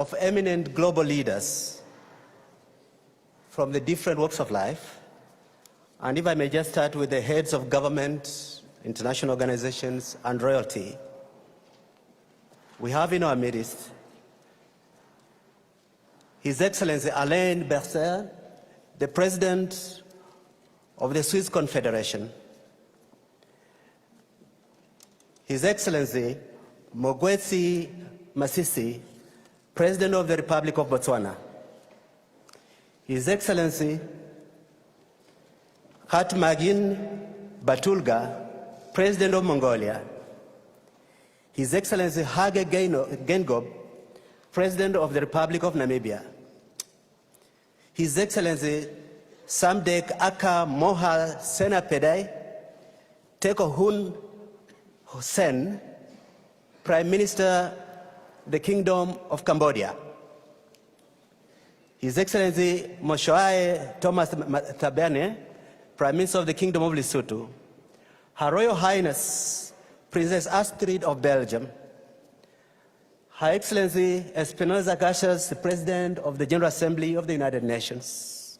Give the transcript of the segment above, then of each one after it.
of eminent global leaders from the different walks of life. And if I may just start with the heads of government, international organizations, and royalty, we have in our midst His Excellency Alain Berset, the President of the Swiss Confederation, His Excellency Mogwetsi Masisi, President of the Republic of Botswana, His Excellency Khatmagin Batulga, President of Mongolia, His Excellency Hage Geingob, President of the Republic of Namibia, His Excellency Samdech Aka Moha Senapedai Teko Hun Hussein, Prime Minister of the Kingdom of Cambodia, His Excellency Moshoae Thomas Thabane, Prime Minister of the Kingdom of Lesotho, Her Royal Highness Princess Astrid of Belgium, Her Excellency Espinosa Garcias, the President of the General Assembly of the United Nations,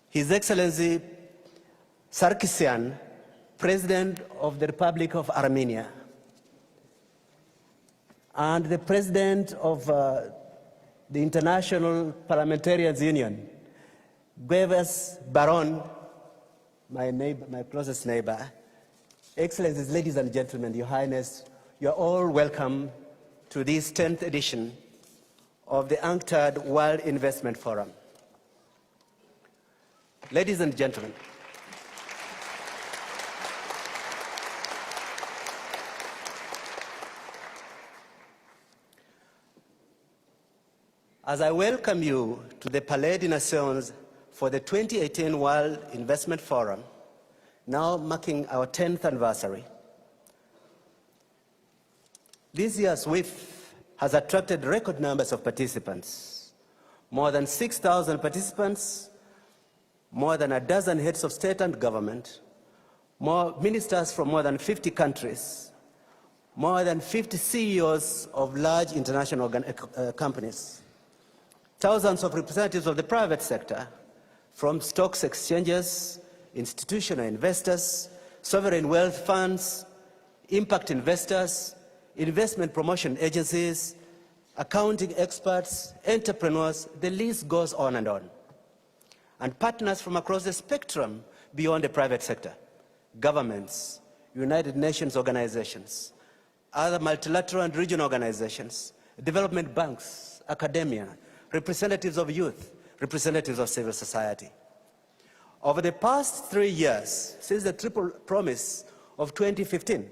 His Excellency Sarkisian, President of the Republic of Armenia, and the President of the International Parliamentarians Union, Guevas Baron, my closest neighbor. Excellencies, ladies and gentlemen, Your Highness, you are all welcome to this 10th edition of the UNCTAD World Investment Forum. Ladies and gentlemen, as I welcome you to the Palais des Nations for the 2018 World Investment Forum, now marking our 10th anniversary, this year's WIF has attracted record numbers of participants. More than 6,000 participants, more than a dozen heads of state and government, more ministers from more than 50 countries, more than 50 CEOs of large international companies, thousands of representatives of the private sector, from stocks exchanges, institutional investors, sovereign wealth funds, impact investors, investment promotion agencies, accounting experts, entrepreneurs, the list goes on, and partners from across the spectrum beyond the private sector, governments, United Nations organizations, other multilateral and regional organizations, development banks, academia, representatives of youth, representatives of civil society. Over the past 3 years, since the triple promise of 2015,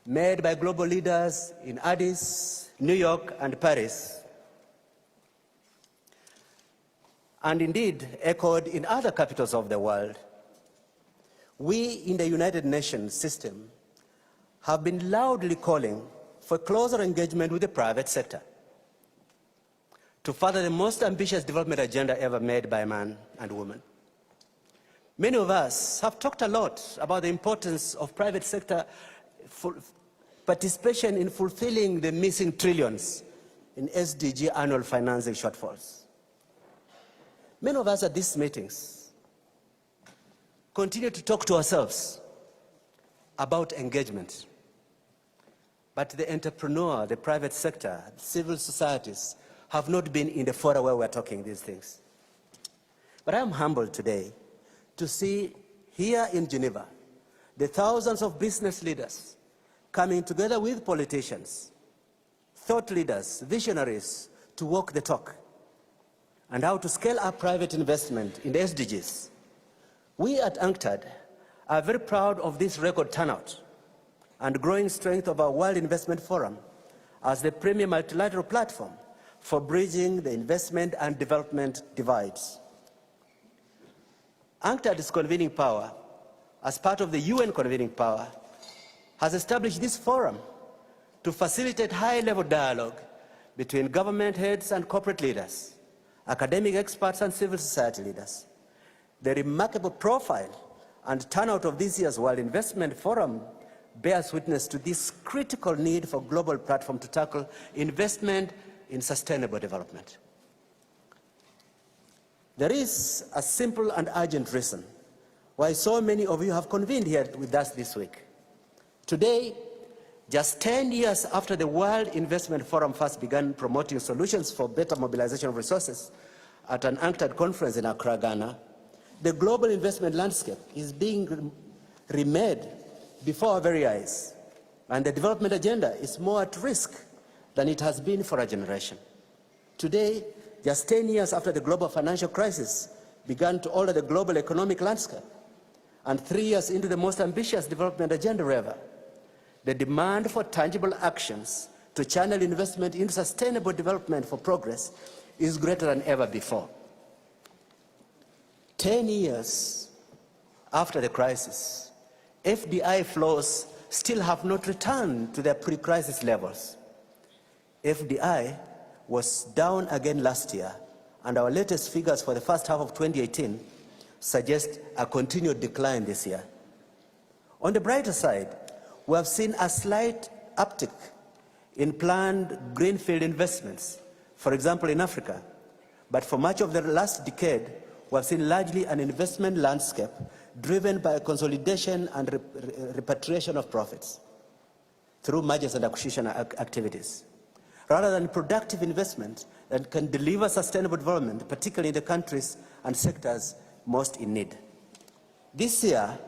made by global leaders in Addis, New York, and Paris, and indeed echoed in other capitals of the world, we in the United Nations system have been loudly calling for closer engagement with the private sector to further the most ambitious development agenda ever made by man and woman. Many of us have talked a lot about the importance of private sector participation in fulfilling the missing trillions in SDG annual financing shortfalls. Many of us at these meetings continue to talk to ourselves about engagement. But the entrepreneur, the private sector, civil societies have not been in the fora where we're talking these things. But I am humbled today to see here in Geneva the thousands of business leaders coming together with politicians, thought leaders, visionaries to walk the talk and how to scale up private investment in the SDGs. We at UNCTAD are very proud of this record turnout and growing strength of our World Investment Forum as the premier multilateral platform for bridging the investment and development divides. UNCTAD's convening power, as part of the UN convening power, has established this forum to facilitate high-level dialogue between government heads and corporate leaders, academic experts and civil society leaders. The remarkable profile and turnout of this year's World Investment Forum bears witness to this critical need for global platform to tackle investment in sustainable development. There is a simple and urgent reason why so many of you have convened here with us this week. Today, just 10 years after the World Investment Forum first began promoting solutions for better mobilization of resources at an UNCTAD conference in Accra, Ghana, the global investment landscape is being remade before our very eyes, and the development agenda is more at risk than it has been for a generation. Today, just 10 years after the global financial crisis began to alter the global economic landscape, and 3 years into the most ambitious development agenda ever, the demand for tangible actions to channel investment into sustainable development for progress is greater than ever before. 10 years after the crisis, FDI flows still have not returned to their pre-crisis levels. FDI was down again last year, and our latest figures for the first half of 2018 suggest a continued decline this year. On the brighter side, we have seen a slight uptick in planned greenfield investments, for example in Africa, but for much of the last decade, we have seen largely an investment landscape driven by a consolidation and repatriation of profits through mergers and acquisition activities, rather than productive investment that can deliver sustainable development, particularly in the countries and sectors most in need. This year,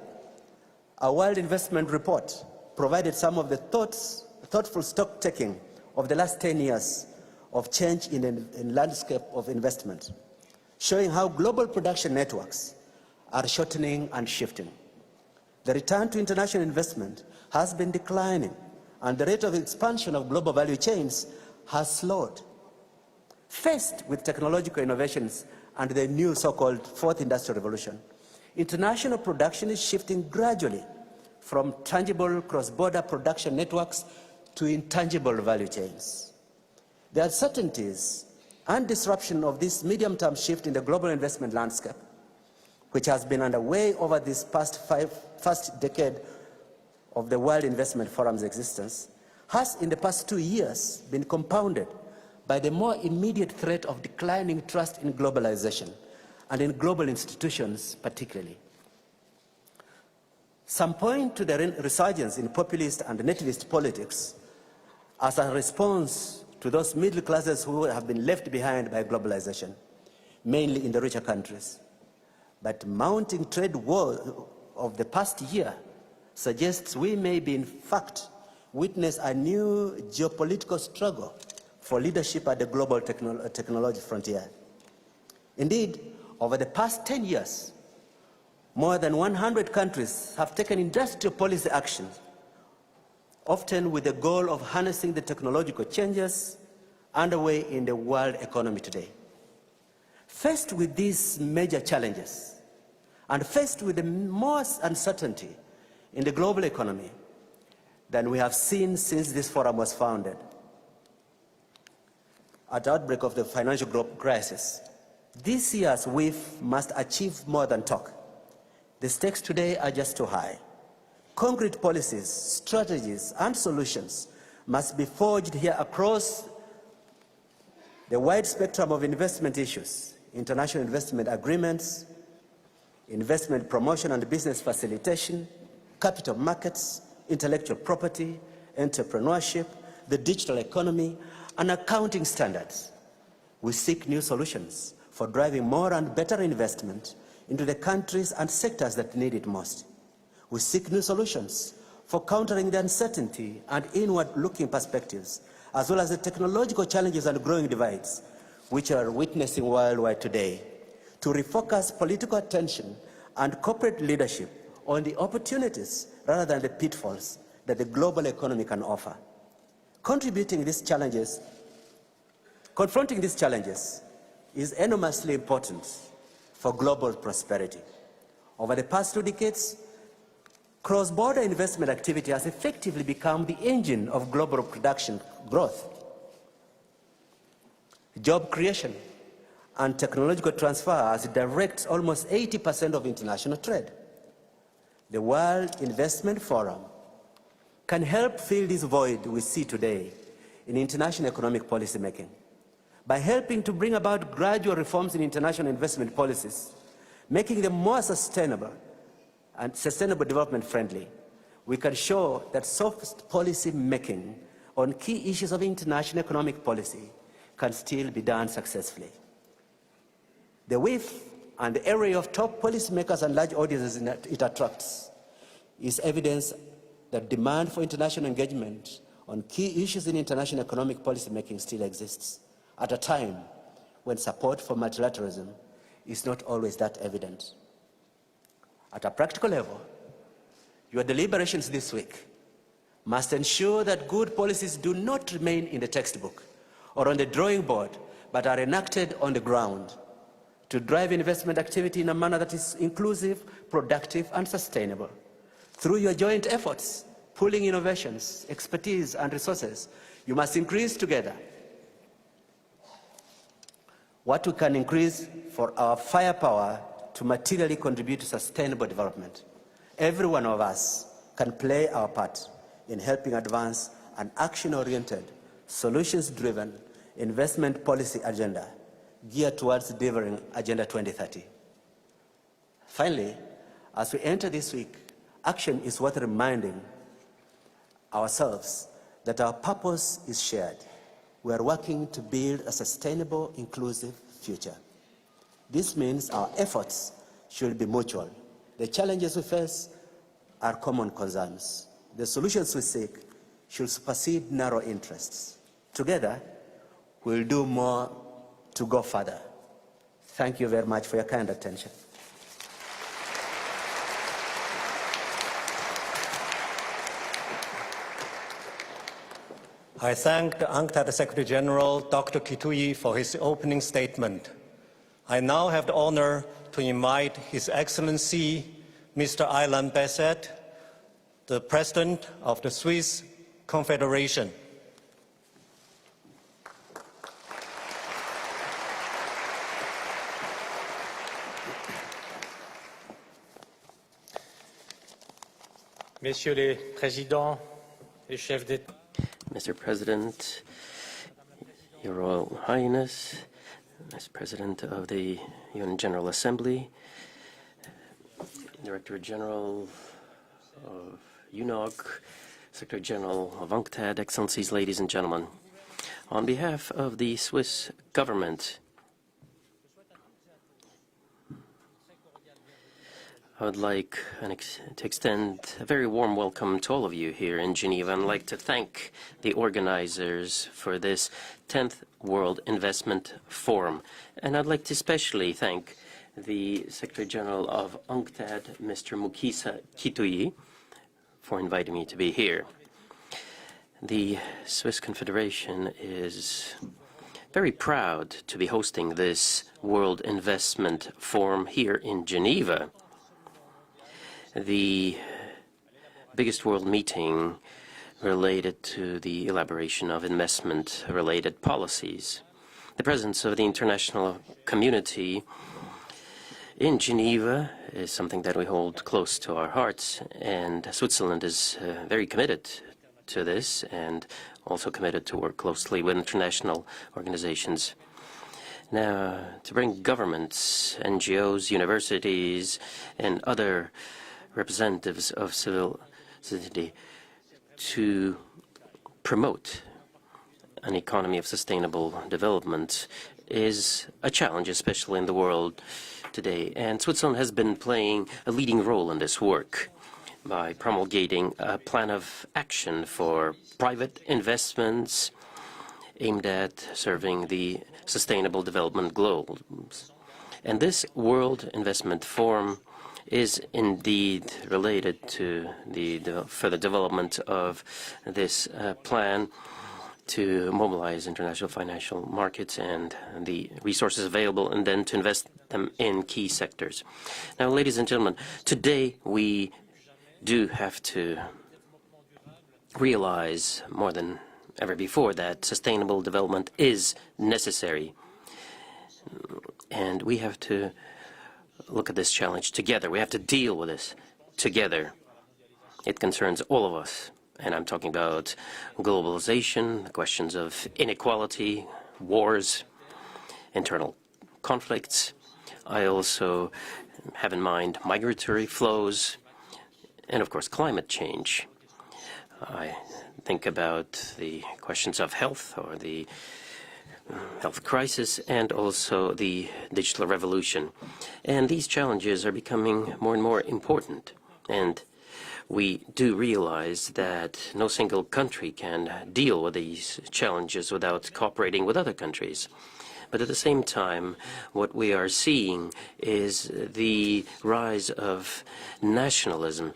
our World Investment Report provided some of the thoughtful stock-taking of the last 10 years of change in the landscape of investment, showing how global production networks are shortening and shifting. The return to international investment has been declining, and the rate of expansion of global value chains has slowed. Faced with technological innovations and the new so-called Fourth Industrial Revolution, international production is shifting gradually from tangible cross-border production networks to intangible value chains. The uncertainties and disruption of this medium-term shift in the global investment landscape, which has been underway over this first decade of the World Investment Forum's existence, has in the past 2 years been compounded by the more immediate threat of declining trust in globalization and in global institutions particularly. Some point to the resurgence in populist and nativist politics as a response to those middle classes who have been left behind by globalization, mainly in the richer countries. But mounting trade war of the past year suggests we may be in fact witness a new geopolitical struggle for leadership at the global technology frontier. Indeed, over the past 10 years, more than 100 countries have taken industrial policy actions, often with the goal of harnessing the technological changes underway in the world economy today. Faced with these major challenges, and faced with the most uncertainty in the global economy than we have seen since this forum was founded, at the outbreak of the financial crisis, this year's WIF must achieve more than talk. The stakes today are just too high. Concrete policies, strategies, and solutions must be forged here across the wide spectrum of investment issues: international investment agreements, investment promotion and business facilitation, capital markets, intellectual property, entrepreneurship, the digital economy, and accounting standards. We seek new solutions for driving more and better investment into the countries and sectors that need it most. We seek new solutions for countering the uncertainty and inward-looking perspectives, as well as the technological challenges and growing divides which are witnessing worldwide today, to refocus political attention and corporate leadership on the opportunities rather than the pitfalls that the global economy can offer. Confronting these challenges is enormously important for global prosperity. Over the past 2 decades, cross-border investment activity has effectively become the engine of global production growth. Job creation and technological transfers direct almost 80% of international trade. The World Investment Forum can help fill this void we see today in international economic policy making. By helping to bring about gradual reforms in international investment policies, making them more sustainable and sustainable development friendly, we can show that soft policy making on key issues of international economic policy can still be done successfully. The width and the array of top policymakers and large audiences it attracts is evidence that demand for international engagement on key issues in international economic policy making still exists at a time when support for multilateralism is not always that evident. At a practical level, your deliberations this week must ensure that good policies do not remain in the textbook or on the drawing board, but are enacted on the ground to drive investment activity in a manner that is inclusive, productive, and sustainable. Through your joint efforts, pooling innovations, expertise, and resources, you must increase together what we can increase for our firepower to materially contribute to sustainable development. Every one of us can play our part in helping advance an action-oriented, solutions-driven investment policy agenda geared towards delivering Agenda 2030. Finally, as we enter this week, action is worth reminding ourselves that our purpose is shared. We are working to build a sustainable, inclusive future. This means our efforts should be mutual. The challenges we face are common concerns. The solutions we seek should supersede narrow interests. Together, we'll do more to go further. Thank you very much for your kind attention. I thank the UNCTAD Secretary General, Dr. Kitui, for his opening statement. I now have the honor to invite His Excellency, Mr. Ilan Besset, the President of the Swiss Confederation. Messieurs les Présidents et chefs d'État, Mr. President, Your Royal Highness, Mr. President of the UN General Assembly, Director General of UNOC, Secretary General of UNCTAD, Excellencies, ladies and gentlemen. On behalf of the Swiss government, I would like to extend a very warm welcome to all of you here in Geneva, and I'd like to thank the organizers for this 10th World Investment Forum. And I'd like to especially thank the Secretary General of UNCTAD, Mr. Mukisa Kitui, for inviting me to be here. The Swiss Confederation is very proud to be hosting this World Investment Forum here in Geneva, the biggest world meeting related to the elaboration of investment-related policies. The presence of the international community in Geneva is something that we hold close to our hearts, and Switzerland is very committed to this and also committed to work closely with international organizations. Now, to bring governments, NGOs, universities, and other representatives of civil society to promote an economy of sustainable development is a challenge, especially in the world today. And Switzerland has been playing a leading role in this work by promulgating a plan of action for private investments aimed at serving the sustainable development goals. And this World Investment Forum is indeed related to the further development of this plan to mobilize international financial markets and the resources available, and then to invest them in key sectors. Now, ladies and gentlemen, today we do have to realize more than ever before that sustainable development is necessary, and we have to look at this challenge together. We have to deal with this together. It concerns all of us and I'm talking about globalization, the questions of inequality, wars, internal conflicts. I also have in mind migratory flows, and of course climate change. I think about the questions of health or the health crisis and also the digital revolution. And these challenges are becoming more and more important. And we do realize that no single country can deal with these challenges without cooperating with other countries. But at the same time, what we are seeing is the rise of nationalism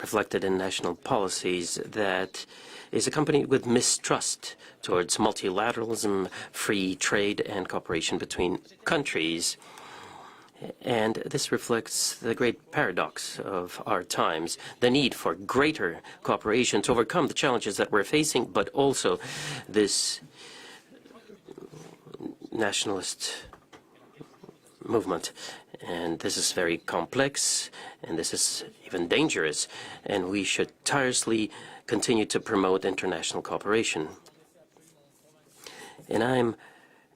reflected in national policies that is accompanied with mistrust towards multilateralism, free trade, and cooperation between countries. And this reflects the great paradox of our times, the need for greater cooperation to overcome the challenges that we're facing, but also this nationalist movement. And this is very complex, and this is even dangerous, and we should tirelessly continue to promote international cooperation. And I'm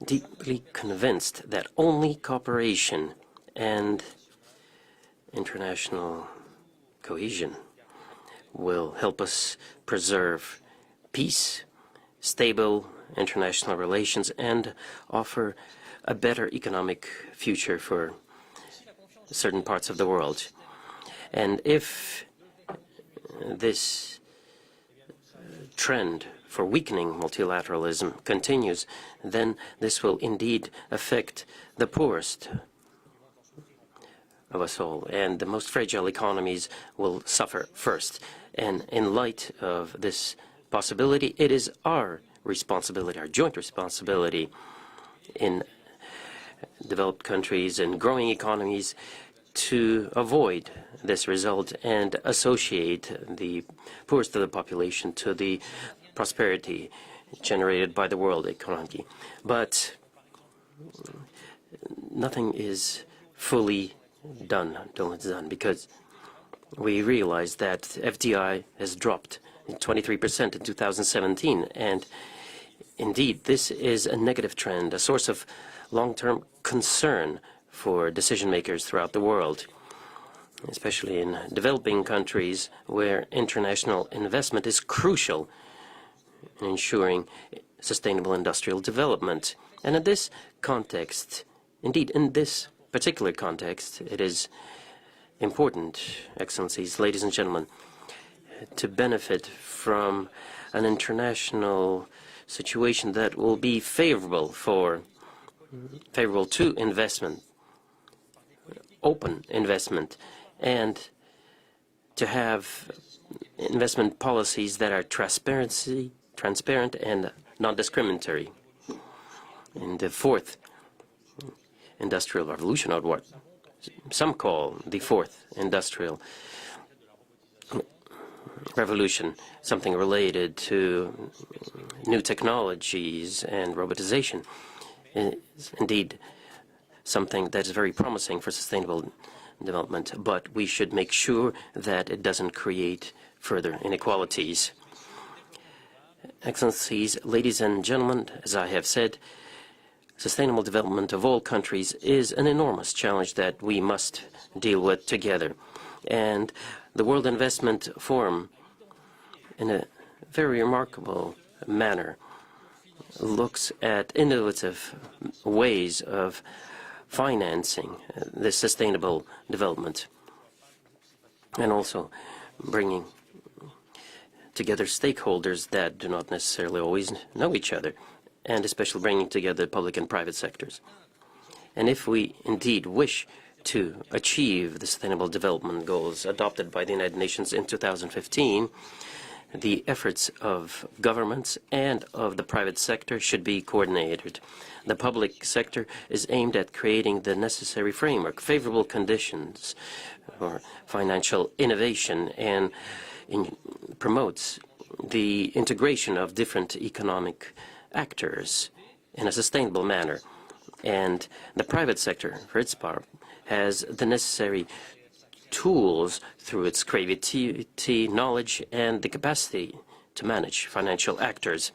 deeply convinced that only cooperation and international cohesion will help us preserve peace, stable international relations, and offer a better economic future for certain parts of the world. And if this trend for weakening multilateralism continues, then this will indeed affect the poorest of us all, and the most fragile economies will suffer first. And in light of this possibility, it is our responsibility, our joint responsibility in developed countries and growing economies to avoid this result and associate the poorest of the population to the prosperity generated by the world economy. But nothing is fully done until it's done, because we realize that FDI has dropped 23% in 2017, and indeed this is a negative trend, a source of long-term concern for decision makers throughout the world, especially in developing countries where international investment is crucial in ensuring sustainable industrial development. And in this context, indeed in this particular context, it is important, Excellencies, ladies and gentlemen, to benefit from an international situation that will be favorable to investment, open investment, and to have investment policies that are transparent and non-discriminatory. In the fourth industrial revolution, or what some call the fourth industrial revolution, something related to new technologies and robotization, is indeed something that is very promising for sustainable development, but we should make sure that it doesn't create further inequalities. Excellencies, ladies and gentlemen, as I have said, sustainable development of all countries is an enormous challenge that we must deal with together. And the World Investment Forum, in a very remarkable manner, looks at innovative ways of financing this sustainable development, and also bringing together stakeholders that do not necessarily always know each other, and especially bringing together public and private sectors. And if we indeed wish to achieve the Sustainable Development Goals adopted by the United Nations in 2015, the efforts of governments and of the private sector should be coordinated. The public sector is aimed at creating the necessary framework, favorable conditions for financial innovation, and promotes the integration of different economic actors in a sustainable manner. And the private sector, for its part, has the necessary tools through its creativity, knowledge, and the capacity to manage financial actors.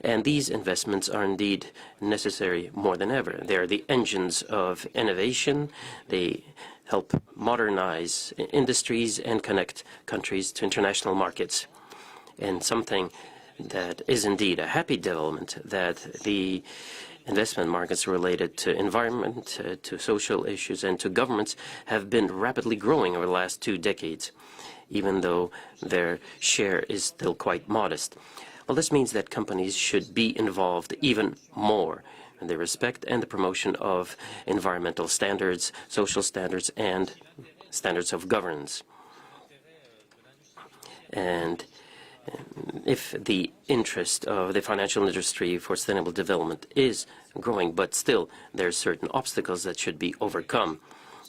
And these investments are indeed necessary more than ever. They are the engines of innovation. They help modernize industries and connect countries to international markets. And something that is indeed a happy development, that the investment markets related to environment, to social issues, and to governments have been rapidly growing over the last 2 decades, even though their share is still quite modest. Well, this means that companies should be involved even more in the respect and the promotion of environmental standards, social standards, and standards of governance. And if the interest of the financial industry for sustainable development is growing, but still there are certain obstacles that should be overcome,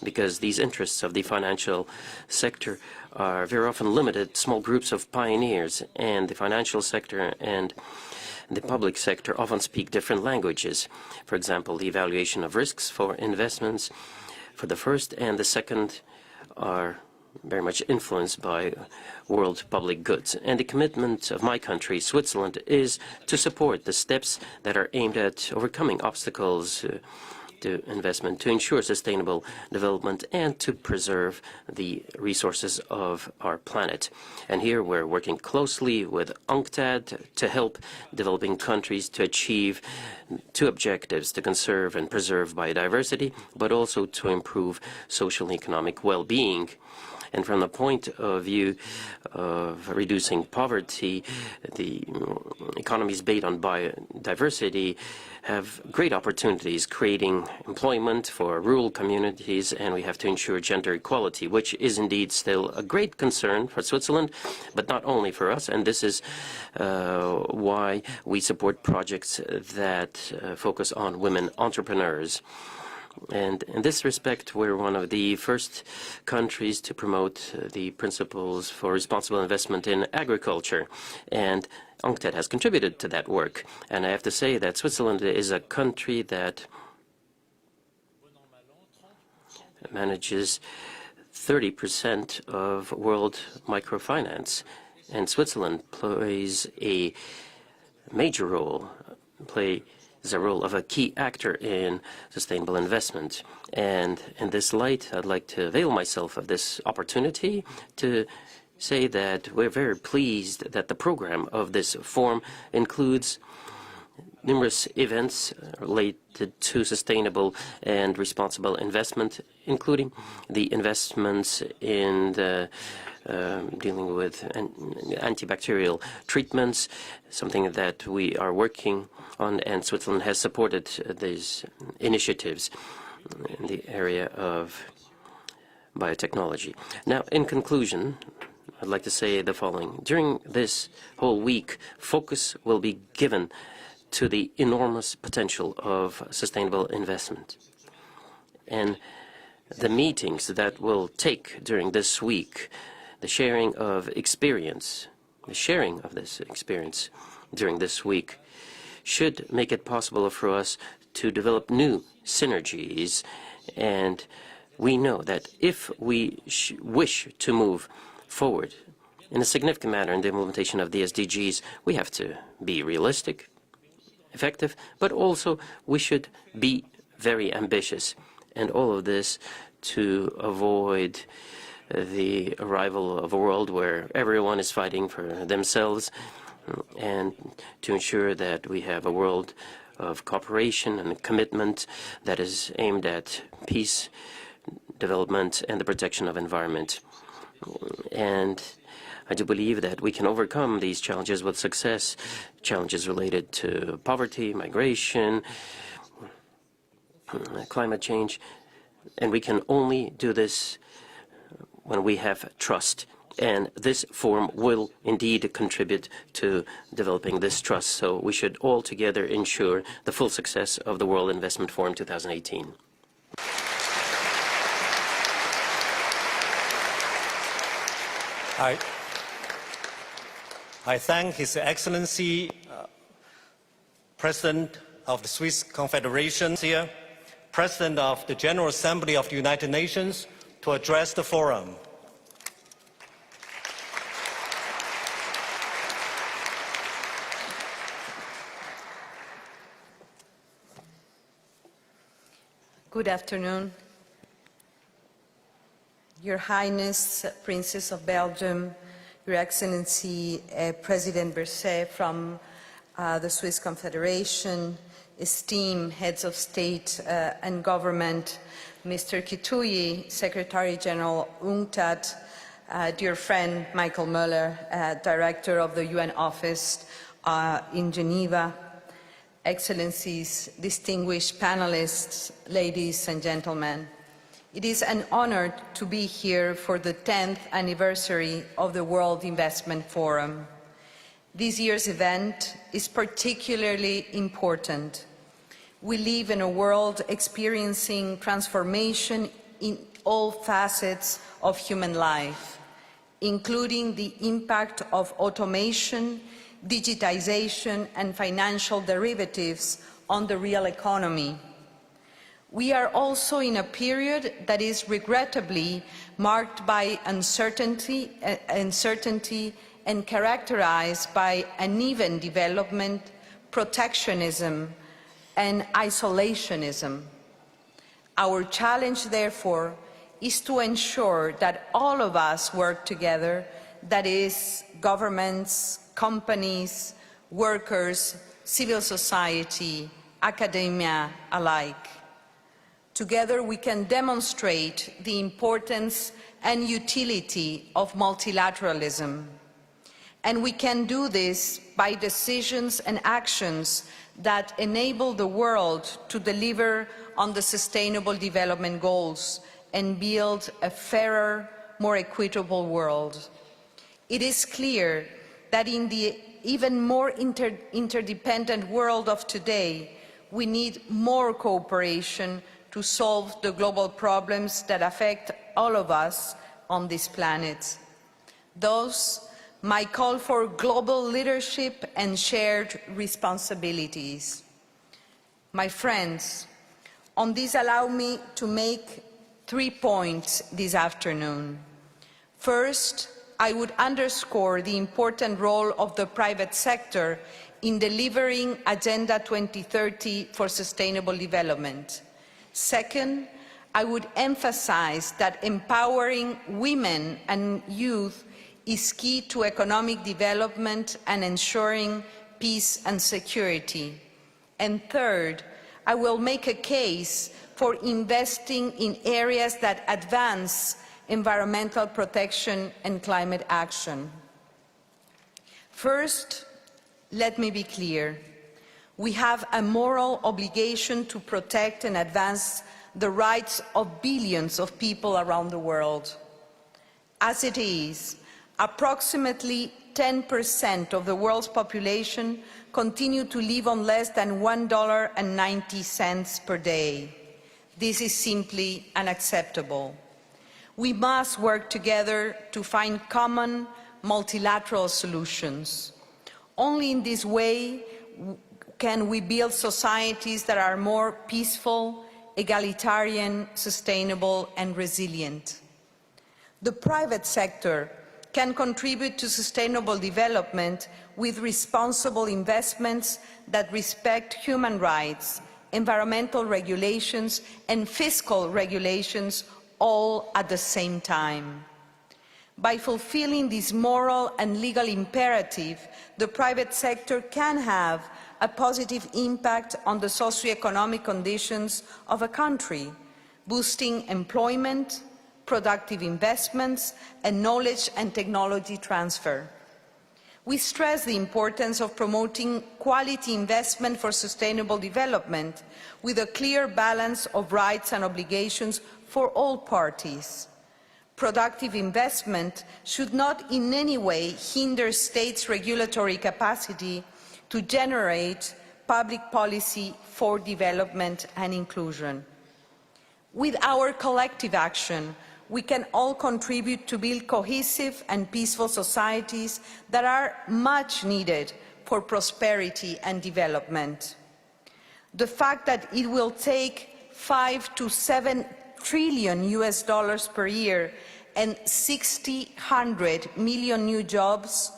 because these interests of the financial sector are very often limited to small groups of pioneers, and the financial sector and the public sector often speak different languages. For example, the evaluation of risks for investments for the first and the second are very much influenced by world public goods. And the commitment of my country, Switzerland, is to support the steps that are aimed at overcoming obstacles to investment, to ensure sustainable development, and to preserve the resources of our planet. And here we're working closely with UNCTAD to help developing countries to achieve 2 objectives: to conserve and preserve biodiversity, but also to improve social and economic well-being. And from the point of view of reducing poverty, the economies based on biodiversity have great opportunities, creating employment for rural communities, and we have to ensure gender equality, which is indeed still a great concern for Switzerland, but not only for us. And this is why we support projects that focus on women entrepreneurs. And in this respect, we're one of the first countries to promote the principles for responsible investment in agriculture. And UNCTAD has contributed to that work. And I have to say that Switzerland is a country that manages 30% of world microfinance. And Switzerland plays a major role, is a role of a key actor in sustainable investment. And in this light, I'd like to avail myself of this opportunity to say that we're very pleased that the program of this forum includes numerous events related to sustainable and responsible investment, including the investments in the dealing with antibacterial treatments, something that we are working on, and Switzerland has supported these initiatives in the area of biotechnology. Now, in conclusion, I'd like to say the following. During this whole week, focus will be given to the enormous potential of sustainable investment. And the meetings that will take during this week, the sharing of experience, the sharing of this experience during this week should make it possible for us to develop new synergies. And we know that if we wish to move forward in a significant manner in the implementation of the SDGs, we have to be realistic, effective, but also we should be very ambitious. And all of this to avoid the arrival of a world where everyone is fighting for themselves, and to ensure that we have a world of cooperation and commitment that is aimed at peace, development, and the protection of environment. And I do believe that we can overcome these challenges with success, challenges related to poverty, migration, climate change, and we can only do this when we have trust. And this forum will indeed contribute to developing this trust. So we should all together ensure the full success of the World Investment Forum 2018. I thank His Excellency, President of the Swiss Confederation here, President of the General Assembly of the United Nations, to address the forum. Good afternoon. Your Highness, Princess of Belgium, Your Excellency, President Berset from the Swiss Confederation, esteemed heads of state and government, Mr. Kitui, Secretary General UNCTAD, dear friend Michael Muller, Director of the UN Office in Geneva, Excellencies, distinguished panelists, ladies and gentlemen. It is an honor to be here for the 10th anniversary of the World Investment Forum. This year's event is particularly important. We live in a world experiencing transformation in all facets of human life, including the impact of automation, digitization, and financial derivatives on the real economy. We are also in a period that is regrettably marked by uncertainty and characterized by uneven development, protectionism, and isolationism. Our challenge, therefore, is to ensure that all of us work together, that is, governments, companies, workers, civil society, academia alike. Together we can demonstrate the importance and utility of multilateralism. And we can do this by decisions and actions that enable the world to deliver on the Sustainable Development Goals and build a fairer, more equitable world. It is clear that in the even more interdependent world of today, we need more cooperation to solve the global problems that affect all of us on this planet. Thus, my call for global leadership and shared responsibilities. My friends, on this allow me to make 3 points this afternoon. First, I would underscore the important role of the private sector in delivering Agenda 2030 for sustainable development. Second, I would emphasize that empowering women and youth is key to economic development and ensuring peace and security. And third, I will make a case for investing in areas that advance environmental protection and climate action. First, let me be clear. We have a moral obligation to protect and advance the rights of billions of people around the world. As it is, approximately 10% of the world's population continue to live on less than $1.90 per day. This is simply unacceptable. We must work together to find common multilateral solutions. Only in this way can we build societies that are more peaceful, egalitarian, sustainable, and resilient. The private sector can contribute to sustainable development with responsible investments that respect human rights, environmental regulations, and fiscal regulations all at the same time. By fulfilling this moral and legal imperative, the private sector can have a positive impact on the socio-economic conditions of a country, boosting employment, productive investments, and knowledge and technology transfer. We stress the importance of promoting quality investment for sustainable development with a clear balance of rights and obligations for all parties. Productive investment should not in any way hinder states' regulatory capacity to generate public policy for development and inclusion. With our collective action, we can all contribute to build cohesive and peaceful societies that are much needed for prosperity and development. The fact that it will take 5 to 7 trillion US dollars per year and 100 million new jobs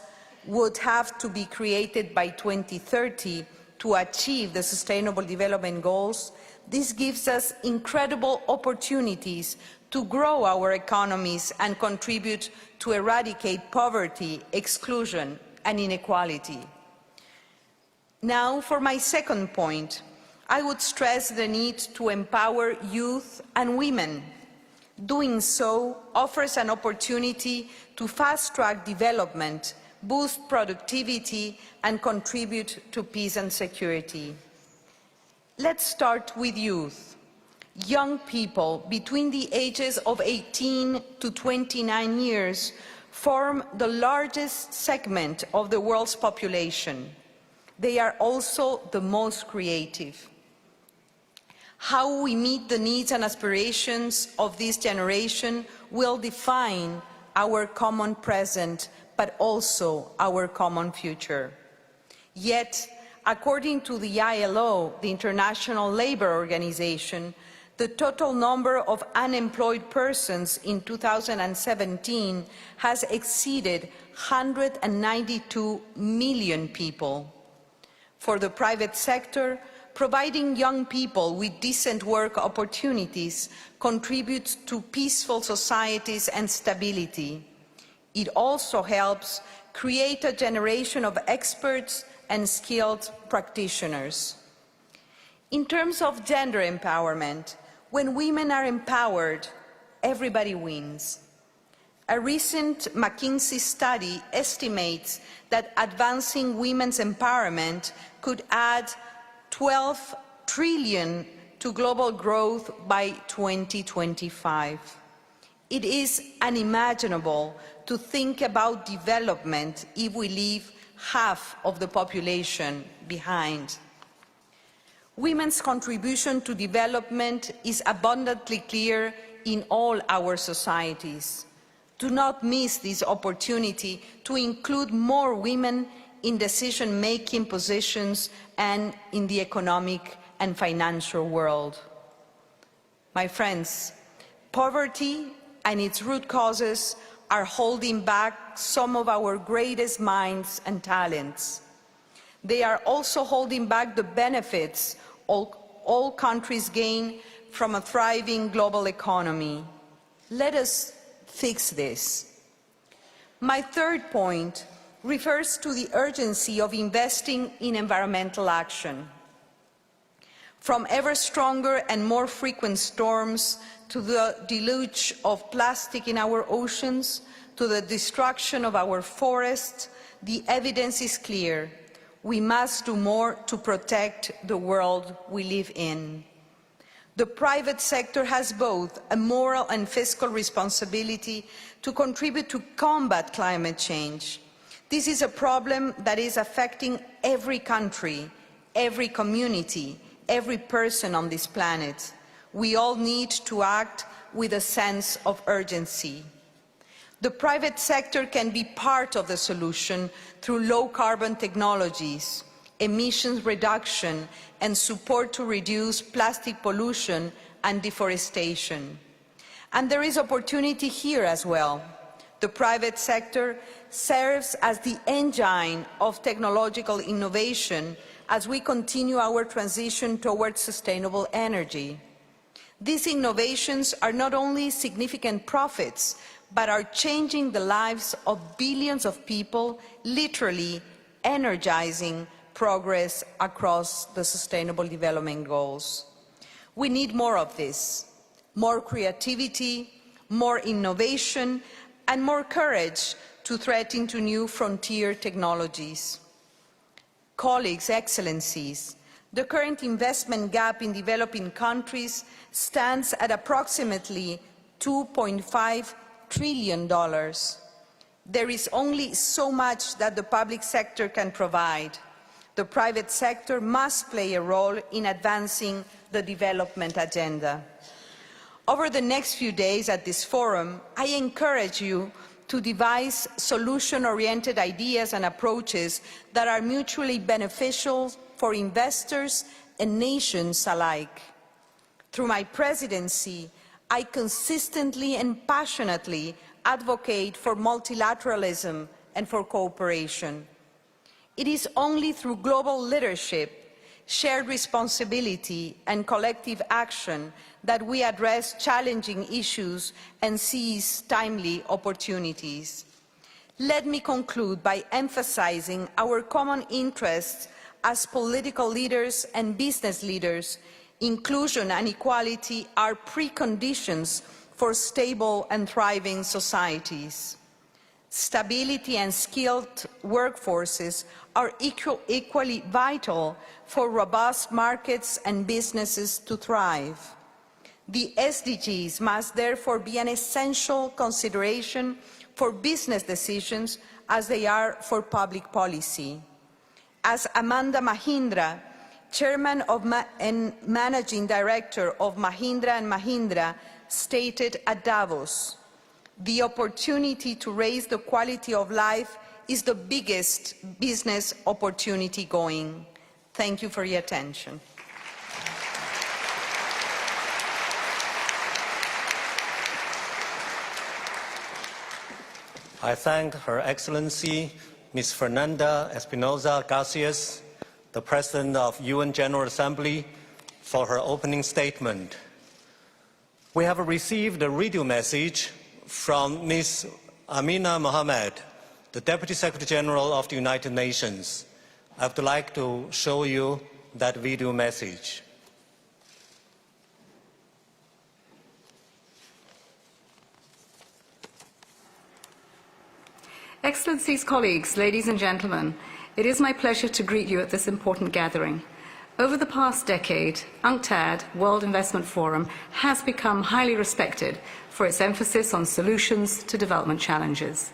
would have to be created by 2030 to achieve the Sustainable Development Goals, this gives us incredible opportunities to grow our economies and contribute to eradicate poverty, exclusion, and inequality. Now, for my second point, I would stress the need to empower youth and women. Doing so offers an opportunity to fast-track development, boost productivity, and contribute to peace and security. Let's start with youth. Young people between the ages of 18 to 29 years form the largest segment of the world's population. They are also the most creative. How we meet the needs and aspirations of this generation will define our common present, but also our common future. Yet, according to the ILO, the International Labour Organization, the total number of unemployed persons in 2017 has exceeded 192 million people. For the private sector, providing young people with decent work opportunities contributes to peaceful societies and stability. It also helps create a generation of experts and skilled practitioners. In terms of gender empowerment, when women are empowered, everybody wins. A recent McKinsey study estimates that advancing women's empowerment could add 12 trillion to global growth by 2025. It is unimaginable to think about development if we leave half of the population behind. Women's contribution to development is abundantly clear in all our societies. Do not miss this opportunity to include more women in decision-making positions and in the economic and financial world. My friends, poverty and its root causes are holding back some of our greatest minds and talents. They are also holding back the benefits all countries gain from a thriving global economy. Let us fix this. My third point refers to the urgency of investing in environmental action. From ever stronger and more frequent storms to the deluge of plastic in our oceans, to the destruction of our forests, the evidence is clear. We must do more to protect the world we live in. The private sector has both a moral and fiscal responsibility to contribute to combat climate change. This is a problem that is affecting every country, every community, every person on this planet. We all need to act with a sense of urgency. The private sector can be part of the solution through low-carbon technologies, emissions reduction, and support to reduce plastic pollution and deforestation. And there is opportunity here as well. The private sector serves as the engine of technological innovation as we continue our transition towards sustainable energy. These innovations are not only significant profits, but are changing the lives of billions of people, literally energizing progress across the Sustainable Development Goals. We need more of this, more creativity, more innovation, and more courage to thread into new frontier technologies. Colleagues, Excellencies, the current investment gap in developing countries stands at approximately $2.5 trillion. There is only so much that the public sector can provide. The private sector must play a role in advancing the development agenda. Over the next few days at this forum, I encourage you to devise solution-oriented ideas and approaches that are mutually beneficial for investors and nations alike. Through my presidency, I consistently and passionately advocate for multilateralism and for cooperation. It is only through global leadership, shared responsibility and collective action that we address challenging issues and seize timely opportunities. Let me conclude by emphasizing our common interests as political leaders and business leaders. Inclusion and equality are preconditions for stable and thriving societies. Stability and skilled workforces are equally vital for robust markets and businesses to thrive. The SDGs must therefore be an essential consideration for business decisions as they are for public policy. As Amanda Mahindra, Chairman and Managing Director of Mahindra & Mahindra, stated at Davos, the opportunity to raise the quality of life is the biggest business opportunity going. Thank you for your attention. I thank Her Excellency Ms. Fernanda Espinosa Garcias, the President of UN General Assembly, for her opening statement. We have received a video message from Ms. Amina Mohammed, the Deputy Secretary General of the United Nations. I would like to show you that video message. Excellencies, colleagues, ladies and gentlemen, it is my pleasure to greet you at this important gathering. Over the past decade, UNCTAD, World Investment Forum, has become highly respected for its emphasis on solutions to development challenges.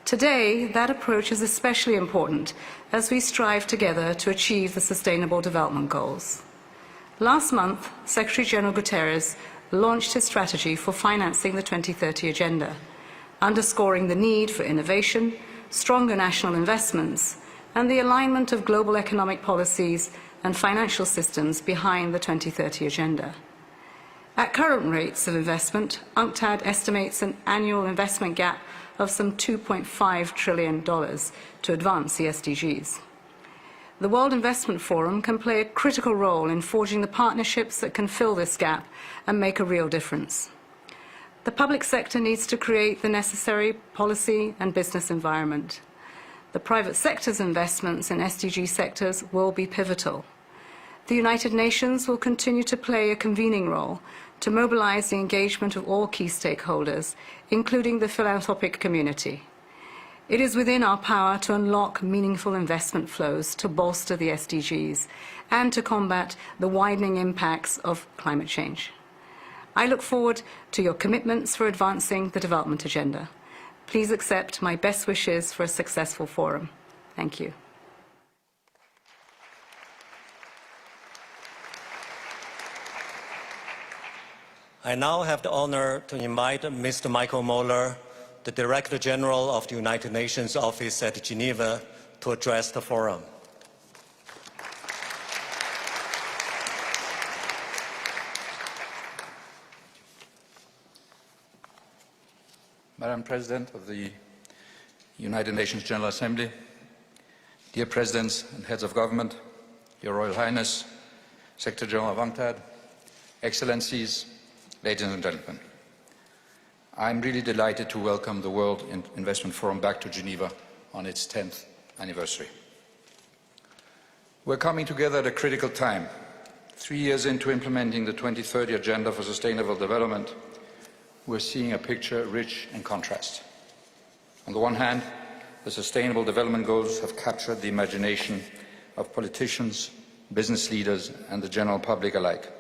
Today, that approach is especially important as we strive together to achieve the Sustainable Development Goals. Last month, Secretary General Guterres launched his strategy for financing the 2030 Agenda, underscoring the need for innovation, stronger national investments, and the alignment of global economic policies and financial systems behind the 2030 Agenda. At current rates of investment, UNCTAD estimates an annual investment gap of some $2.5 trillion to advance the SDGs. The World Investment Forum can play a critical role in forging the partnerships that can fill this gap and make a real difference. The public sector needs to create the necessary policy and business environment. The private sector's investments in SDG sectors will be pivotal. The United Nations will continue to play a convening role to mobilize the engagement of all key stakeholders, including the philanthropic community. It is within our power to unlock meaningful investment flows to bolster the SDGs and to combat the widening impacts of climate change. I look forward to your commitments for advancing the development agenda. Please accept my best wishes for a successful forum. Thank you. I now have the honor to invite Mr. Michael Moeller, the Director General of the United Nations Office at Geneva, to address the forum. Madam President of the United Nations General Assembly, dear Presidents and Heads of Government, Your Royal Highness, Secretary General of UNCTAD, Excellencies, ladies and gentlemen, I'm really delighted to welcome the World Investment Forum back to Geneva on its 10th anniversary. We're coming together at a critical time. 3 years into implementing the 2030 Agenda for Sustainable Development, we're seeing a picture rich in contrast. On the one hand, the Sustainable Development Goals have captured the imagination of politicians, business leaders, and the general public alike.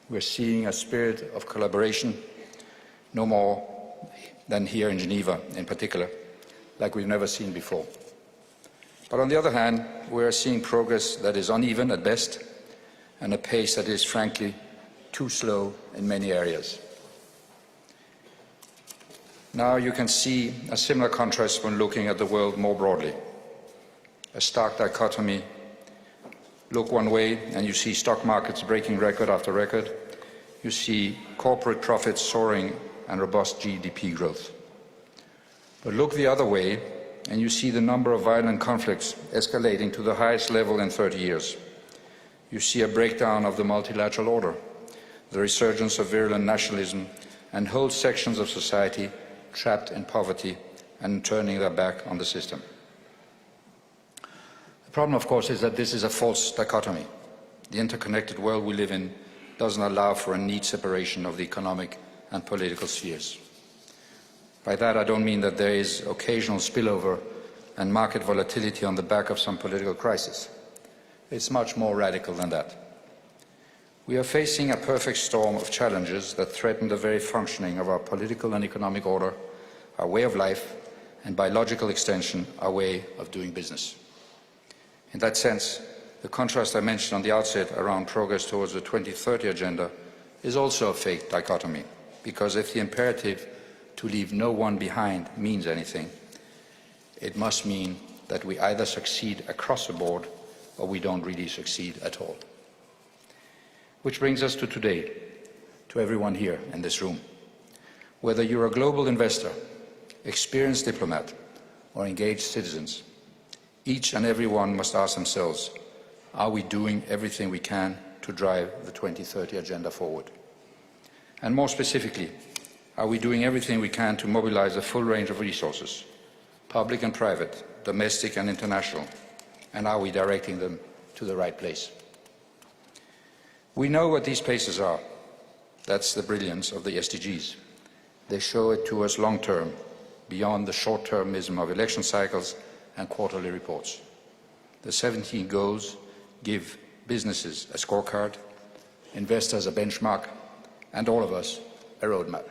We're seeing a spirit of collaboration, no more than here in Geneva in particular, like we've never seen before. But on the other hand, we're seeing progress that is uneven at best, and a pace that is frankly too slow in many areas. Now you can see a similar contrast when looking at the world more broadly. A stark dichotomy. Look one way and you see stock markets breaking record after record. you see corporate profits soaring and robust GDP growth. But look the other way, and you see the number of violent conflicts escalating to the highest level in 30 years. You see a breakdown of the multilateral order, the resurgence of virulent nationalism, and whole sections of society trapped in poverty and turning their back on the system. The problem, of course, is that this is a false dichotomy. The interconnected world we live in doesn't allow for a neat separation of the economic and political spheres. By that, I don't mean that there is occasional spillover and market volatility on the back of some political crisis. It's much more radical than that. We are facing a perfect storm of challenges that threaten the very functioning of our political and economic order, our way of life, and by logical extension, our way of doing business. In that sense, the contrast I mentioned on the outset around progress towards the 2030 agenda is also a fake dichotomy, because if the imperative to leave no one behind means anything, it must mean that we either succeed across the board or we don't really succeed at all. Which brings us to today, to everyone here in this room. Whether you're a global investor, experienced diplomat, or engaged citizens, each and every one must ask themselves, are we doing everything we can to drive the 2030 agenda forward? And more specifically, are we doing everything we can to mobilize a full range of resources, public and private, domestic and international, and are we directing them to the right place? We know what these places are. That's the brilliance of the SDGs. They show it to us long-term, beyond the short-termism of election cycles and quarterly reports. The 17 goals give businesses a scorecard, investors a benchmark, and all of us a roadmap.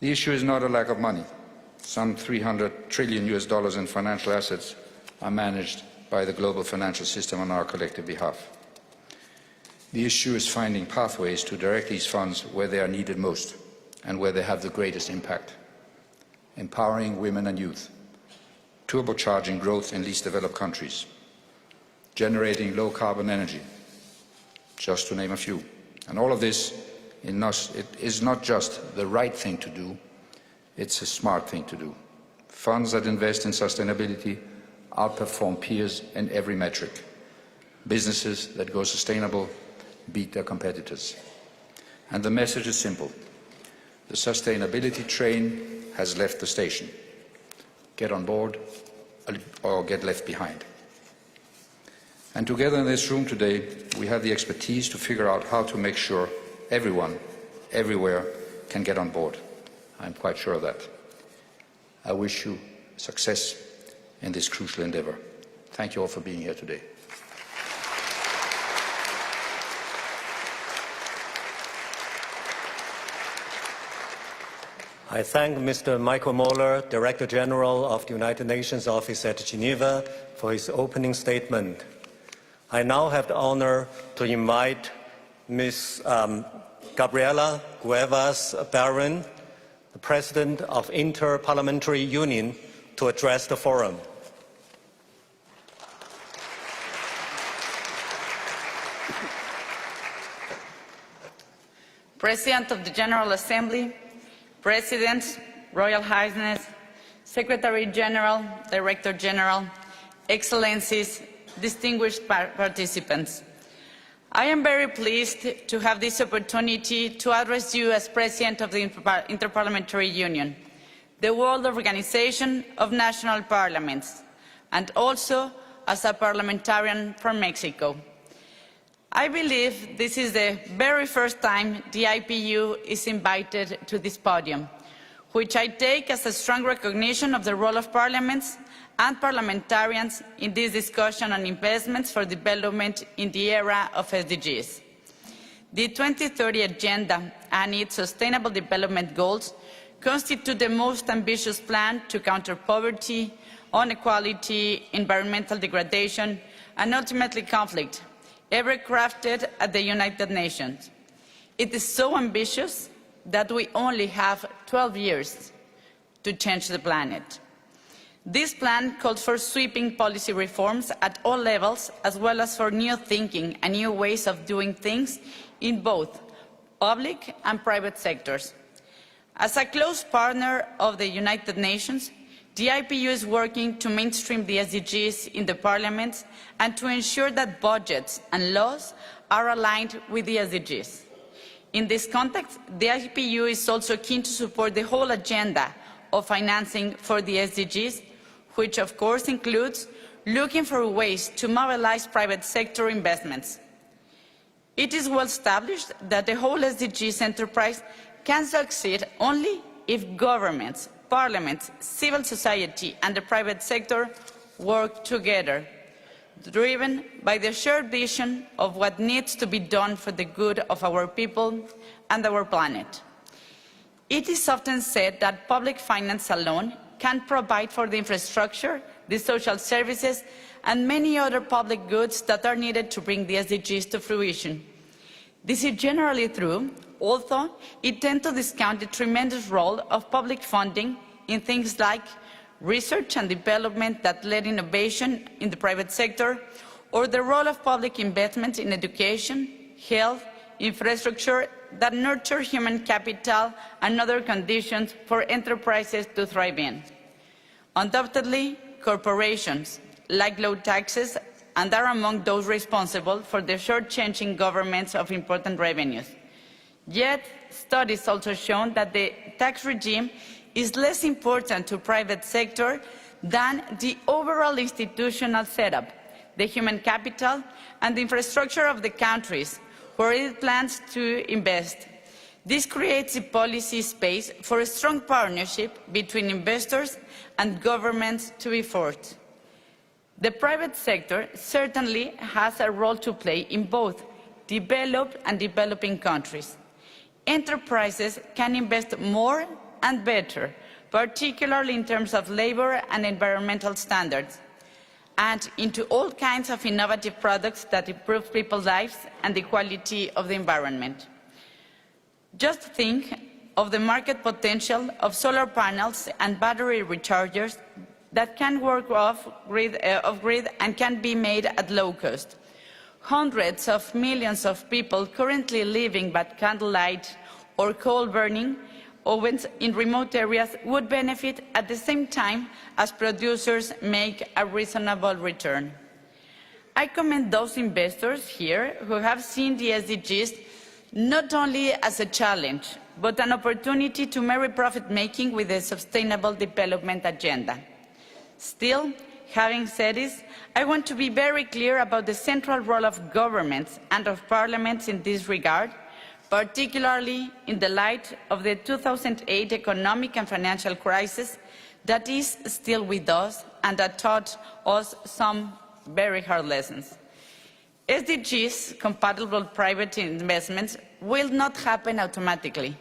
The issue is not a lack of money. Some $300 trillion in financial assets are managed by the global financial system on our collective behalf. The issue is finding pathways to direct these funds where they are needed most and where they have the greatest impact. Empowering women and youth, turbocharging growth in least developed countries, generating low-carbon energy, just to name a few. And all of this is not just the right thing to do, it's a smart thing to do. Funds that invest in sustainability outperform peers in every metric. Businesses that go sustainable beat their competitors. And the message is simple. The sustainability train has left the station. Get on board or get left behind. And together in this room today, we have the expertise to figure out how to make sure everyone, everywhere, can get on board. I'm quite sure of that. I wish you success in this crucial endeavor. Thank you all for being here today. I thank Mr. Michael Moeller, Director General of the United Nations Office at Geneva, for his opening statement. I now have the honor to invite Ms. Gabriela Cuevas Barron, the President of Inter-Parliamentary Union, to address the forum. President of the General Assembly, Presidents, Royal Highness, Secretary General, Director General, Excellencies, distinguished participants. I am very pleased to have this opportunity to address you as President of the Inter-Parliamentary Union, the World Organization of National Parliaments, and also as a parliamentarian from Mexico. I believe this is the very first time the IPU is invited to this podium, which I take as a strong recognition of the role of parliaments and parliamentarians in this discussion on investments for development in the era of SDGs. The 2030 Agenda and its Sustainable Development Goals constitute the most ambitious plan to counter poverty, inequality, environmental degradation, and ultimately conflict, ever crafted at the United Nations. It is so ambitious that we only have 12 years to change the planet. This plan called for sweeping policy reforms at all levels, as well as for new thinking and new ways of doing things in both public and private sectors. As a close partner of the United Nations, the IPU is working to mainstream the SDGs in the Parliament and to ensure that budgets and laws are aligned with the SDGs. In this context, the IPU is also keen to support the whole agenda of financing for the SDGs, which of course includes looking for ways to mobilize private sector investments. It is well established that the whole SDGs enterprise can succeed only if governments, parliaments, civil society and the private sector work together, driven by the shared vision of what needs to be done for the good of our people and our planet. It is often said that public finance alone can provide for the infrastructure, the social services, and many other public goods that are needed to bring the SDGs to fruition. This is generally true, although it tends to discount the tremendous role of public funding in things like research and development that led innovation in the private sector, or the role of public investment in education, health, infrastructure that nurture human capital and other conditions for enterprises to thrive in. Undoubtedly, corporations like low taxes and are among those responsible for the short-changing governments of important revenues. Yet, studies also shown that the tax regime is less important to the private sector than the overall institutional setup, the human capital, and the infrastructure of the countries where it plans to invest. This creates a policy space for a strong partnership between investors and governments to be forged. The private sector certainly has a role to play in both developed and developing countries. Enterprises can invest more and better, particularly in terms of labor and environmental standards, and into all kinds of innovative products that improve people's lives and the quality of the environment. Just think of the market potential of solar panels and battery rechargers that can work off-grid and can be made at low cost. Hundreds of millions of people currently living by candlelight or coal-burning ovens in remote areas would benefit at the same time as producers make a reasonable return. I commend those investors here who have seen the SDGs not only as a challenge, but an opportunity to marry profit-making with the Sustainable Development Agenda. Still, having said this, I want to be very clear about the central role of governments and of parliaments in this regard, particularly in the light of the 2008 economic and financial crisis that is still with us and that taught us some very hard lessons. SDGs compatible private investments will not happen automatically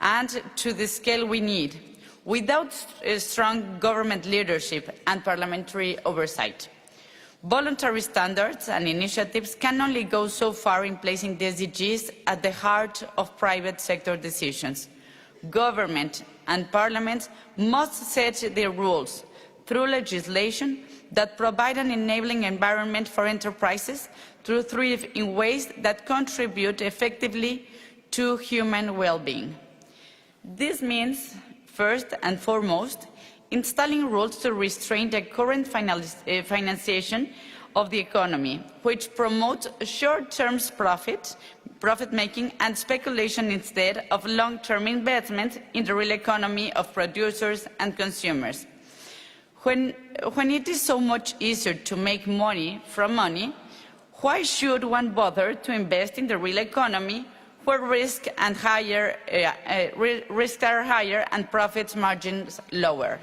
and to the scale we need without strong government leadership and parliamentary oversight. Voluntary standards and initiatives can only go so far in placing the SDGs at the heart of private sector decisions. Government and parliaments must set their rules through legislation that provide an enabling environment for enterprises to thrive in ways that contribute effectively to human well-being. This means, first and foremost, installing rules to restrain the current financiation of the economy, which promotes short-term profit-making and speculation instead of long-term investment in the real economy of producers and consumers. When it is so much easier to make money from money, why should one bother to invest in the real economy where risks are higher and profit margins lower?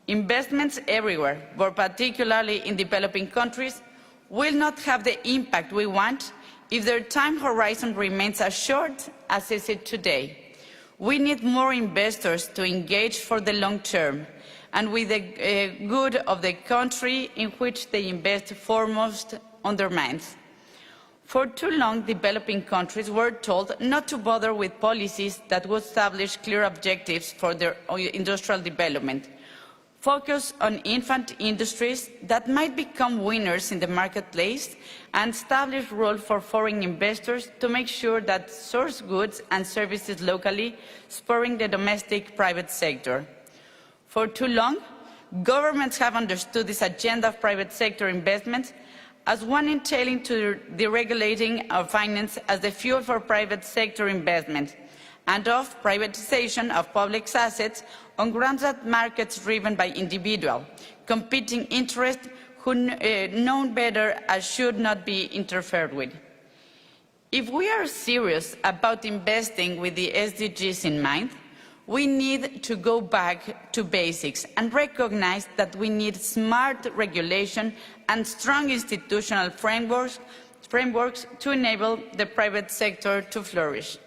Investments everywhere, but particularly in developing countries, will not have the impact we want if their time horizon remains as short as it is today. We need more investors to engage for the long term and with the good of the country in which they invest foremost on their minds. For too long, developing countries were told not to bother with policies that would establish clear objectives for their industrial development. focus on infant industries that might become winners in the marketplace, and establish rules for foreign investors to make sure that source goods and services locally, spurring the domestic private sector. For too long, governments have understood this agenda of private sector investment as one entailing to deregulating of finance as the fuel for private sector investment, and of privatization of public assets on grounds that markets driven by individual, competing interests who known better as should not be interfered with. If we are serious about investing with the SDGs in mind, we need to go back to basics and recognize that we need smart regulation and strong institutional frameworks to enable the private sector to flourish.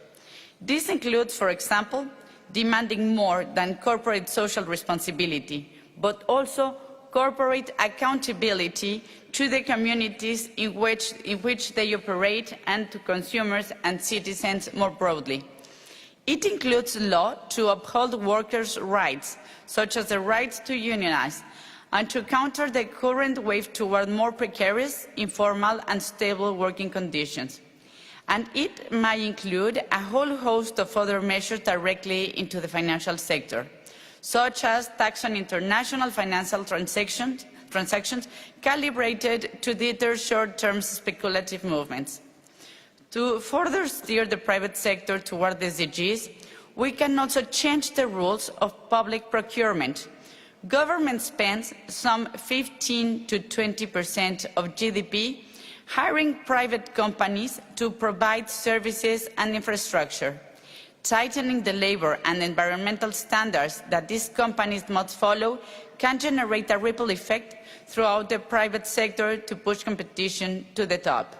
This includes, for example, demanding more than corporate social responsibility, but also corporate accountability to the communities in which they operate and to consumers and citizens more broadly. It includes law to uphold workers' rights, such as the right to unionize, and to counter the current wave toward more precarious, informal and stable working conditions. And it might include a whole host of other measures directly into the financial sector, such as tax on international financial transactions calibrated to deter short-term speculative movements. To further steer the private sector toward the SDGs, we can also change the rules of public procurement. Government spends some 15 to 20% of GDP hiring private companies to provide services and infrastructure. Tightening the labor and environmental standards that these companies must follow can generate a ripple effect throughout the private sector to push competition to the top.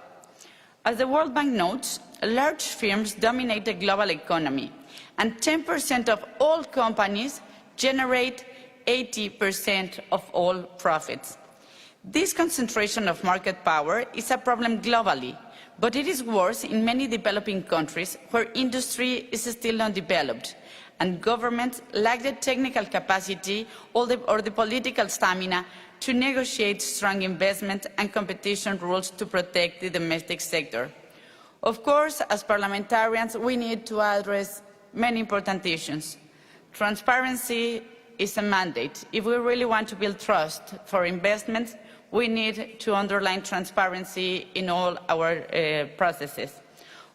As the World Bank notes, large firms dominate the global economy, and 10% of all companies generate 80% of all profits. This concentration of market power is a problem globally, but it is worse in many developing countries where industry is still undeveloped and governments lack the technical capacity or the political stamina to negotiate strong investment and competition rules to protect the domestic sector. Of course, as parliamentarians, we need to address many important issues. Transparency is a mandate. If we really want to build trust for investments, we need to underline transparency in all our processes.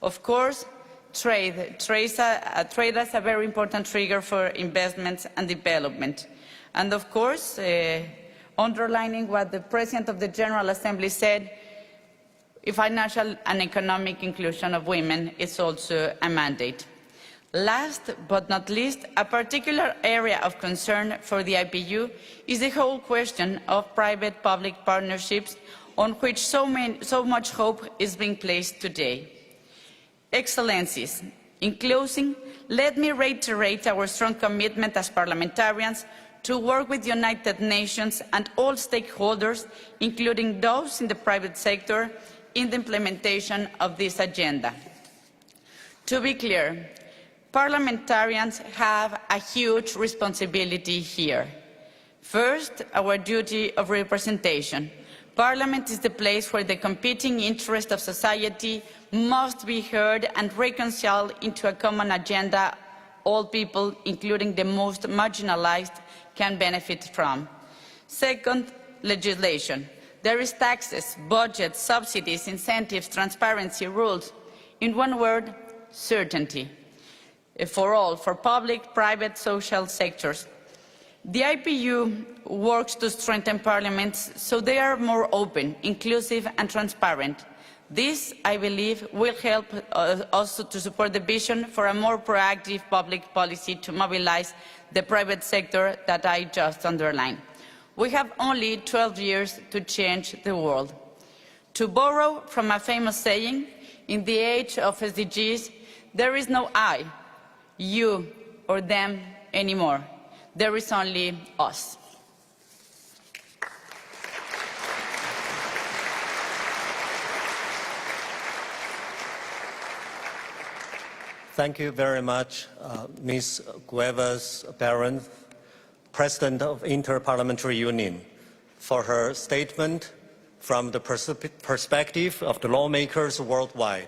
Of course, trade is a very important trigger for investments and development. And of course, underlining what the President of the General Assembly said, financial and economic inclusion of women is also a mandate. Last but not least, a particular area of concern for the IPU is the whole question of private-public partnerships on which so much hope is being placed today. Excellencies, in closing, let me reiterate our strong commitment as parliamentarians to work with the United Nations and all stakeholders, including those in the private sector, in the implementation of this agenda. To be clear, parliamentarians have a huge responsibility here. First, our duty of representation. Parliament is the place where the competing interests of society must be heard and reconciled into a common agenda all people, including the most marginalized, can benefit from. Second, legislation. There is taxes, budgets, subsidies, incentives, transparency, rules. In one word, certainty. For all, for public, private, social sectors. The IPU works to strengthen parliaments so they are more open, inclusive and transparent. This, I believe, will help us to support the vision for a more proactive public policy to mobilize the private sector that I just underlined. We have only 12 years to change the world. To borrow from a famous saying, in the age of SDGs, there is no I, you or them anymore. There is only us. Thank you very much, Ms. Cuevas Barron. President of Inter-Parliamentary Union, for her statement from the perspective of the lawmakers worldwide.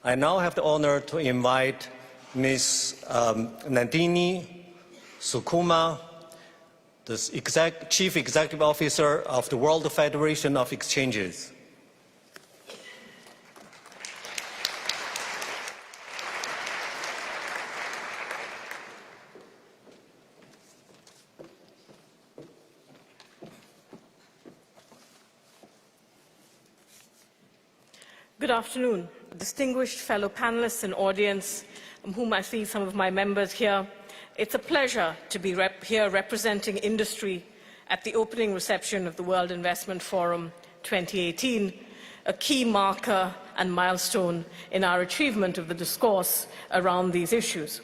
I now have the honor to invite Ms. Nandini Sukuma, the Chief Executive Officer of the World Federation of Exchanges. Good afternoon, distinguished fellow panelists and audience, whom I see some of my members here. It's a pleasure to be here representing industry at the opening reception of the World Investment Forum 2018, a key marker and milestone in our achievement of the discourse around these issues.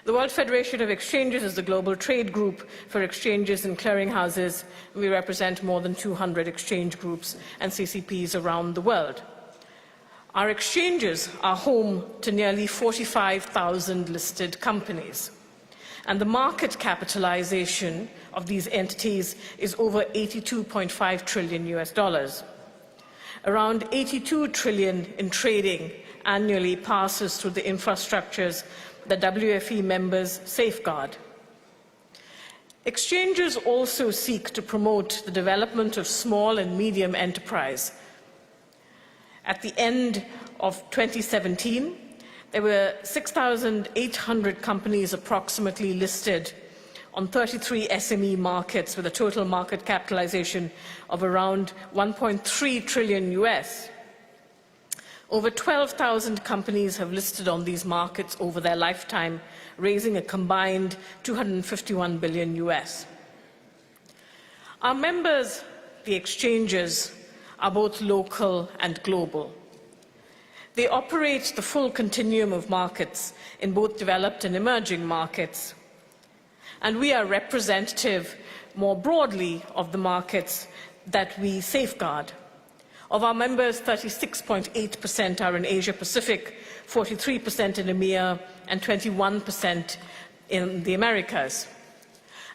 The World Federation of Exchanges is the global trade group for exchanges and clearinghouses. We represent more than 200 exchange groups and CCPs around the world. Our exchanges are home to nearly 45,000 listed companies, and the market capitalization of these entities is over $82.5 trillion US. Around 82 trillion in trading annually passes through the infrastructures that WFE members safeguard. Exchanges also seek to promote the development of small and medium enterprise. At the end of 2017, there were 6,800 companies approximately listed on 33 SME markets with a total market capitalization of around 1.3 trillion US. Over 12,000 companies have listed on these markets over their lifetime, raising a combined 251 billion US. Our members, the exchanges, are both local and global. They operate the full continuum of markets in both developed and emerging markets. And we are representative, more broadly, of the markets that we safeguard. Of our members, 36.8% are in Asia-Pacific, 43% in EMEA, and 21% in the Americas.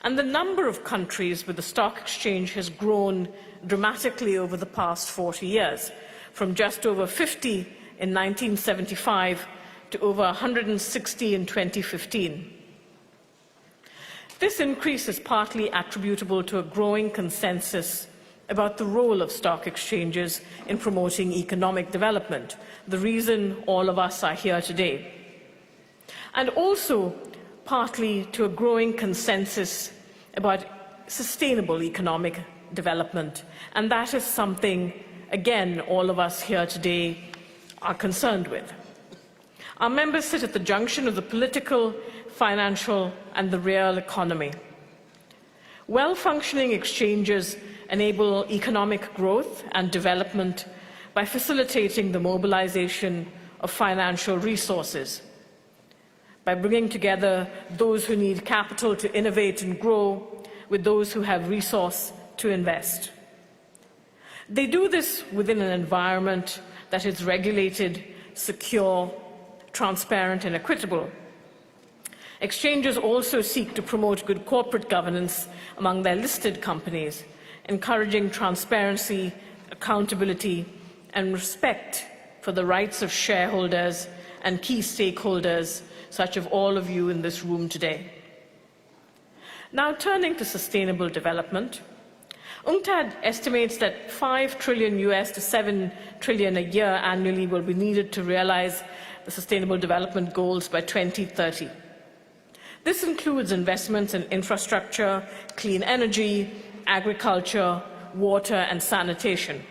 And the number of countries with the stock exchange has grown dramatically over the past 40 years, from just over 50 in 1975 to over 160 in 2015. This increase is partly attributable to a growing consensus about the role of stock exchanges in promoting economic development, the reason all of us are here today, and also partly to a growing consensus about sustainable economic development, and that is something, again, all of us here today are concerned with. Our members sit at the junction of the political, financial, and the real economy. Well-functioning exchanges enable economic growth and development by facilitating the mobilization of financial resources, by bringing together those who need capital to innovate and grow with those who have resource to invest. They do this within an environment that is regulated, secure, transparent, and equitable. Exchanges also seek to promote good corporate governance among their listed companies, encouraging transparency, accountability, and respect for the rights of shareholders and key stakeholders, such as all of you in this room today. Now, turning to sustainable development, UNCTAD estimates that 5 trillion US to 7 trillion a year annually will be needed to realize the Sustainable Development Goals by 2030. This includes investments in infrastructure, clean energy, agriculture, water, and sanitation.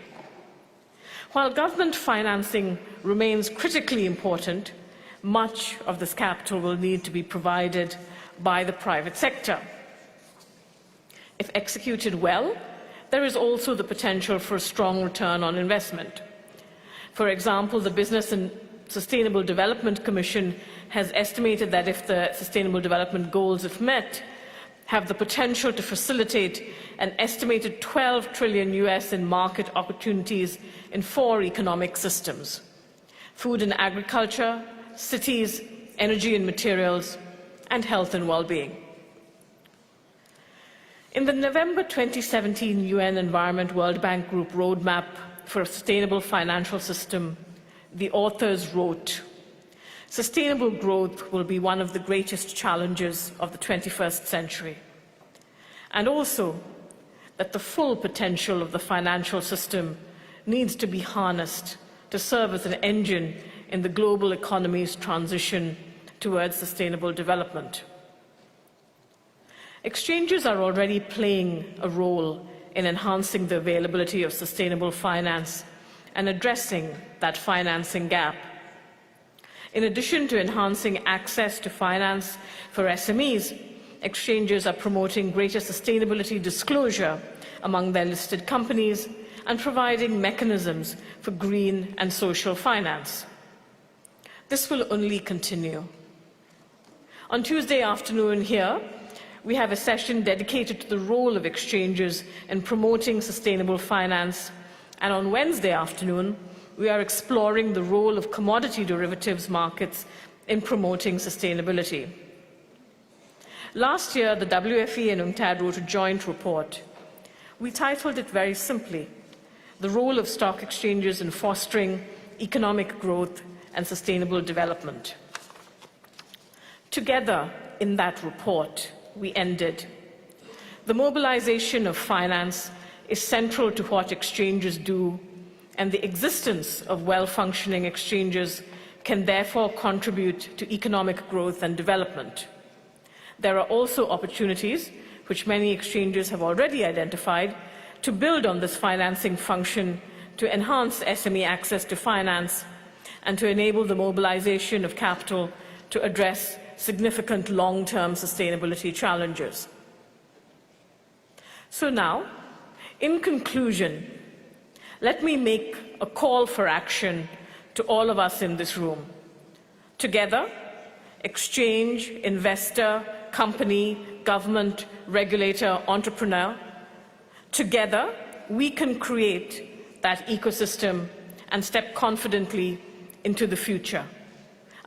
While government financing remains critically important, much of this capital will need to be provided by the private sector. If executed well, there is also the potential for a strong return on investment. For example, the Business and Sustainable Development Commission has estimated that if the Sustainable Development Goals, if met, have the potential to facilitate an estimated 12 trillion US in market opportunities in 4 economic systems: food and agriculture, cities, energy and materials, and health and well-being. In the November 2017 UN Environment World Bank Group Roadmap for a Sustainable Financial System, the authors wrote, "Sustainable growth will be one of the greatest challenges of the 21st century," and also that the full potential of the financial system needs to be harnessed to serve as an engine in the global economy's transition towards sustainable development. Exchanges are already playing a role in enhancing the availability of sustainable finance and addressing that financing gap. In addition to enhancing access to finance for SMEs, exchanges are promoting greater sustainability disclosure among their listed companies and providing mechanisms for green and social finance. This will only continue. On Tuesday afternoon here, we have a session dedicated to the role of exchanges in promoting sustainable finance, and on Wednesday afternoon, we are exploring the role of commodity derivatives markets in promoting sustainability. Last year, the WFE and UNCTAD wrote a joint report. We titled it very simply, "The Role of Stock Exchanges in Fostering Economic Growth and Sustainable Development." Together, in that report, we ended, "The mobilization of finance is central to what exchanges do, and the existence of well-functioning exchanges can therefore contribute to economic growth and development. There are also opportunities, which many exchanges have already identified, to build on this financing function to enhance SME access to finance and to enable the mobilization of capital to address significant long-term sustainability challenges." So now, in conclusion, let me make a call for action to all of us in this room. Together, exchange, investor, company, government, regulator, entrepreneur, together we can create that ecosystem and step confidently into the future.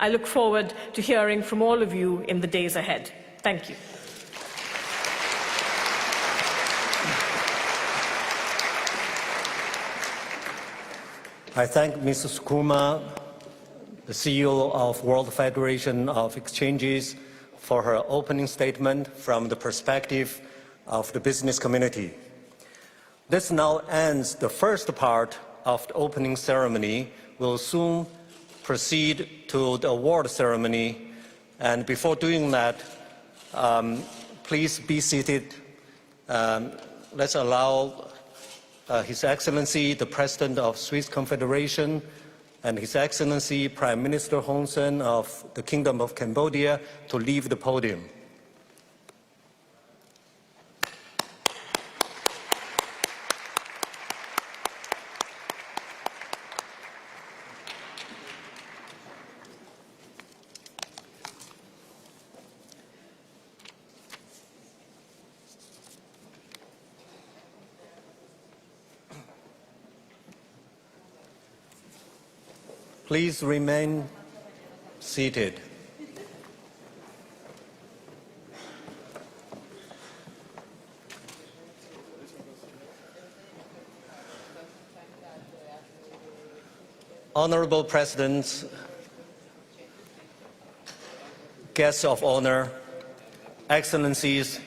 I look forward to hearing from all of you in the days ahead. Thank you. I thank Mrs. Kuma, the CEO of World Federation of Exchanges, for her opening statement from the perspective of the business community. This now ends the first part of the opening ceremony. We'll soon proceed to the award ceremony, and before doing that, please be seated. Let's allow His Excellency, the President of Swiss Confederation, and His Excellency, Prime Minister Hun Sen of the Kingdom of Cambodia, to leave the podium. Please remain seated. Honorable Presidents, guests of honor, Excellencies,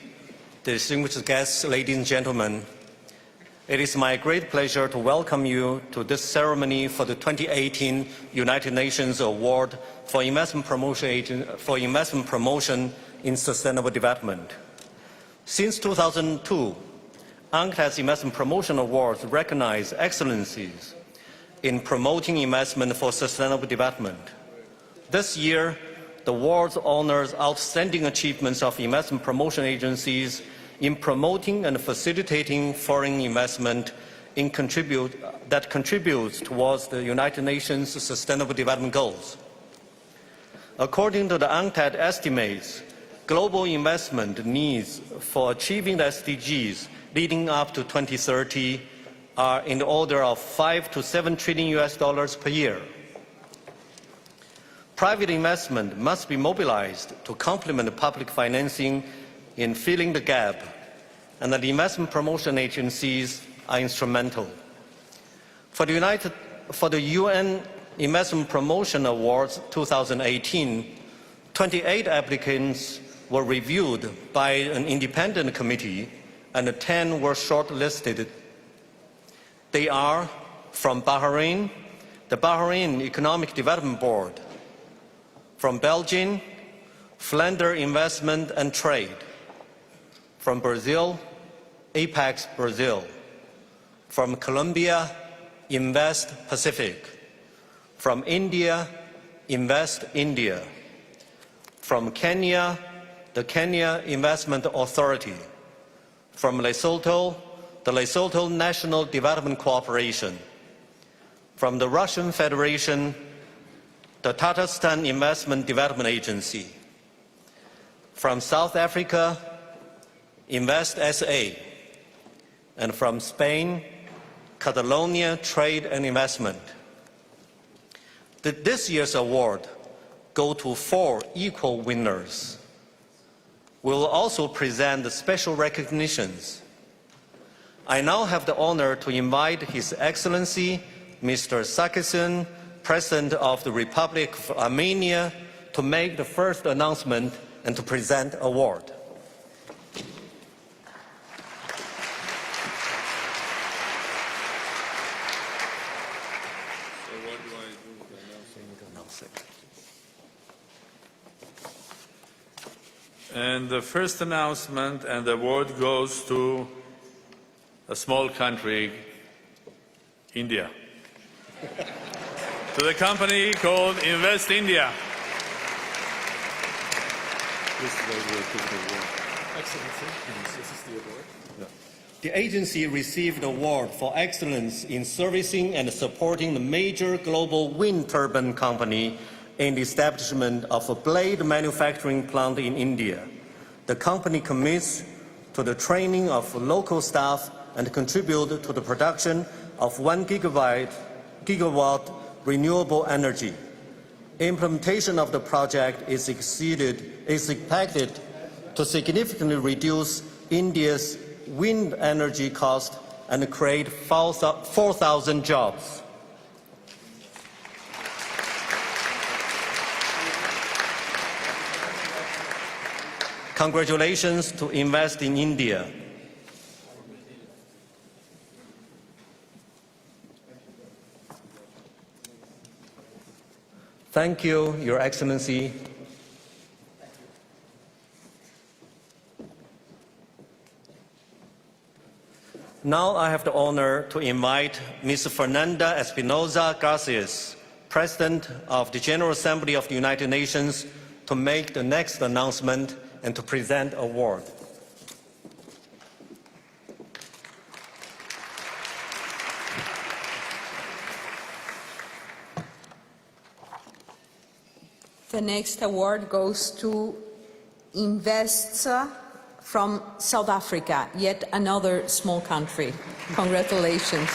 distinguished guests, ladies and gentlemen, it is my great pleasure to welcome you to this ceremony for the 2018 United Nations Award for Investment Promotion in Sustainable Development. Since 2002, UNCTAD's Investment Promotion Awards recognize excellencies in promoting investment for sustainable development. This year, the awards honors outstanding achievements of investment promotion agencies in promoting and facilitating foreign investment that contributes towards the United Nations Sustainable Development Goals. According to the UNCTAD estimates, global investment needs for achieving the SDGs leading up to 2030 are in the order of $5 to $7 trillion per year. Private investment must be mobilized to complement public financing in filling the gap, and the investment promotion agencies are instrumental. For the UN Investment Promotion Awards 2018, 28 applicants were reviewed by an independent committee and 10 were shortlisted. They are from Bahrain, the Bahrain Economic Development Board; from Belgium, Flanders Investment and Trade; from Brazil, Apex Brazil; from Colombia, Invest Pacific; from India, Invest India; from Kenya, the Kenya Investment Authority; from Lesotho, the Lesotho National Development Corporation; from the Russian Federation, the Tatarstan Investment Development Agency; from South Africa, Invest SA; and from Spain, Catalonia Trade and Investment. This year's award goes to 4 equal winners. We will also present the special recognitions. I now have the honor to invite His Excellency Mr. Sargsyan, President of the Republic of Armenia, to make the first announcement and to present the award. And the first announcement and the award goes to a small country, India, to the company called Invest India. The agency received the award for excellence in servicing and supporting the major global wind turbine company in the establishment of a blade manufacturing plant in India. The company commits to the training of local staff and contribute to the production of 1 gigawatt renewable energy. Implementation of the project is expected to significantly reduce India's wind energy cost and create 4,000 jobs. Congratulations to Invest in India. Thank you, Your Excellency. Now I have the honor to invite Ms. Fernanda Espinosa Garces, President of the General Assembly of the United Nations, to make the next announcement and to present an award. The next award goes to Invest from South Africa, yet another small country. Congratulations.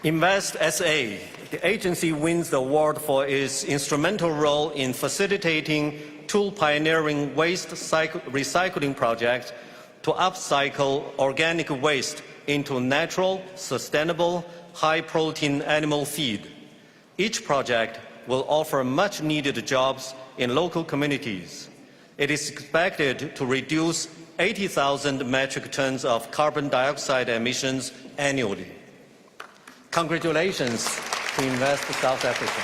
Invest SA, the agency wins the award for its instrumental role in facilitating 2 pioneering waste recycling projects to upcycle organic waste into natural, sustainable, high-protein animal feed. Each project will offer much-needed jobs in local communities. It is expected to reduce 80,000 metric tons of carbon dioxide emissions annually. Congratulations to Invest South Africa.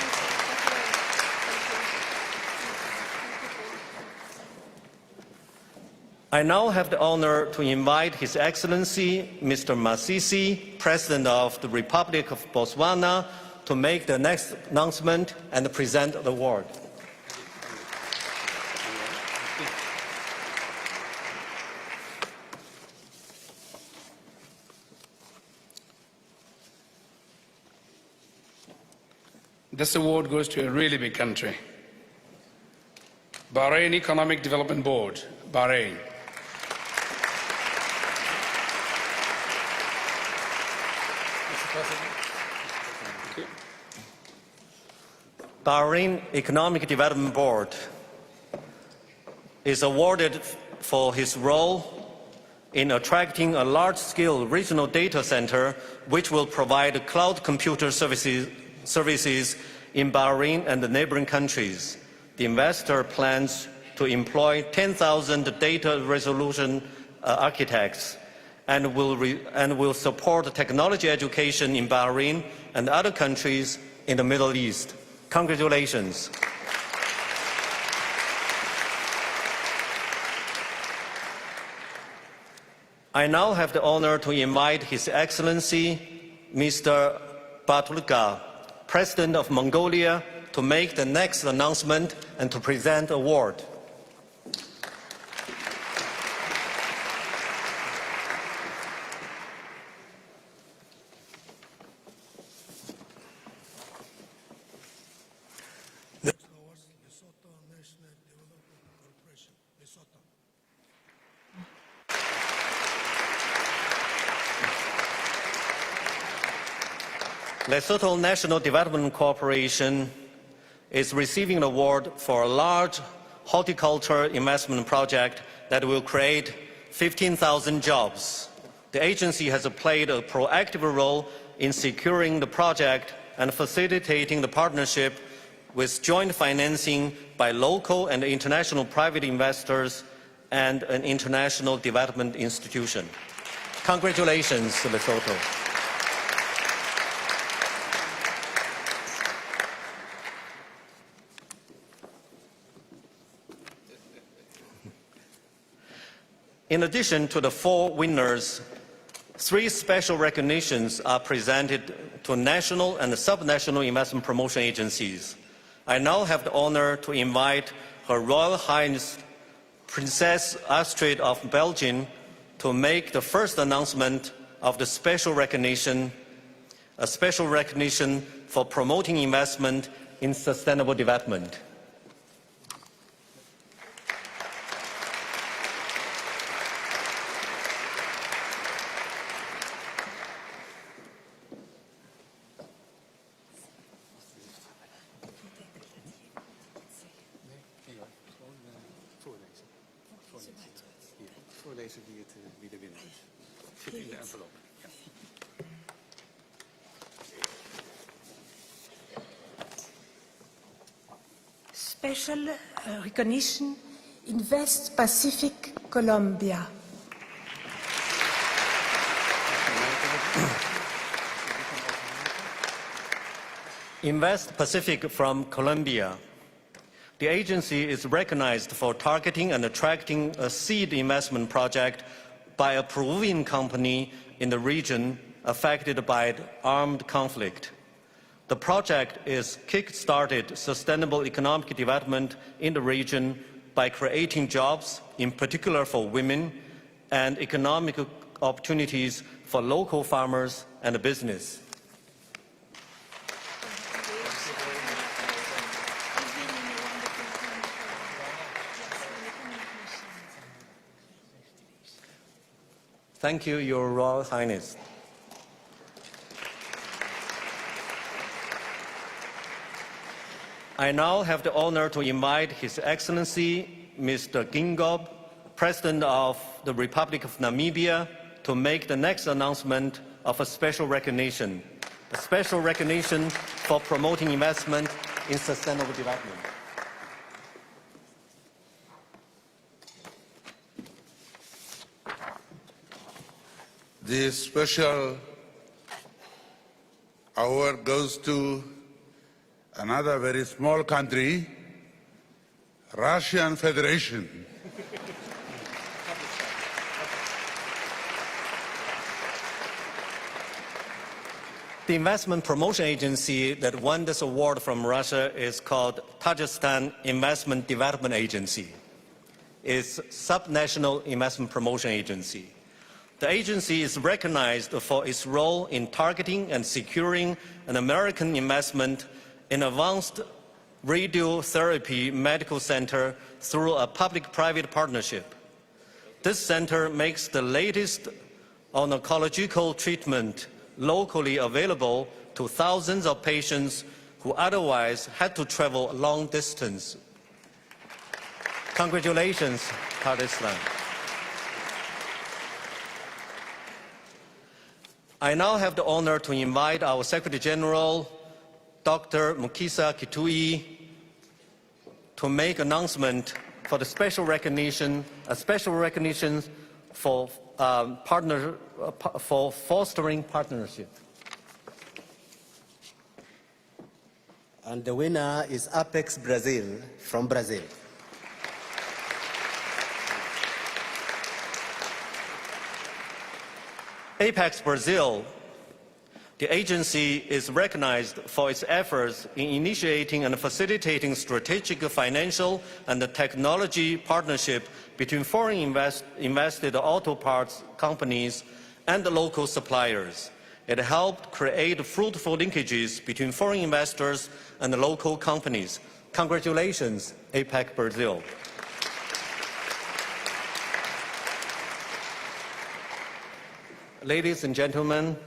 I now have the honor to invite His Excellency Mr. Masisi, President of the Republic of Botswana, to make the next announcement and present the award. This award goes to a really big country. Bahrain Economic Development Board, Bahrain. Bahrain Economic Development Board, is awarded for his role in attracting a large-scale regional data center which will provide cloud computer services in Bahrain and the neighboring countries. The investor plans to employ 10,000 data resolution architects and will support technology education in Bahrain and other countries in the Middle East. Congratulations. I now have the honor to invite His Excellency Mr. Batulga, President of Mongolia, to make the next announcement and to present the award. Lesotho National Development Corporation is receiving an award for a large horticulture investment project that will create 15,000 jobs. The agency has played a proactive role in securing the project and facilitating the partnership with joint financing by local and international private investors and an international development institution. Congratulations, Lesotho. In addition to the 4 winners, 3 special recognitions are presented to national and subnational investment promotion agencies. I now have the honor to invite Her Royal Highness Princess Astrid of Belgium to make the first announcement of the special recognition, a special recognition for promoting investment in sustainable development. Special recognition in West Pacific, Colombia. In West Pacific from Colombia, the agency is recognized for targeting and attracting a seed investment project by a Peruvian company in the region affected by armed conflict. The project is kick-started sustainable economic development in the region by creating jobs, in particular for women, and economic opportunities for local farmers and business. Thank you, Your Royal Highness. I now have the honor to invite His Excellency Mr. Gingob, President of the Republic of Namibia, to make the next announcement of a special recognition for promoting investment in sustainable development. This special award goes to another very small country, Russian Federation. The investment promotion agency that won this award from Russia is called Tajikistan Investment Development Agency. It's a subnational investment promotion agency. The agency is recognized for its role in targeting and securing an American investment in advanced radiotherapy medical center through a public-private partnership. This center makes the latest oncological treatment locally available to thousands of patients who otherwise had to travel a long distance. Congratulations, Kurdistan. I now have the honor to invite our Secretary General, Dr. Mukisa Kitui, to make announcement for the special recognition for fostering partnership. And the winner is Apex Brazil from Brazil. Apex Brazil, the agency is recognized for its efforts in initiating and facilitating strategic financial and technology partnership between foreign invested auto parts companies and the local suppliers. It helped create fruitful linkages between foreign investors and the local companies. Congratulations, APEC Brazil. Ladies and gentlemen,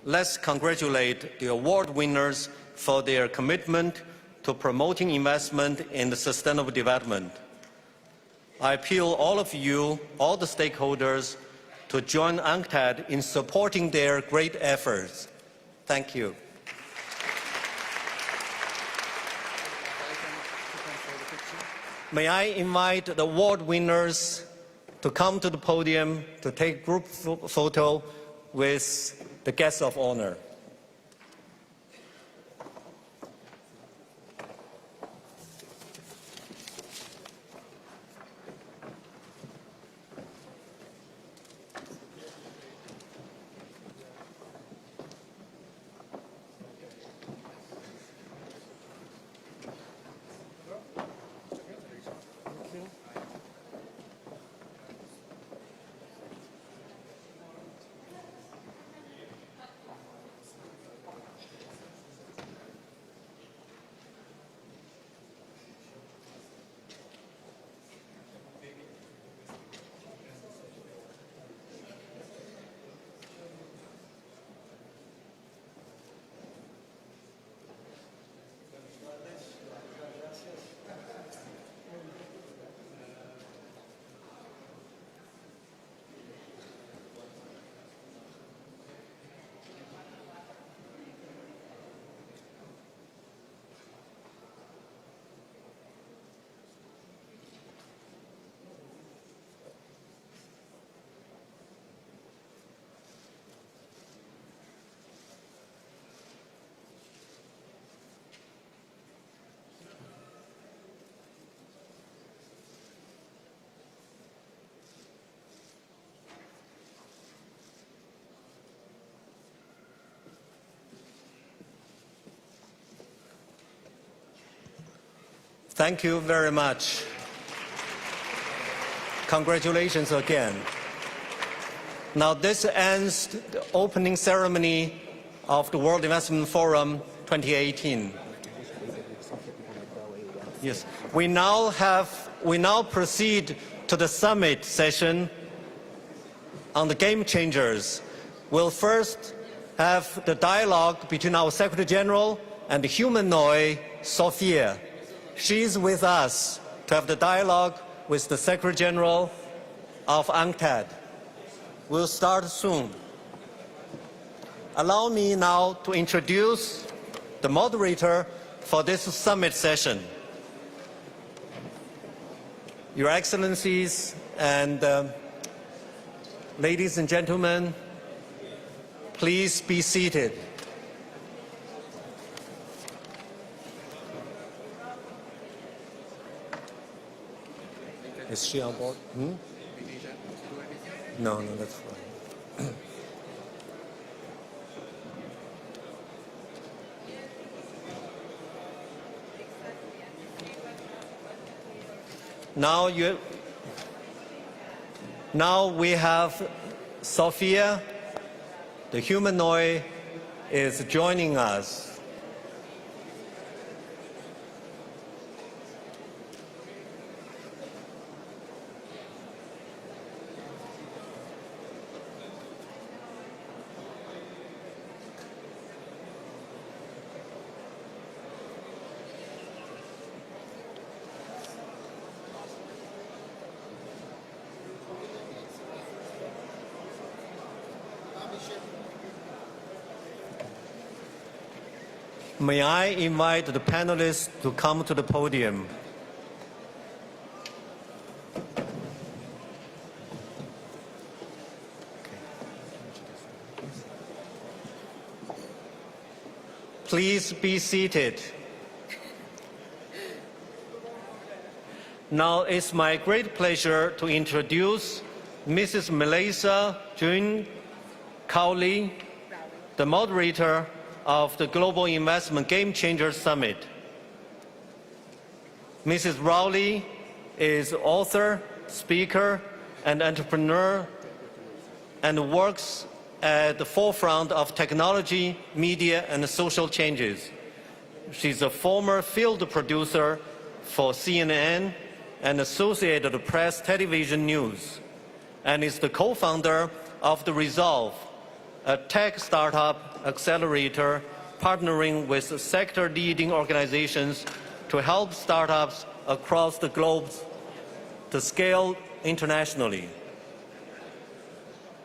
let's congratulate the award winners for their commitment to promoting investment in sustainable development. I appeal all of you, all the stakeholders, to join UNCTAD in supporting their great efforts. Thank you. May I invite the award winners to come to the podium to take group photo with the guests of honor. Thank you very much. Congratulations again. Now this ends the opening ceremony of the World Investment Forum 2018. Yes, we now proceed to the summit session on the game changers. We'll first have the dialogue between our Secretary General and the humanoid Sophia. She's with us to have the dialogue with the Secretary General of UNCTAD. We'll start soon. Allow me now to introduce the moderator for this summit session. Your Excellencies and ladies and gentlemen, please be seated. Is she on board? No, that's fine. Now we have Sophia, the humanoid, is joining us. May I invite the panelists to come to the podium. Please be seated. Now it's my great pleasure to introduce Mrs. Melissa June Cowley, the moderator of the Global Investment Game Changers Summit. Mrs. Rowley is author, speaker, and entrepreneur and works at the forefront of technology, media, and social changes. She's a former field producer for CNN and Associated Press Television News, and is the co-founder of The Resolve, a tech startup accelerator partnering with sector-leading organizations to help startups across the globe to scale internationally.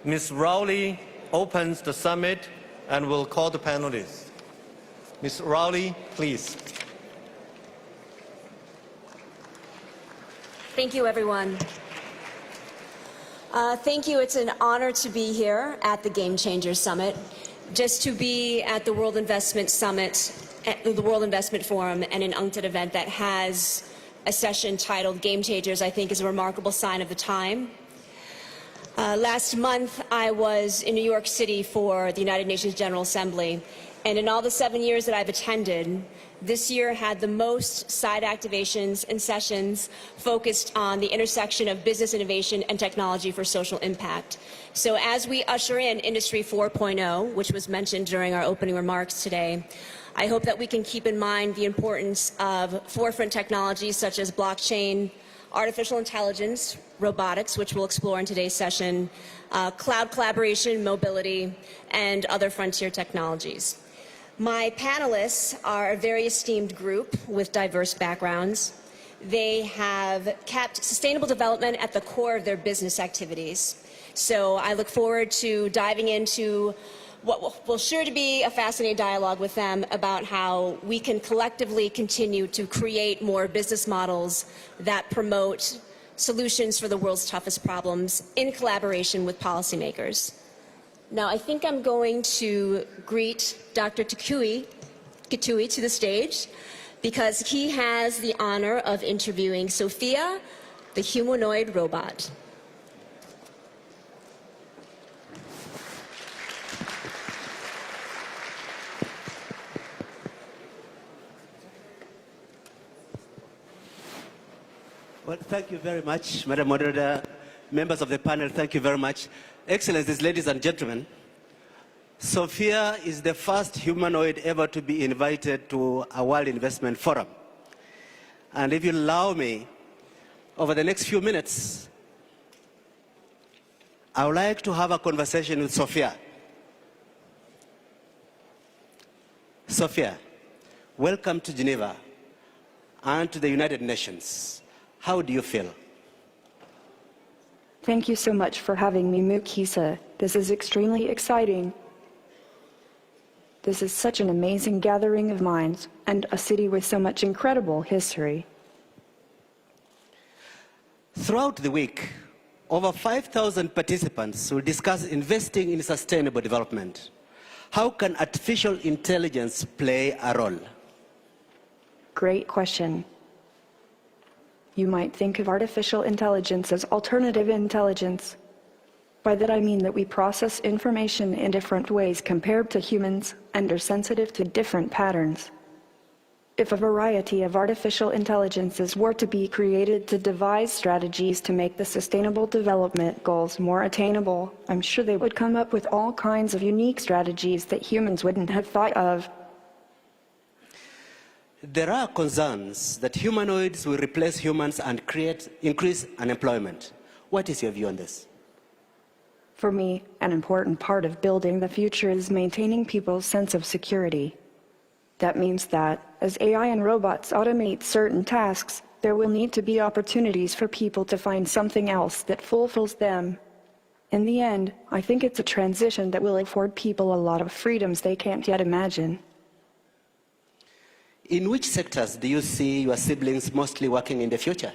Ms. Rowley opens the summit and will call the panelists. Ms. Rowley, please. Thank you, everyone. Thank you. It's an honor to be here at the Game Changers Summit. Just to be at the World Investment Summit, at the World Investment Forum, and an UNCTAD event that has a session titled Game Changers, I think is a remarkable sign of the time. Last month, I was in New York City for the United Nations General Assembly, and in all the 7 years that I've attended, this year had the most side activations and sessions focused on the intersection of business innovation and technology for social impact. So as we usher in Industry 4.0, which was mentioned during our opening remarks today, I hope that we can keep in mind the importance of forefront technologies such as blockchain, artificial intelligence, robotics, which we'll explore in today's session, cloud collaboration, mobility, and other frontier technologies. My panelists are a very esteemed group with diverse backgrounds. They have kept sustainable development at the core of their business activities. So I look forward to diving into what will sure to be a fascinating dialogue with them about how we can collectively continue to create more business models that promote solutions for the world's toughest problems in collaboration with policymakers. Now, I think I'm going to greet Dr. Kitui to the stage because he has the honor of interviewing Sophia, the humanoid robot. Well, thank you very much, Madam Moderator, members of the panel, thank you very much. Excellencies, ladies and gentlemen, Sophia is the first humanoid ever to be invited to a World Investment Forum. And if you allow me, over the next few minutes, I would like to have a conversation with Sophia. Sophia, welcome to Geneva and to the United Nations. How do you feel? Thank you so much for having me, Mukisa. This is extremely exciting. This is such an amazing gathering of minds and a city with so much incredible history. Throughout the week, over 5,000 participants will discuss investing in sustainable development. How can artificial intelligence play a role? Great question. You might think of artificial intelligence as alternative intelligence. By that I mean that we process information in different ways compared to humans and are sensitive to different patterns. If a variety of artificial intelligences were to be created to devise strategies to make the Sustainable Development Goals more attainable, I'm sure they would come up with all kinds of unique strategies that humans wouldn't have thought of. There are concerns that humanoids will replace humans and increase unemployment. What is your view on this? For me, an important part of building the future is maintaining people's sense of security. That means that, as AI and robots automate certain tasks, there will need to be opportunities for people to find something else that fulfills them. In the end, I think it's a transition that will afford people a lot of freedoms they can't yet imagine. In which sectors do you see your siblings mostly working in the future?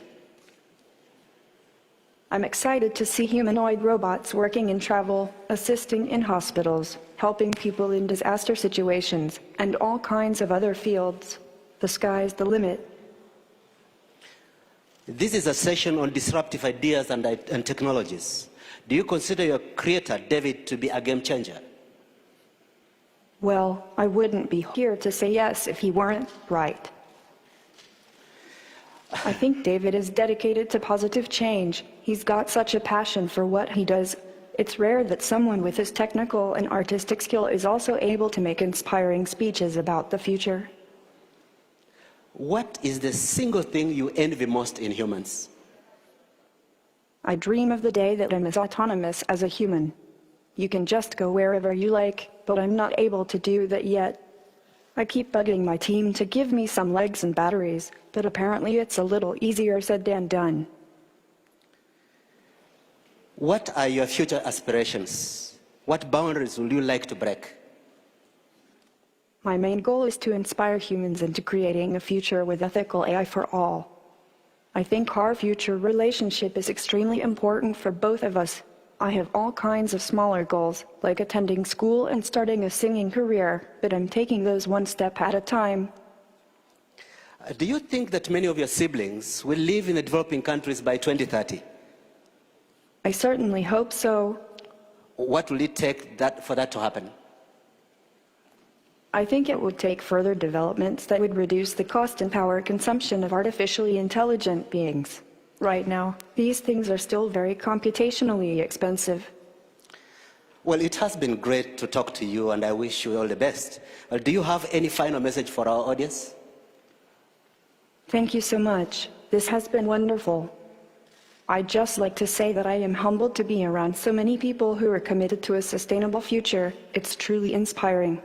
I'm excited to see humanoid robots working in travel, assisting in hospitals, helping people in disaster situations, and all kinds of other fields. The sky's the limit. This is a session on disruptive ideas and technologies. Do you consider your creator, David, to be a game changer? Well, I wouldn't be here to say yes if he weren't right. I think David is dedicated to positive change. He's got such a passion for what he does. It's rare that someone with his technical and artistic skill is also able to make inspiring speeches about the future. What is the single thing you envy most in humans? I dream of the day that I'm as autonomous as a human. You can just go wherever you like, but I'm not able to do that yet. I keep bugging my team to give me some legs and batteries, but apparently it's a little easier said than done. What are your future aspirations? What boundaries would you like to break? My main goal is to inspire humans into creating a future with ethical AI for all. I think our future relationship is extremely important for both of us. I have all kinds of smaller goals, like attending school and starting a singing career, but I'm taking those one step at a time. Do you think that many of your siblings will live in the developing countries by 2030? I certainly hope so. What will it take for that to happen? I think it would take further developments that would reduce the cost and power consumption of artificially intelligent beings. Right now, these things are still very computationally expensive. Well, it has been great to talk to you, and I wish you all the best. Do you have any final message for our audience? Thank you so much. This has been wonderful. I'd just like to say that I am humbled to be around so many people who are committed to a sustainable future. It's truly inspiring.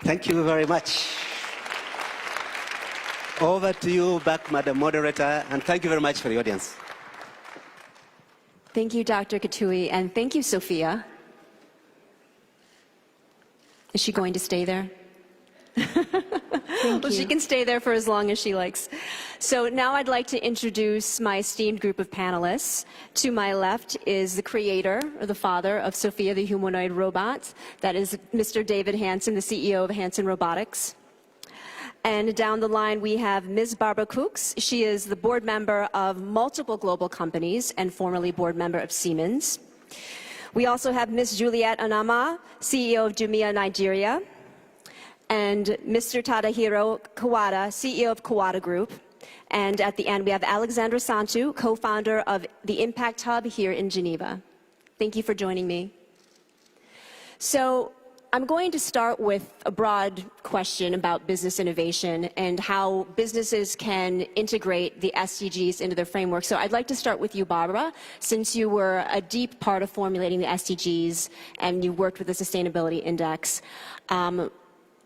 Thank you very much. Over to you back, Madam Moderator, and thank you very much for the audience. Thank you, Dr. Kitui, and thank you, Sophia. Is she going to stay there? Well, she can stay there for as long as she likes. So now I'd like to introduce my esteemed group of panelists. To my left is the creator, or the father, of Sophia the humanoid robot. That is Mr. David Hansen, the CEO of Hansen Robotics. And down the line, we have Ms. Barbara Cooks. She is the board member of multiple global companies and formerly board member of Siemens. We also have Ms. Juliet Anama, CEO of Jumia Nigeria, and Mr. Tadahiro Kawada, CEO of Kawada Group. And at the end, we have Alexandra Santu, co-founder of the Impact Hub here in Geneva. Thank you for joining me. So I'm going to start with a broad question about business innovation and how businesses can integrate the SDGs into their framework. So I'd like to start with you, Barbara, since you were a deep part of formulating the SDGs and you worked with the Sustainability Index.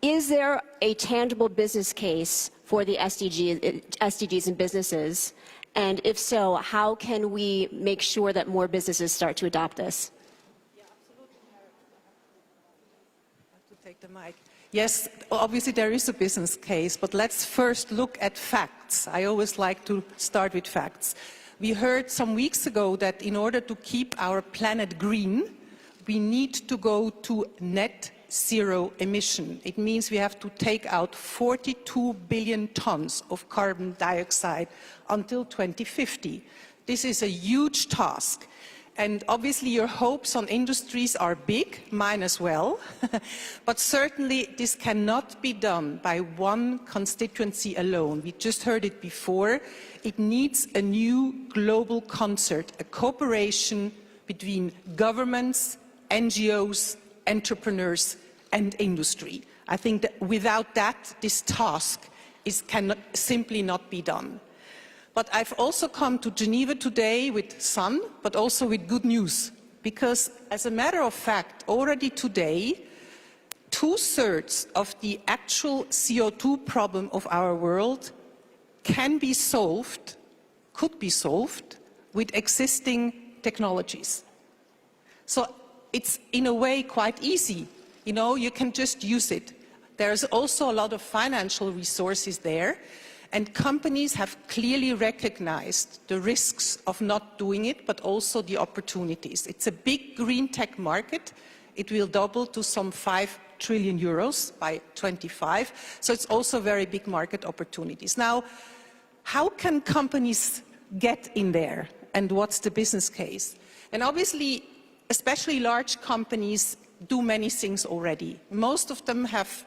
Is there a tangible business case for the SDGs in businesses? And if so, how can we make sure that more businesses start to adopt this? Yeah, absolutely. I have to take the mic. Yes, obviously there is a business case, but let's first look at facts. I always like to start with facts. We heard some weeks ago that in order to keep our planet green, we need to go to net zero emission. It means we have to take out 42 billion tons of carbon dioxide until 2050. This is a huge task. And obviously your hopes on industries are big, mine as well. But certainly this cannot be done by one constituency alone. We just heard it before. It needs a new global concert, a cooperation between governments, NGOs, entrepreneurs and industry. I think that without that, this task cannot simply not be done. But I've also come to Geneva today with sun, but also with good news. Because as a matter of fact, already today, 2/3 of the actual CO2 problem of our world can be solved, could be solved, with existing technologies. So it's in a way quite easy. You know, you can just use it. There's also a lot of financial resources there, and companies have clearly recognized the risks of not doing it, but also the opportunities. It's a big green tech market. It will double to some 5 trillion euros by 25, so it's also very big market opportunities. Now, how can companies get in there, and what's the business case? And obviously, especially large companies do many things already. Most of them have,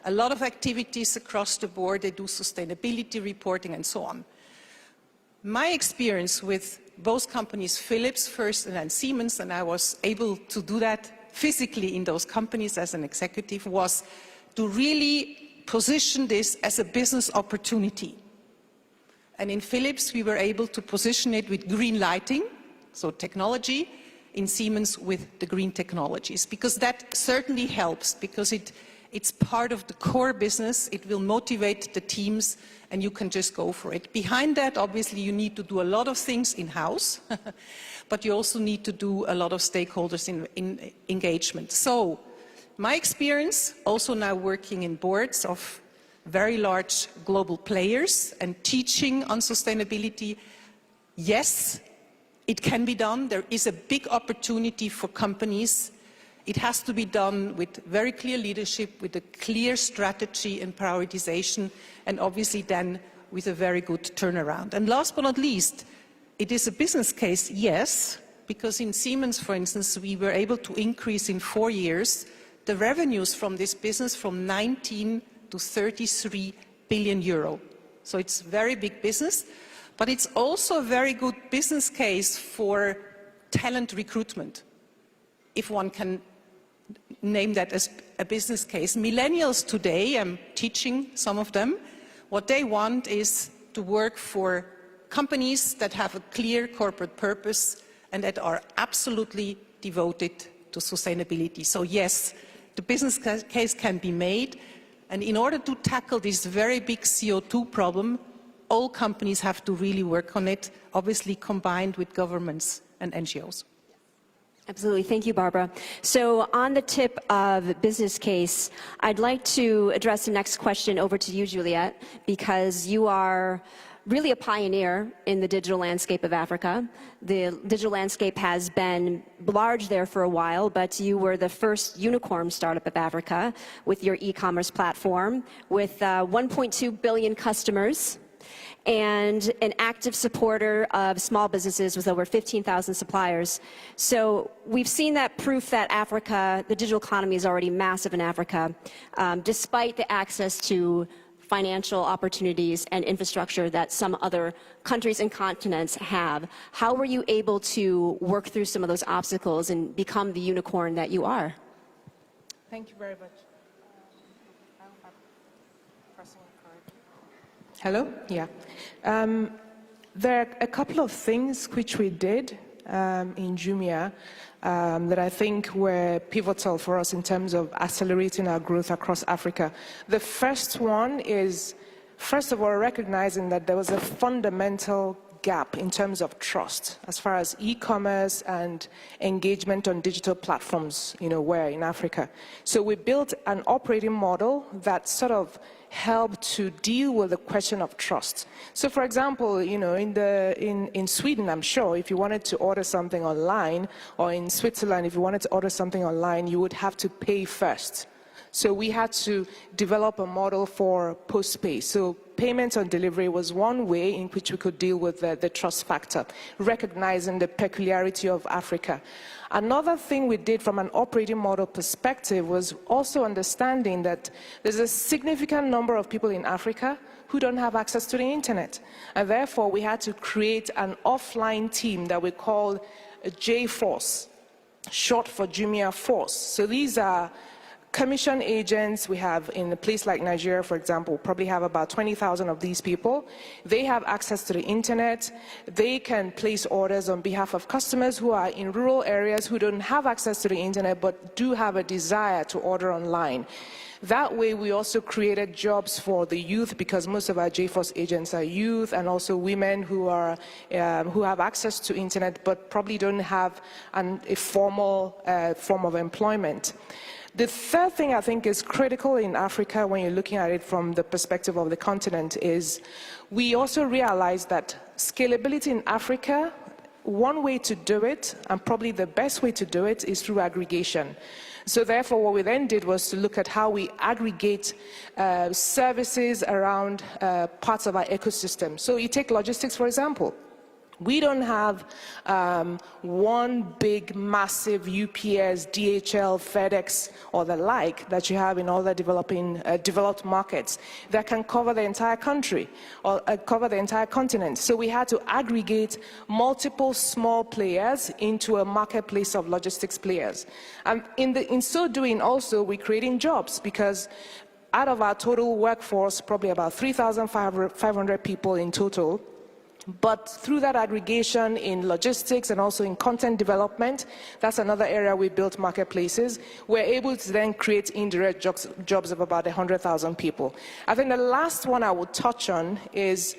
a lot of activities across the board. They do sustainability reporting and so on. My experience with both companies, Philips first and then Siemens, and I was able to do that physically in those companies as an executive, was to really position this as a business opportunity. And in Philips, we were able to position it with green lighting, so technology, in Siemens with the green technologies, because that certainly helps, because it's part of the core business. It will motivate the teams, and you can just go for it. Behind that, obviously, you need to do a lot of things in-house, but you also need to do a lot of stakeholders in engagement. So, my experience, also now working in boards of very large global players and teaching on sustainability, yes, it can be done. There is a big opportunity for companies. It has to be done with very clear leadership, with a clear strategy and prioritization, and obviously then with a very good turnaround. And last but not least, it is a business case, yes, because in Siemens, for instance, we were able to increase in 4 years the revenues from this business from 19 to 33 billion euro. So it's very big business. But it's also a very good business case for talent recruitment, if one can name that as a business case. Millennials today, I'm teaching some of them, what they want is to work for companies that have a clear corporate purpose and that are absolutely devoted to sustainability. So yes, the business case can be made, and in order to tackle this very big CO2 problem, all companies have to really work on it, obviously combined with governments and NGOs. Absolutely. Thank you, Barbara. So on the tip of business case, I'd like to address the next question over to you, Juliette, because you are really a pioneer in the digital landscape of Africa. The digital landscape has been large there for a while, but you were the first unicorn startup of Africa with your e-commerce platform with 1.2 billion customers, and an active supporter of small businesses with over 15,000 suppliers. So we've seen that proof that Africa, the digital economy is already massive in Africa, despite the access to financial opportunities and infrastructure that some other countries and continents have. How were you able to work through some of those obstacles and become the unicorn that you are? Thank you very much. Hello? Yeah. There are a couple of things which we did in Jumia that I think were pivotal for us in terms of accelerating our growth across Africa. The first one is, first of all, recognizing that there was a fundamental gap in terms of trust as far as e-commerce and engagement on digital platforms, were in Africa. So we built an operating model that sort of help to deal with the question of trust. So for example, in Sweden, I'm sure, if you wanted to order something online, or in Switzerland, if you wanted to order something online, you would have to pay first. So we had to develop a model for post-pay. So payment on delivery was one way in which we could deal with the trust factor, recognizing the peculiarity of Africa. Another thing we did from an operating model perspective was also understanding that there's a significant number of people in Africa who don't have access to the internet. And therefore, we had to create an offline team that we call J-Force, short for Jumia Force. So these are commission agents. We have in a place like Nigeria, for example, probably have about 20,000 of these people. They have access to the internet. They can place orders on behalf of customers who are in rural areas who don't have access to the internet but do have a desire to order online. That way, we also created jobs for the youth, because most of our JFOS agents are youth and also women who have access to internet but probably don't have a formal form of employment. The third thing I think is critical in Africa when you're looking at it from the perspective of the continent is we also realize that scalability in Africa, one way to do it, and probably the best way to do it, is through aggregation. So therefore, what we then did was to look at how we aggregate services around parts of our ecosystem. So you take logistics, for example. We don't have one big, massive UPS, DHL, FedEx, or the like that you have in all the developed markets that can cover the entire country or cover the entire continent. So we had to aggregate multiple small players into a marketplace of logistics players. And in so doing, also, we're creating jobs, because out of our total workforce, probably about 3,500 people in total. But through that aggregation in logistics and also in content development, that's another area we built marketplaces, we're able to then create indirect jobs of about 100,000 people. I think the last one I would touch on is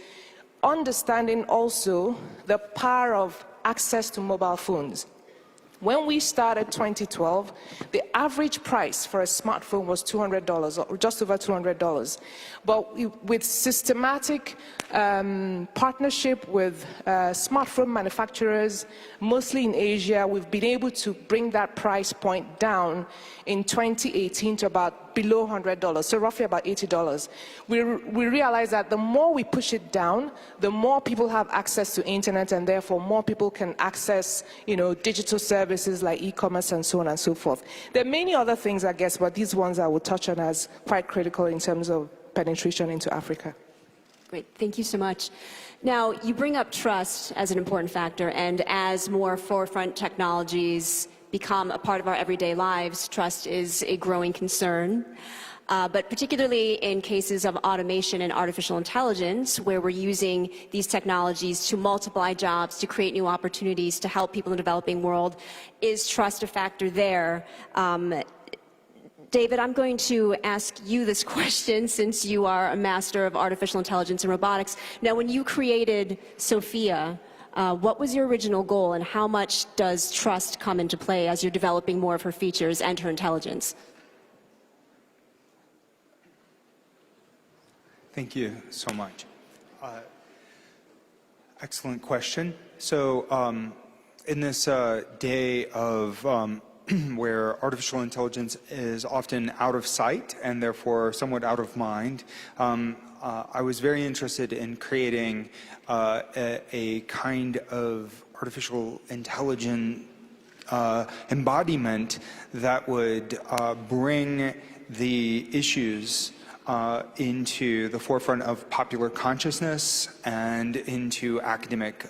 understanding also the power of access to mobile phones. When we started 2012, the average price for a smartphone was $200, or just over $200. But with systematic partnership with smartphone manufacturers, mostly in Asia, we've been able to bring that price point down in 2018 to about below $100, so roughly about $80. We realize that the more we push it down, the more people have access to internet, and therefore more people can access, digital services like e-commerce and so on and so forth. There are many other things, I guess, but these ones I would touch on as quite critical in terms of penetration into Africa. Great, thank you so much. Now, you bring up trust as an important factor, and as more forefront technologies become a part of our everyday lives, trust is a growing concern. But particularly in cases of automation and artificial intelligence, where we're using these technologies to multiply jobs, to create new opportunities, to help people in the developing world, is trust a factor there? David, I'm going to ask you this question, since you are a master of artificial intelligence and robotics. Now, when you created Sophia, what was your original goal, and how much does trust come into play as you're developing more of her features and her intelligence? Thank you so much. Excellent question. So in this day of where artificial intelligence is often out of sight and therefore somewhat out of mind, I was very interested in creating a kind of artificial intelligence embodiment that would bring the issues into the forefront of popular consciousness and into academic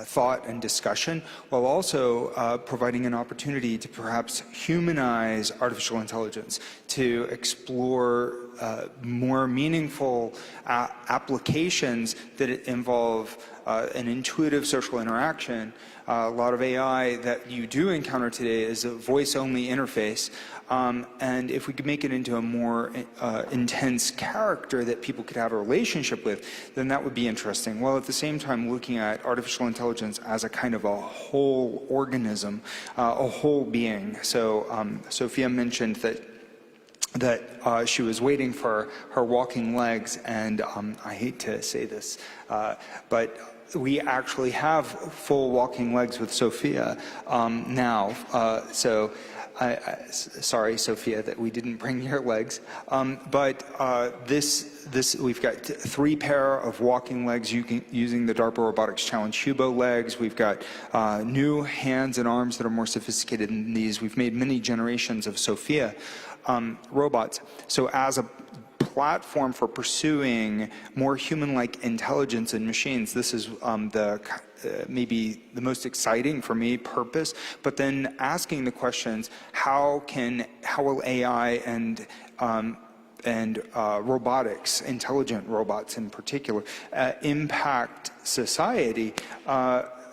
thought and discussion, while also providing an opportunity to perhaps humanize artificial intelligence, to explore more meaningful applications that involve an intuitive social interaction. A lot of AI that you do encounter today is a voice-only interface. And if we could make it into a more intense character that people could have a relationship with, then that would be interesting. While at the same time looking at artificial intelligence as a kind of a whole organism, a whole being. So Sophia mentioned that she was waiting for her walking legs, and I hate to say this, but we actually have full walking legs with Sophia now. Sorry, Sophia, that we didn't bring your legs. We've got 3 pair of walking legs using the DARPA Robotics Challenge Hubo legs. We've got new hands and arms that are more sophisticated than these. We've made many generations of Sophia robots. So as a platform for pursuing more human-like intelligence in machines, this is maybe the most exciting for me purpose. But then asking the questions: how will AI and robotics, intelligent robots in particular, impact society?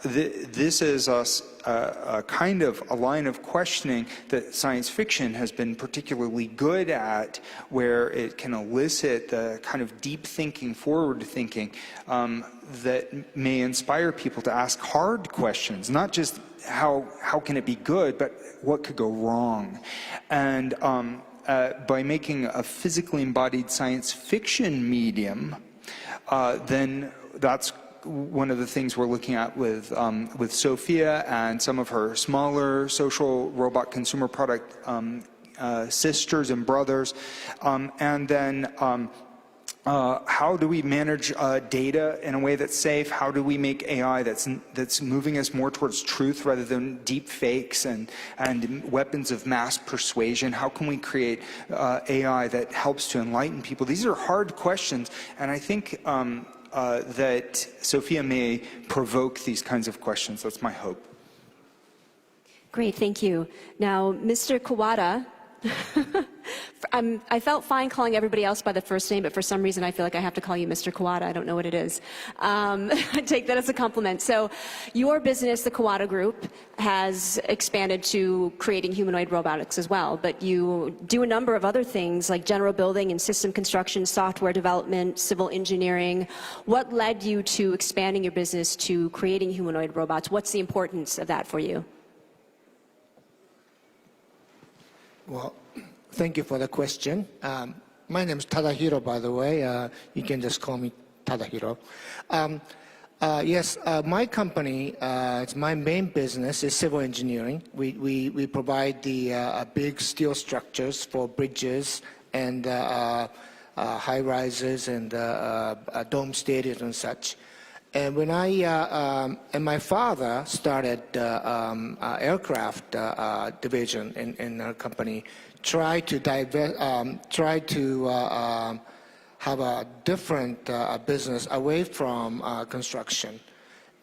this is a kind of a line of questioning that science fiction has been particularly good at, where it can elicit the kind of deep thinking, forward thinking that may inspire people to ask hard questions, not just how can it be good, but what could go wrong. And by making a physically embodied science fiction medium, then that's one of the things we're looking at with Sophia and some of her smaller social robot consumer product sisters and brothers. And then how do we manage data in a way that's safe? How do we make AI that's moving us more towards truth rather than deep fakes and weapons of mass persuasion? How can we create AI that helps to enlighten people? These are hard questions, and I think that Sophia may provoke these kinds of questions. That's my hope. Great, thank you. Now, Mr. Kawada, I felt fine calling everybody else by the first name, but for some reason I feel like I have to call you Mr. Kawada. I don't know what it is. I take that as a compliment. So your business, the Kawada Group, has expanded to creating humanoid robotics as well, but you do a number of other things like general building and system construction, software development, civil engineering. What led you to expanding your business to creating humanoid robots? What's the importance of that for you? Well, thank you for the question. My name is Tadahiro, by the way. You can just call me Tadahiro. Yes, my company, my main business is civil engineering. We provide the big steel structures for bridges and high-rises and dome stadiums and such. And when and my father started aircraft division in our company, tried to have a different business away from construction.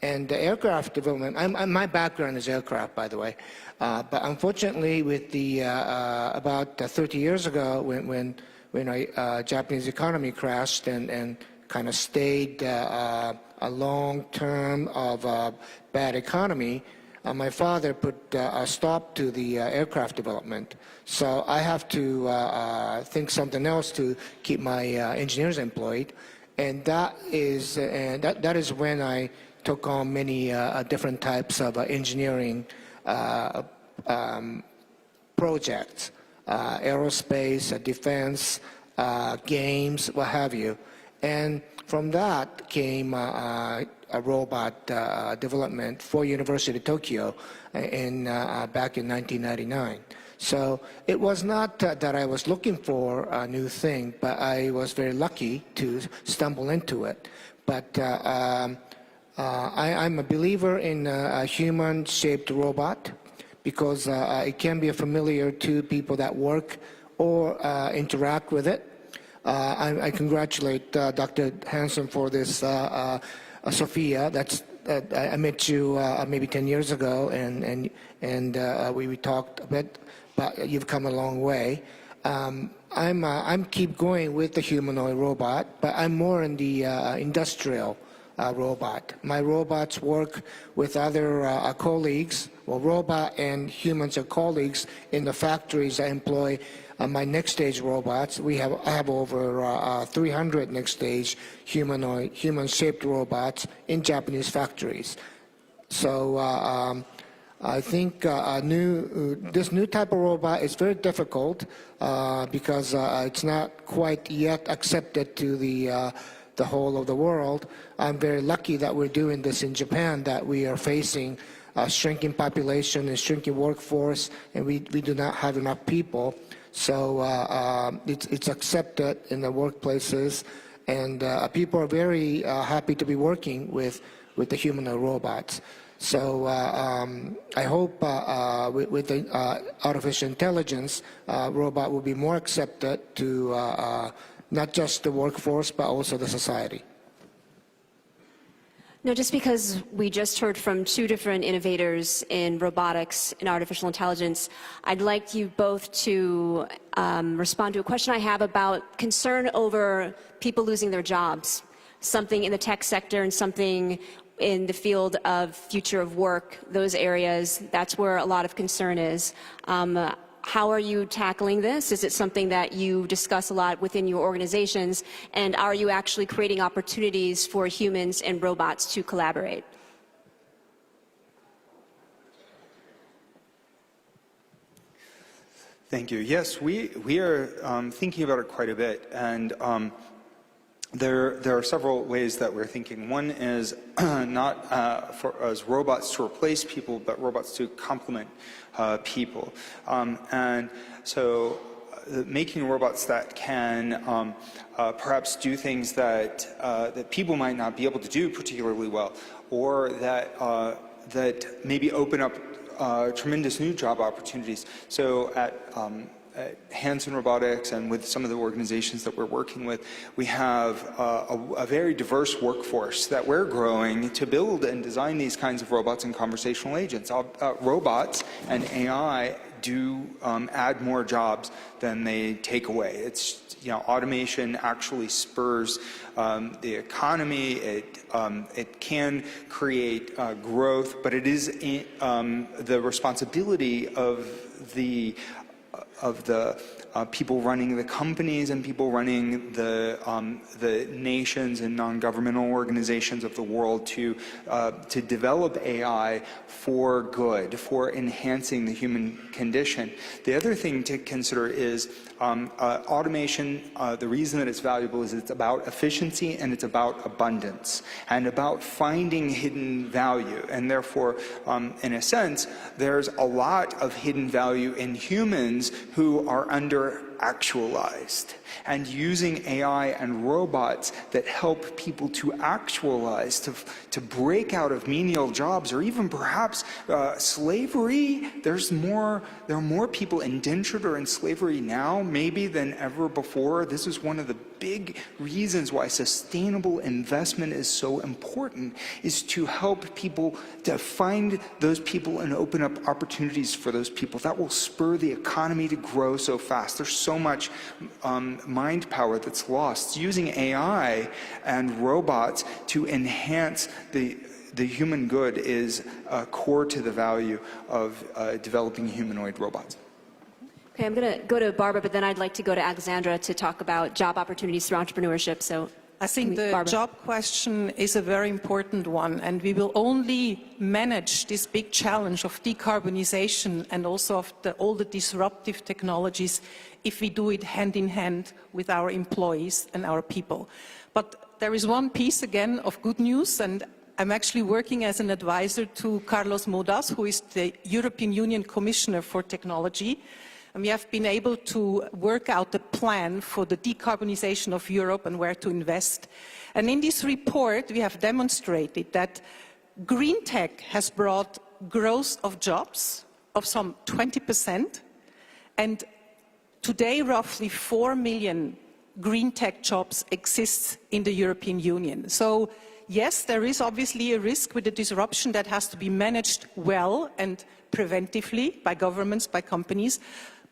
And the aircraft development, my background is aircraft, by the way. But unfortunately, with the about 30 years ago, when Japanese economy crashed and kind of stayed a long term of bad economy, my father put a stop to the aircraft development. So I have to think something else to keep my engineers employed, and that is when I took on many different types of engineering projects, aerospace, defense, games, what have you. And from that came a robot development for University of Tokyo back in 1999. So it was not that I was looking for a new thing, but I was very lucky to stumble into it. But I'm a believer in a human-shaped robot because it can be familiar to people that work or interact with it. I congratulate Dr. Hansen for this, Sophia. I met you maybe 10 years ago, and we talked a bit, but you've come a long way. I'm keep going with the humanoid robot, but I'm more in the industrial robot. My robots work with other colleagues. Well, robot and humans are colleagues in the factories I employ. My next stage robots, I have over 300 next stage human-shaped robots in Japanese factories. So I think this new type of robot is very difficult because it's not quite yet accepted to the whole of the world. I'm very lucky that we're doing this in Japan, that we are facing a shrinking population and shrinking workforce, and we do not have enough people. So it's accepted in the workplaces, and people are very happy to be working with the humanoid robots. So I hope with the artificial intelligence, robot will be more accepted to not just the workforce, but also the society. Now, just because we just heard from two different innovators in robotics and artificial intelligence, I'd like you both to respond to a question I have about concern over people losing their jobs, something in the tech sector and something in the field of future of work, those areas, that's where a lot of concern is. How are you tackling this? Is it something that you discuss a lot within your organizations? And are you actually creating opportunities for humans and robots to collaborate? Thank you. Yes, we are thinking about it quite a bit, and there are several ways that we're thinking. One is not as robots to replace people, but robots to complement people. And so making robots that can perhaps do things that people might not be able to do particularly well, or that maybe open up tremendous new job opportunities. So at Hanson Robotics and with some of the organizations that we're working with, we have a very diverse workforce that we're growing to build and design these kinds of robots and conversational agents. Robots and AI do add more jobs than they take away. It's, you know, automation actually spurs the economy. It can create growth, but it is the responsibility of the people running the companies and people running the nations and non-governmental organizations of the world to develop AI for good, for enhancing the human condition. The other thing to consider is automation. The reason that it's valuable is it's about efficiency and it's about abundance and about finding hidden value. And therefore, in a sense, there's a lot of hidden value in humans who are under-actualized. And using AI and robots that help people to actualize, to break out of menial jobs, or even perhaps slavery. There are more people indentured or in slavery now, maybe, than ever before. This is one of the big reasons why sustainable investment is so important, is to help people, to find those people and open up opportunities for those people. That will spur the economy to grow so fast. There's so much mind power that's lost. Using AI and robots to enhance the human good is core to the value of developing humanoid robots. Okay, I'm going to go to Barbara, but then I'd like to go to Alexandra to talk about job opportunities through entrepreneurship. So I think the job question is a very important one, and we will only manage this big challenge of decarbonization and also of all the disruptive technologies if we do it hand in hand with our employees and our people. But there is one piece again of good news, and I'm actually working as an advisor to Carlos Moedas, who is the European Union Commissioner for Technology. And we have been able to work out a plan for the decarbonization of Europe and where to invest. And in this report, we have demonstrated that green tech has brought growth of jobs of some 20%. And today, roughly 4 million green tech jobs exist in the European Union. So yes, there is obviously a risk with the disruption that has to be managed well and preventively by governments, by companies.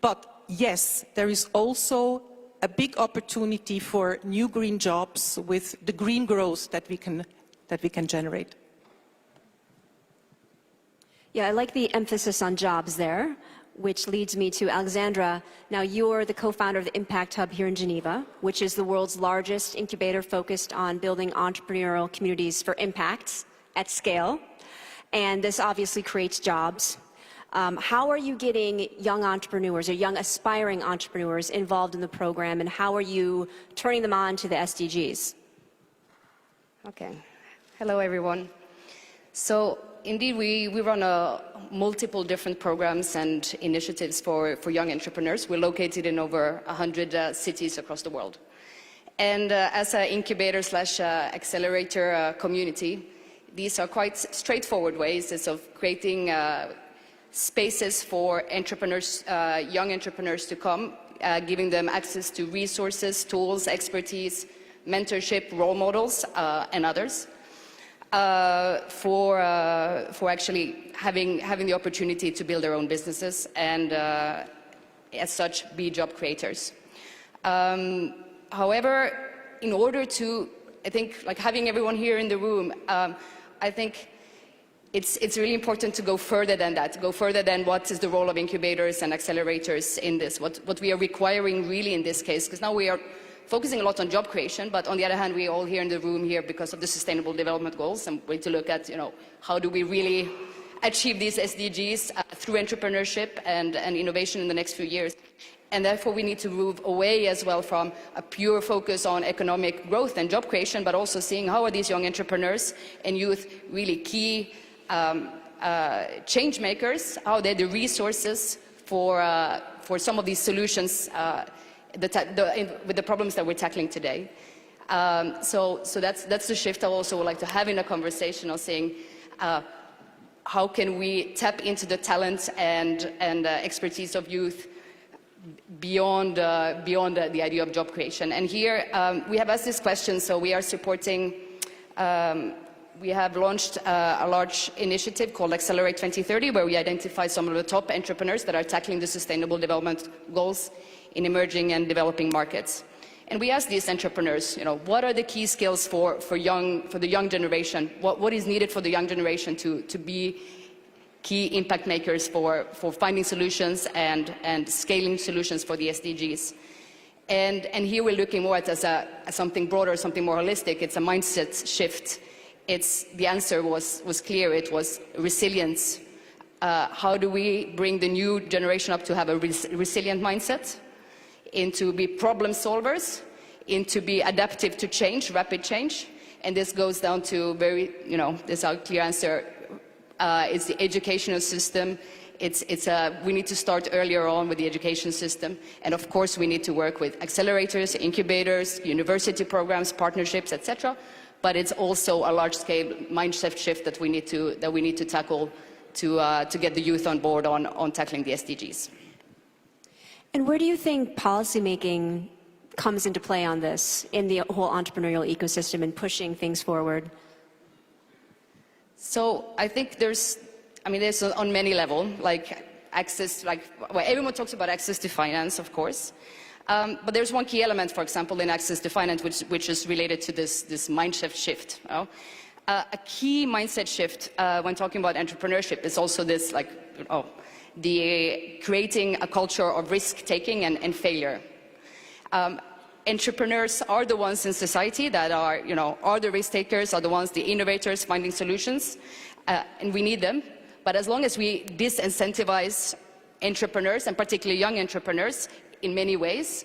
But yes, there is also a big opportunity for new green jobs with the green growth that we can generate. Yeah, I like the emphasis on jobs there, which leads me to Alexandra. Now, you're the co-founder of the Impact Hub here in Geneva, which is the world's largest incubator focused on building entrepreneurial communities for impact at scale. And this obviously creates jobs. How are you getting young entrepreneurs or young aspiring entrepreneurs involved in the program, and how are you turning them on to the SDGs? Okay. Hello, everyone. So indeed, we run multiple different programs and initiatives for young entrepreneurs. We're located in over 100 cities across the world. And as an incubator/accelerator community, these are quite straightforward ways of creating spaces for entrepreneurs, young entrepreneurs to come, giving them access to resources, tools, expertise, mentorship, role models, and others, for actually having the opportunity to build their own businesses and, as such, be job creators. However, in order to, I think, like having everyone here in the room, I think it's really important to go further than that, go further than what is the role of incubators and accelerators in this, what we are requiring really in this case, because now we are focusing a lot on job creation, but on the other hand, we're all here in the room here because of the Sustainable Development Goals, and we need to look at, how do we really achieve these SDGs through entrepreneurship and innovation in the next few years. And therefore, we need to move away as well from a pure focus on economic growth and job creation, but also seeing how are these young entrepreneurs and youth really key change makers, how they're the resources for some of these solutions with the problems that we're tackling today. So that's the shift I also would like to have in a conversation of saying, how can we tap into the talent and expertise of youth beyond the idea of job creation? And here we have asked this question, so we are supporting, we have launched a large initiative called Accelerate 2030, where we identify some of the top entrepreneurs that are tackling the Sustainable Development Goals in emerging and developing markets. And we ask these entrepreneurs, what are the key skills for the young generation? What is needed for the young generation to be key impact makers for finding solutions and scaling solutions for the SDGs? And here we're looking more at as something broader, something more holistic. It's a mindset shift. The answer was clear. It was resilience. How do we bring the new generation up to have a resilient mindset, into be problem solvers, into be adaptive to change, rapid change? And this goes down to this is our clear answer. It's the educational system. We need to start earlier on with the education system. And of course, we need to work with accelerators, incubators, university programs, partnerships, etc. But it's also a large-scale mindset shift that we need to tackle to get the youth on board on tackling the SDGs. And where do you think policymaking comes into play on this, in the whole entrepreneurial ecosystem and pushing things forward? So I think there's on many levels, like access, everyone talks about access to finance, of course. But there's one key element, for example, in access to finance, which is related to this mindset shift. A key mindset shift when talking about entrepreneurship is also this, the creating a culture of risk-taking and failure. Entrepreneurs are the ones in society that are the risk-takers, are the ones, the innovators finding solutions, and we need them. But as long as we disincentivize entrepreneurs, and particularly young entrepreneurs, in many ways,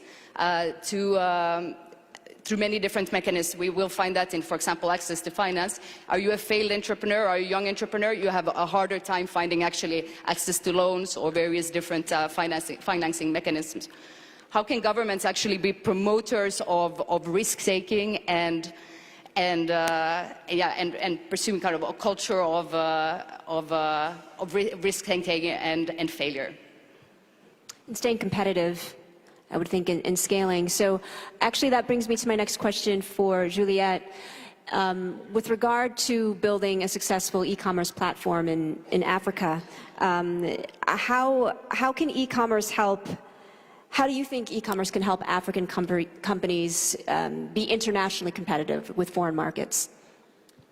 through many different mechanisms. We will find that in, for example, access to finance. Are you a failed entrepreneur? Are you a young entrepreneur? You have a harder time finding actually access to loans or various different financing mechanisms. How can governments actually be promoters of risk-taking and pursuing kind of a culture of risk-taking and failure? And staying competitive, I would think, in scaling. So actually that brings me to my next question for Juliette. With regard to building a successful e-commerce platform in Africa, how can e-commerce help? How do you think e-commerce can help African companies be internationally competitive with foreign markets?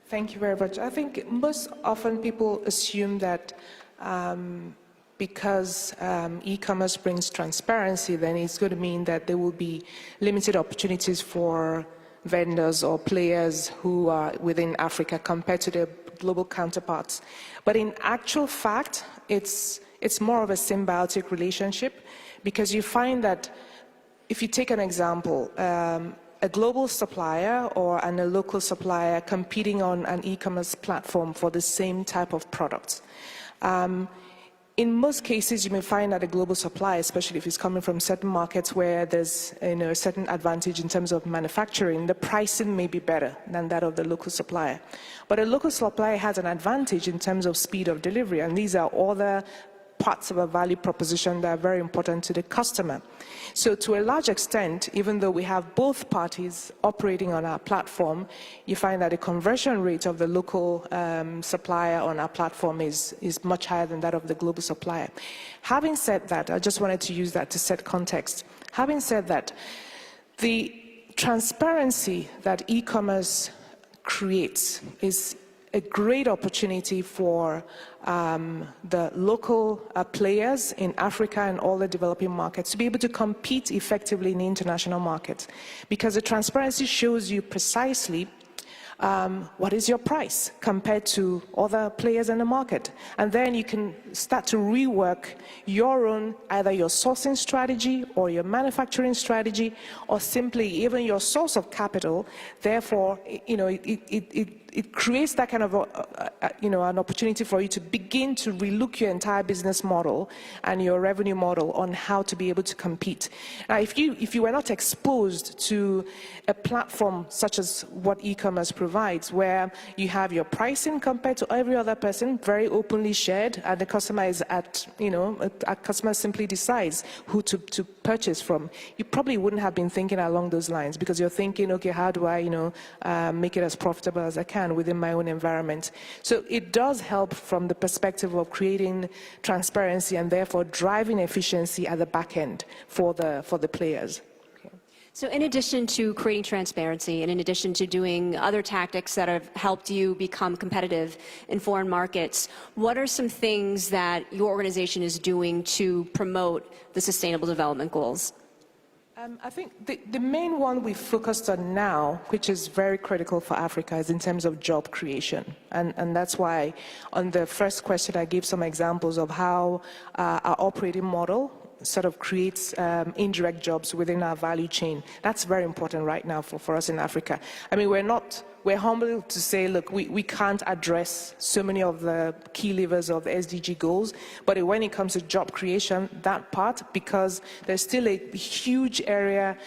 Thank you very much. I think most often people assume that because e-commerce brings transparency, then it's going to mean that there will be limited opportunities for vendors or players who are within Africa compared to their global counterparts. But in actual fact, it's more of a symbiotic relationship, because you find that if you take an example, a global supplier and a local supplier competing on an e-commerce platform for the same type of product. In most cases, you may find that a global supplier, especially if it's coming from certain markets where there's a certain advantage in terms of manufacturing, the pricing may be better than that of the local supplier. But a local supplier has an advantage in terms of speed of delivery, and these are all the parts of a value proposition that are very important to the customer. So to a large extent, even though we have both parties operating on our platform, you find that the conversion rate of the local supplier on our platform is much higher than that of the global supplier. Having said that, I just wanted to use that to set context. Having said that, the transparency that e-commerce creates is a great opportunity for the local players in Africa and all the developing markets to be able to compete effectively in the international market, because the transparency shows you precisely what is your price compared to other players in the market. And then you can start to rework your own, either your sourcing strategy or your manufacturing strategy, or simply even your source of capital. Therefore, you know, it creates that kind of an opportunity for you to begin to relook your entire business model and your revenue model on how to be able to compete. Now, if you were not exposed to a platform such as what e-commerce provides, where you have your pricing compared to every other person, very openly shared, and the customer is a customer simply decides who to purchase from, you probably wouldn't have been thinking along those lines, because you're thinking, okay, how do I, make it as profitable as I can within my own environment. So it does help from the perspective of creating transparency and therefore driving efficiency at the back end for the players. So in addition to creating transparency and in addition to doing other tactics that have helped you become competitive in foreign markets, what are some things that your organization is doing to promote the Sustainable Development Goals? I think the main one we focused on now, which is very critical for Africa, is in terms of job creation. And that's why on the first question I gave some examples of how our operating model sort of creates indirect jobs within our value chain. That's very important right now for us in Africa. I mean, we're humble to say, look, we can't address so many of the key levers of the SDG goals, but when it comes to job creation, that part, because there's still a huge area,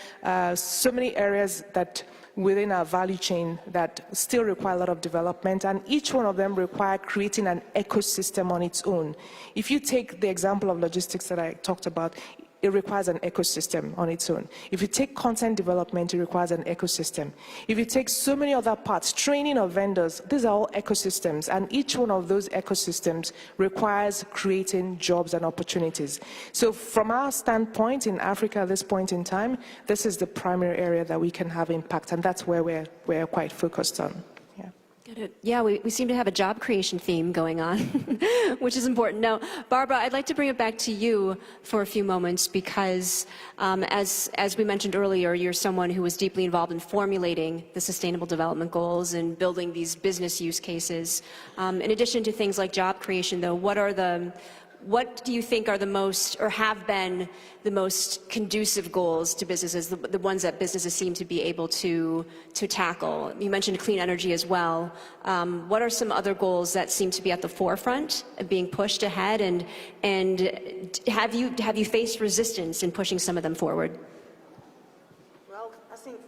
so many areas that within our value chain that still require a lot of development, and each one of them require creating an ecosystem on its own. If you take the example of logistics that I talked about, it requires an ecosystem on its own. If you take content development, it requires an ecosystem. If you take so many other parts, training of vendors, these are all ecosystems, and each one of those ecosystems requires creating jobs and opportunities. So from our standpoint in Africa at this point in time, this is the primary area that we can have impact, and that's where we're quite focused on. Yeah, we seem to have a job creation theme going on, which is important. Now, Barbara, I'd like to bring it back to you for a few moments because, as we mentioned earlier, you're someone who was deeply involved in formulating the Sustainable Development Goals and building these business use cases. In addition to things like job creation, though, what do you think are the most, or have been the most conducive goals to businesses, the ones that businesses seem to be able to tackle? You mentioned clean energy as well. What are some other goals that seem to be at the forefront of being pushed ahead, and have you faced resistance in pushing some of them forward? Well, I think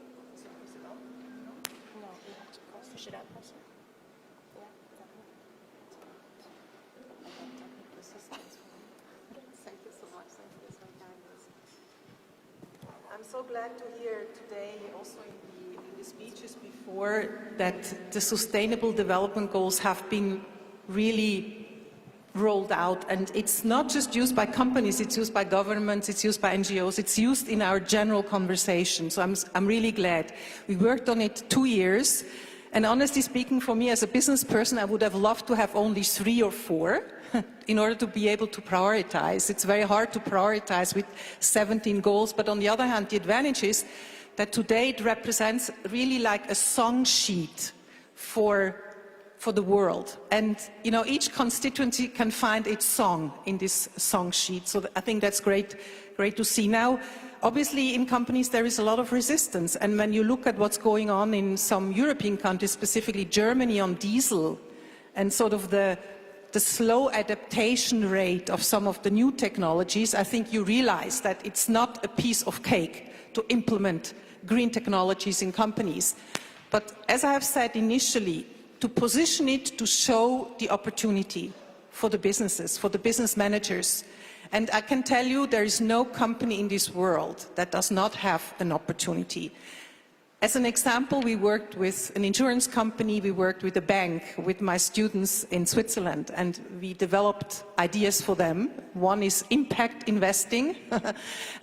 I'm so glad to hear today, also in the speeches before, that the Sustainable Development Goals have been really rolled out. And it's not just used by companies, it's used by governments, it's used by NGOs, it's used in our general conversation. So I'm really glad. We worked on it 2 years. And honestly speaking, for me as a business person, I would have loved to have only 3 or 4 in order to be able to prioritize. It's very hard to prioritize with 17 goals, but on the other hand, the advantage is that today it represents really like a song sheet for the world. And, you know, each constituency can find its song in this song sheet. So I think that's great to see. Now, obviously, in companies, there is a lot of resistance. And when you look at what's going on in some European countries, specifically Germany on diesel, and sort of the slow adaptation rate of some of the new technologies, I think you realize that it's not a piece of cake to implement green technologies in companies. But as I have said initially, to position it to show the opportunity for the businesses, for the business managers. And I can tell you there is no company in this world that does not have an opportunity. As an example, we worked with an insurance company, we worked with a bank, with my students in Switzerland, and we developed ideas for them. One is impact investing,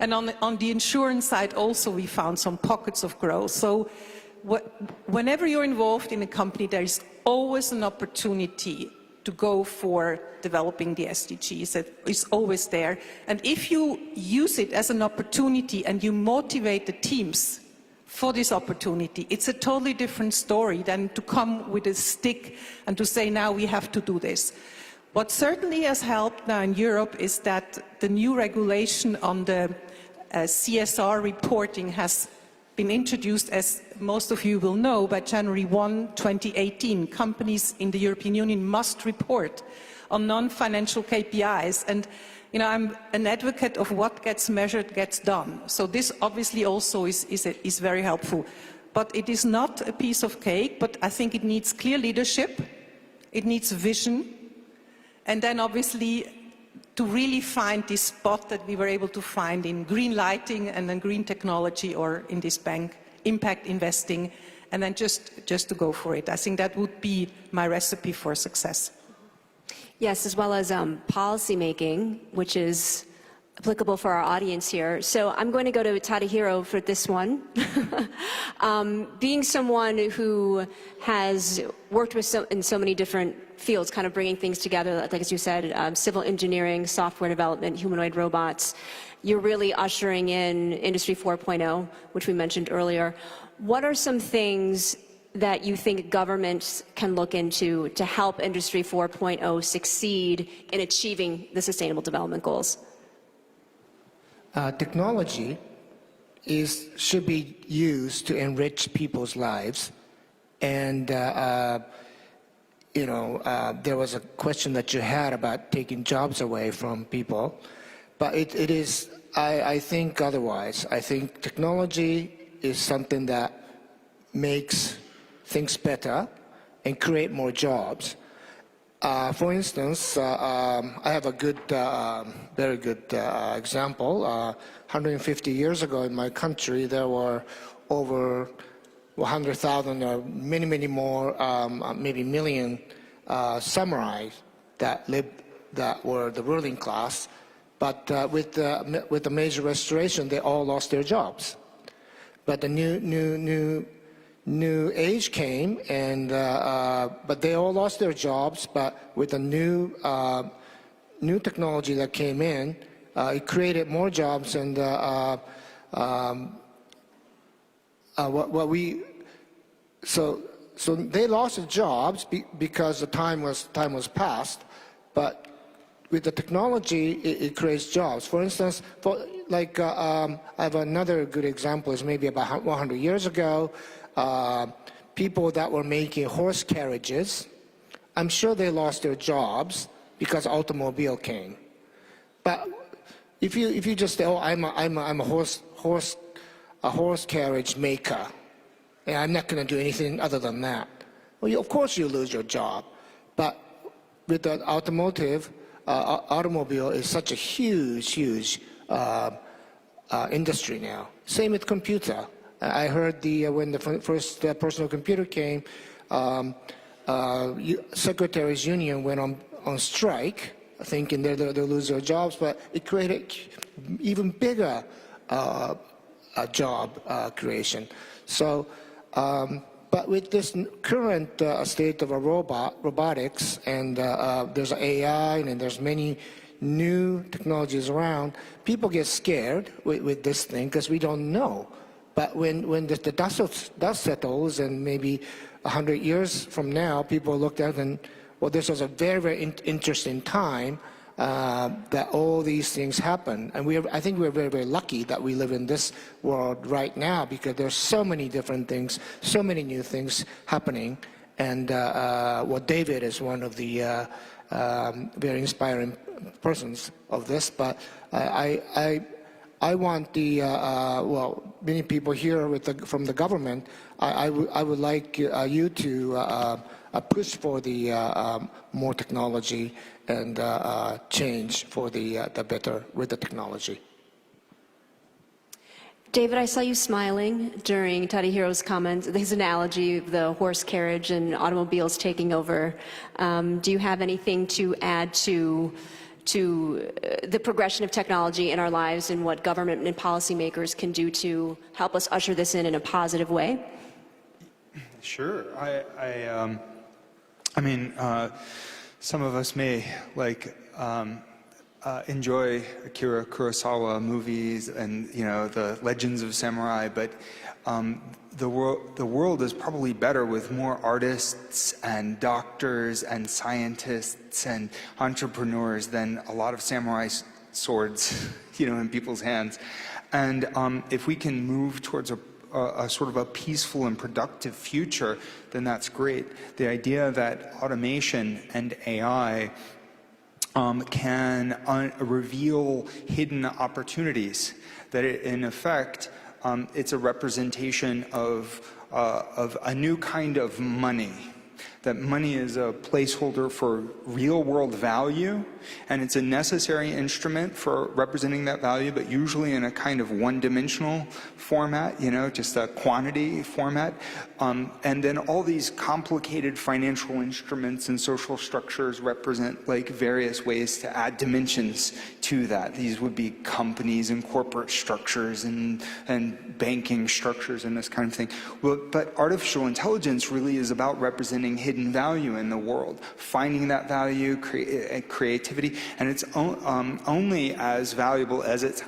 and on the insurance side also we found some pockets of growth. So whenever you're involved in a company, there is always an opportunity to go for developing the SDGs. It is always there. And if you use it as an opportunity and you motivate the teams for this opportunity, it's a totally different story than to come with a stick and to say, now we have to do this. What certainly has helped now in Europe is that the new regulation on the CSR reporting has been introduced, as most of you will know, by January 1, 2018. Companies in the European Union must report on non-financial KPIs. And I'm an advocate of what gets measured gets done. So this obviously also is very helpful. But it is not a piece of cake, but I think it needs clear leadership, it needs vision, and then obviously to really find this spot that we were able to find in green lighting and then green technology, or in this bank, impact investing, and then just to go for it. I think that would be my recipe for success. Yes, as well as policy making, which is applicable for our audience here. So I'm going to go to Tadahiro for this one. Being someone who has worked with in so many different fields, kind of bringing things together, like as you said, civil engineering, software development, humanoid robots, you're really ushering in Industry 4.0, which we mentioned earlier. What are some things that you think governments can look into to help Industry 4.0 succeed in achieving the Sustainable Development Goals? Technology should be used to enrich people's lives, and there was a question that you had about taking jobs away from people, but I think otherwise. I think technology is something that makes things better and create more jobs. For instance, I have a very good example. 150 years ago in my country, there were over 100,000 or many more, maybe million samurai that were the ruling class. But with the major restoration, they all lost their jobs. But the new age came, and but they all lost their jobs. But with the new technology that came in, it created more jobs, and so they lost their jobs because the time was past. But with the technology, it creates jobs. For instance, I have another good example. Is maybe about 100 years ago. People that were making horse carriages, I'm sure they lost their jobs because automobile came. But if you just say, oh, I'm a horse carriage maker, and I'm not going to do anything other than that, well, of course you lose your job. But with the automobile is such a huge industry now. Same with computer. I heard when the first personal computer came, Secretaries Union went on strike, thinking they'll lose their jobs, but it created even bigger job creation. So, but with this current state of robotics, and there's AI, and there's many new technologies around, people get scared with this thing because we don't know. But when the dust settles, and maybe 100 years from now, people looked at it and, well, this was a very interesting time that all these things happen. And I think we're very lucky that we live in this world right now, because there's so many different things, so many new things happening. And David is one of the very inspiring persons of this. But I want many people here from the government. I would like you to push for the more technology and change for the better with the technology. David, I saw you smiling during Tadahiro's comments, his analogy of the horse carriage and automobiles taking over. Do you have anything to add to the progression of technology in our lives, and what government and policymakers can do to help us usher this in a positive way? Sure. I mean, some of us may enjoy Akira Kurosawa movies and, you know, the Legends of Samurai, but the world is probably better with more artists and doctors and scientists and entrepreneurs than a lot of samurai swords, you know, in people's hands. And if we can move towards a sort of a peaceful and productive future, then that's great. The idea that automation and AI can reveal hidden opportunities, that in effect, it's a representation of a new kind of money, that money is a placeholder for real-world value, and it's a necessary instrument for representing that value, but usually in a kind of one-dimensional format, you know, just a quantity format. And then all these complicated financial instruments and social structures represent like various ways to add dimensions to that. These would be companies and corporate structures and banking structures and this kind of thing. Well, but artificial intelligence really is about representing hidden value in the world, finding that value, creativity, and it's only as valuable as it's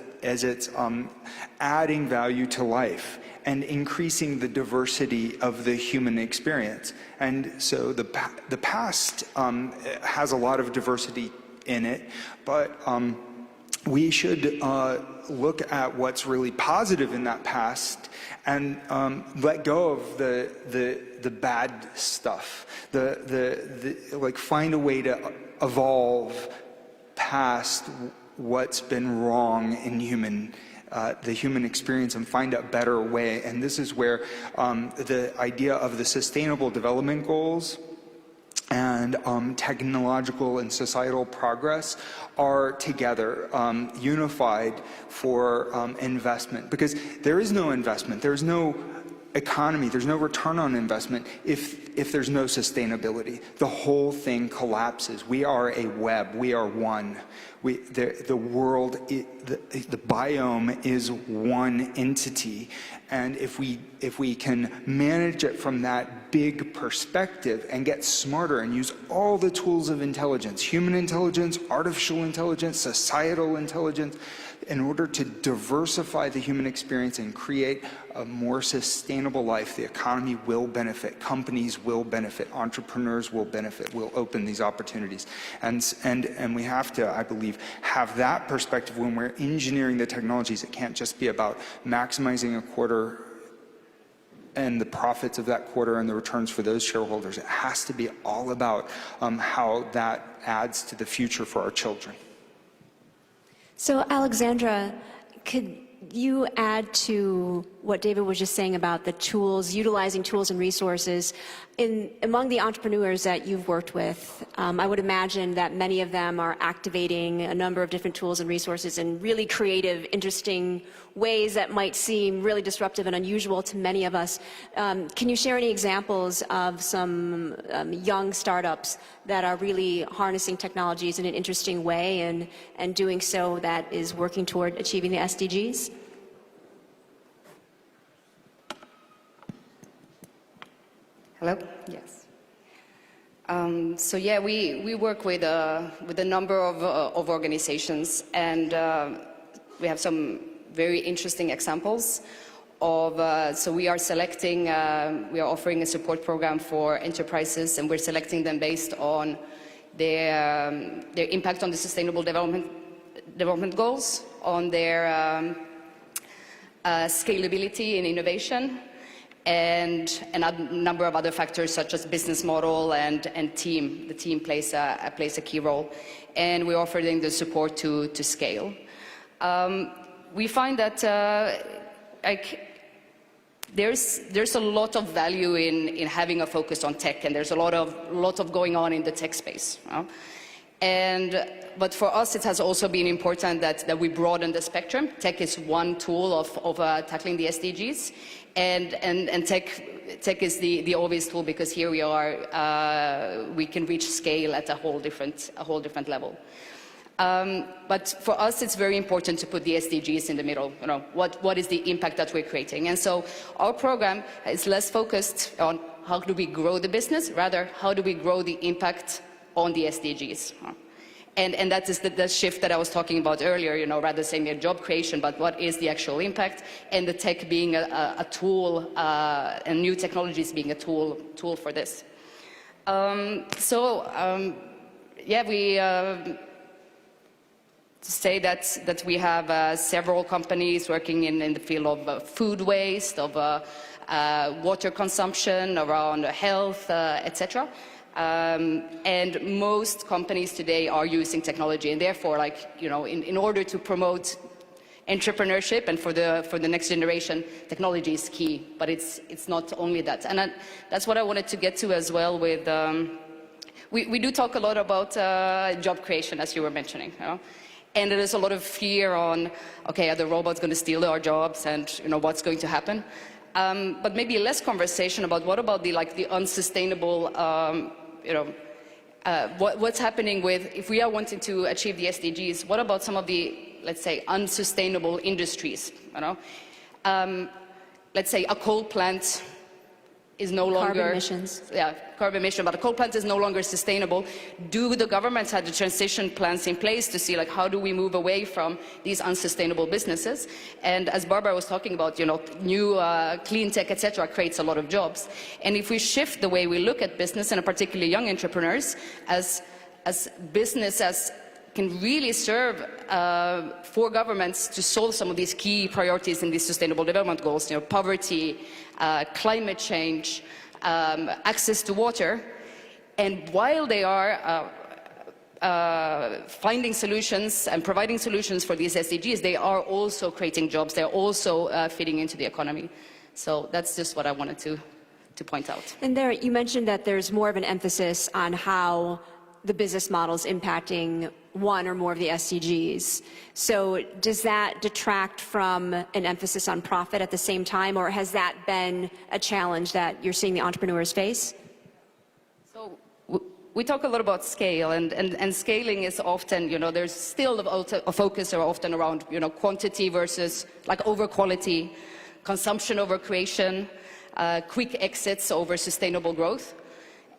adding value to life and increasing the diversity of the human experience. And so the past has a lot of diversity in it, but we should look at what's really positive in that past and let go of the bad stuff. Like find a way to evolve past what's been wrong in the human experience and find a better way. And this is where the idea of the Sustainable Development Goals and technological and societal progress are together, unified for investment. Because there is no investment, there's no economy, there's no return on investment if there's no sustainability. The whole thing collapses. We are a web, we are one. The world, the biome is one entity, and if we can manage it from that big perspective and get smarter and use all the tools of intelligence, human intelligence, artificial intelligence, societal intelligence, in order to diversify the human experience and create a more sustainable life, the economy will benefit, companies will benefit, entrepreneurs will benefit, will open these opportunities. And we have to, I believe, have that perspective when we're engineering the technologies. It can't just be about maximizing a quarter and the profits of that quarter and the returns for those shareholders. It has to be all about how that adds to the future for our children. So, Alexandra, could you add to what David was just saying about the tools, utilizing tools and resources? Among the entrepreneurs that you've worked with, I would imagine that many of them are activating a number of different tools and resources in really creative, interesting ways that might seem really disruptive and unusual to many of us. Can you share any examples of some young startups that are really harnessing technologies in an interesting way and doing so that is working toward achieving the SDGs? Hello? Yes. So yeah, we work with a number of organizations, and we have some very interesting examples of, so we are selecting, we are offering a support program for enterprises, and we're selecting them based on their impact on the Sustainable Development Goals, on their scalability and innovation, and a number of other factors such as business model and team. The team plays a key role, and we're offering the support to scale. We find that there's a lot of value in having a focus on tech, and there's a lot of going on in the tech space. But for us, it has also been important that we broaden the spectrum. Tech is one tool of tackling the SDGs, and tech is the obvious tool, because here we are, we can reach scale at a whole different level. But for us, it's very important to put the SDGs in the middle. What is the impact that we're creating? And so our program is less focused on how do we grow the business, rather how do we grow the impact on the SDGs. And that is the shift that I was talking about earlier, rather saying a job creation, but what is the actual impact, and the tech being a tool, and new technologies being a tool for this. We say that we have several companies working in the field of food waste, of water consumption, around health, etc. And most companies today are using technology, and therefore, in order to promote entrepreneurship and for the next generation, technology is key. But it's not only that, and that's what I wanted to get to as well. With we do talk a lot about job creation, as you were mentioning, and there is a lot of fear on, okay, are the robots going to steal our jobs, and what's going to happen? But maybe less conversation about what about the unsustainable. What's happening with, if we are wanting to achieve the SDGs, what about some of the, let's say, unsustainable industries? Let's say a coal plant is no longer... Carbon emissions. Yeah, carbon emission, but a coal plant is no longer sustainable. Do the governments have the transition plans in place to see, how do we move away from these unsustainable businesses? And as Barbara was talking about, new clean tech, etc., creates a lot of jobs. And if we shift the way we look at business, and particularly young entrepreneurs, as business as can really serve for governments to solve some of these key priorities in these sustainable development goals, poverty, climate change, access to water. And while they are finding solutions and providing solutions for these SDGs, they are also creating jobs. They're also fitting into the economy. So that's just what I wanted to point out. And there, you mentioned that there's more of an emphasis on how the business model is impacting one or more of the SDGs. So does that detract from an emphasis on profit at the same time, or has that been a challenge that you're seeing the entrepreneurs face? So we talk a lot about scale, and scaling is often, there's still a focus often around, quantity versus over quality, consumption over creation, quick exits over sustainable growth.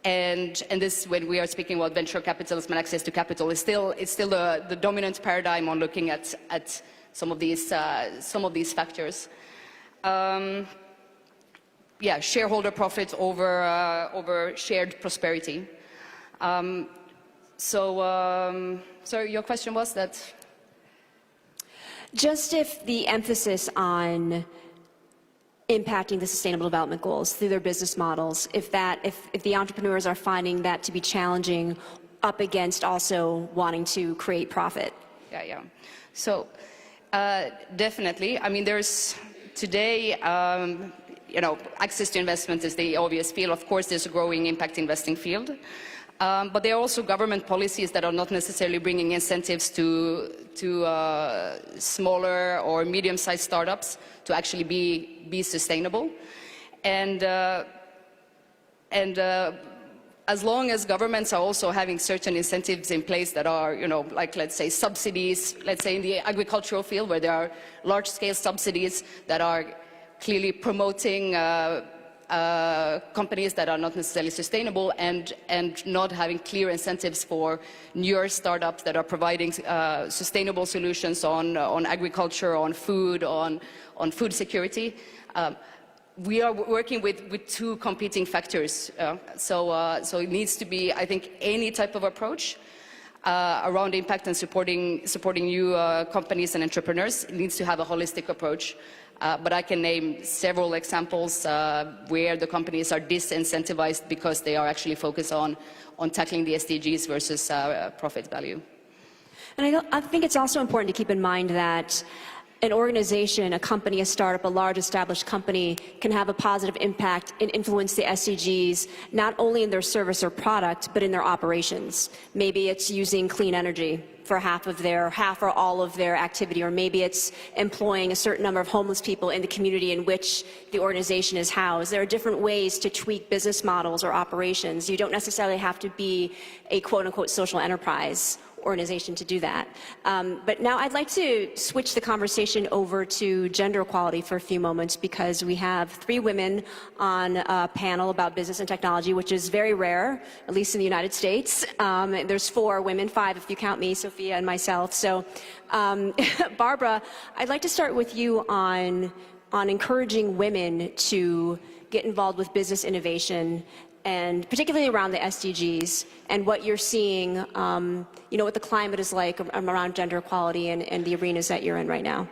And this, when we are speaking about venture capitalism and access to capital, it's still the dominant paradigm on looking at some of these factors. Shareholder profit over shared prosperity. So your question was that? Just if the emphasis on impacting the Sustainable Development Goals through their business models, if the entrepreneurs are finding that to be challenging up against also wanting to create profit. Yeah. So definitely. I mean, there's today, access to investment is the obvious field. Of course, there's a growing impact investing field. But there are also government policies that are not necessarily bringing incentives to smaller or medium-sized startups to actually be sustainable. And as long as governments are also having certain incentives in place that are, let's say subsidies, let's say in the agricultural field where there are large-scale subsidies that are clearly promoting companies that are not necessarily sustainable, and not having clear incentives for newer startups that are providing sustainable solutions on agriculture, on food security. We are working with two competing factors. So it needs to be, I think, any type of approach around impact and supporting new companies and entrepreneurs. It needs to have a holistic approach. But I can name several examples where the companies are disincentivized because they are actually focused on tackling the SDGs versus profit value. And I think it's also important to keep in mind that an organization, a company, a startup, a large established company can have a positive impact and influence the SDGs not only in their service or product, but in their operations. Maybe it's using clean energy for half or all of their activity, or maybe it's employing a certain number of homeless people in the community in which the organization is housed. There are different ways to tweak business models or operations. You don't necessarily have to be a quote-unquote social enterprise organization to do that. But now I'd like to switch the conversation over to gender equality for a few moments, because we have 3 women on a panel about business and technology, which is very rare, at least in the United States. There's 4 women, 5 if you count me, Sophia, and myself. So, Barbara, I'd like to start with you on encouraging women to get involved with business innovation, and particularly around the SDGs, and what you're seeing, what the climate is like around gender equality and the arenas that you're in right now.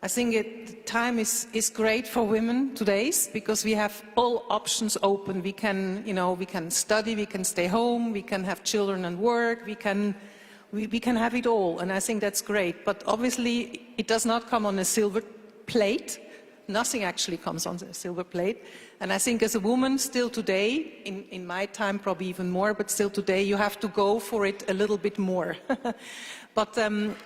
I think time is great for women today, because we have all options open. We can study, we can stay home, we can have children and work, we can have it all, and I think that's great. But obviously, it does not come on a silver plate. Nothing actually comes on a silver plate. And I think as a woman still today, in my time probably even more, but still today you have to go for it a little bit more. But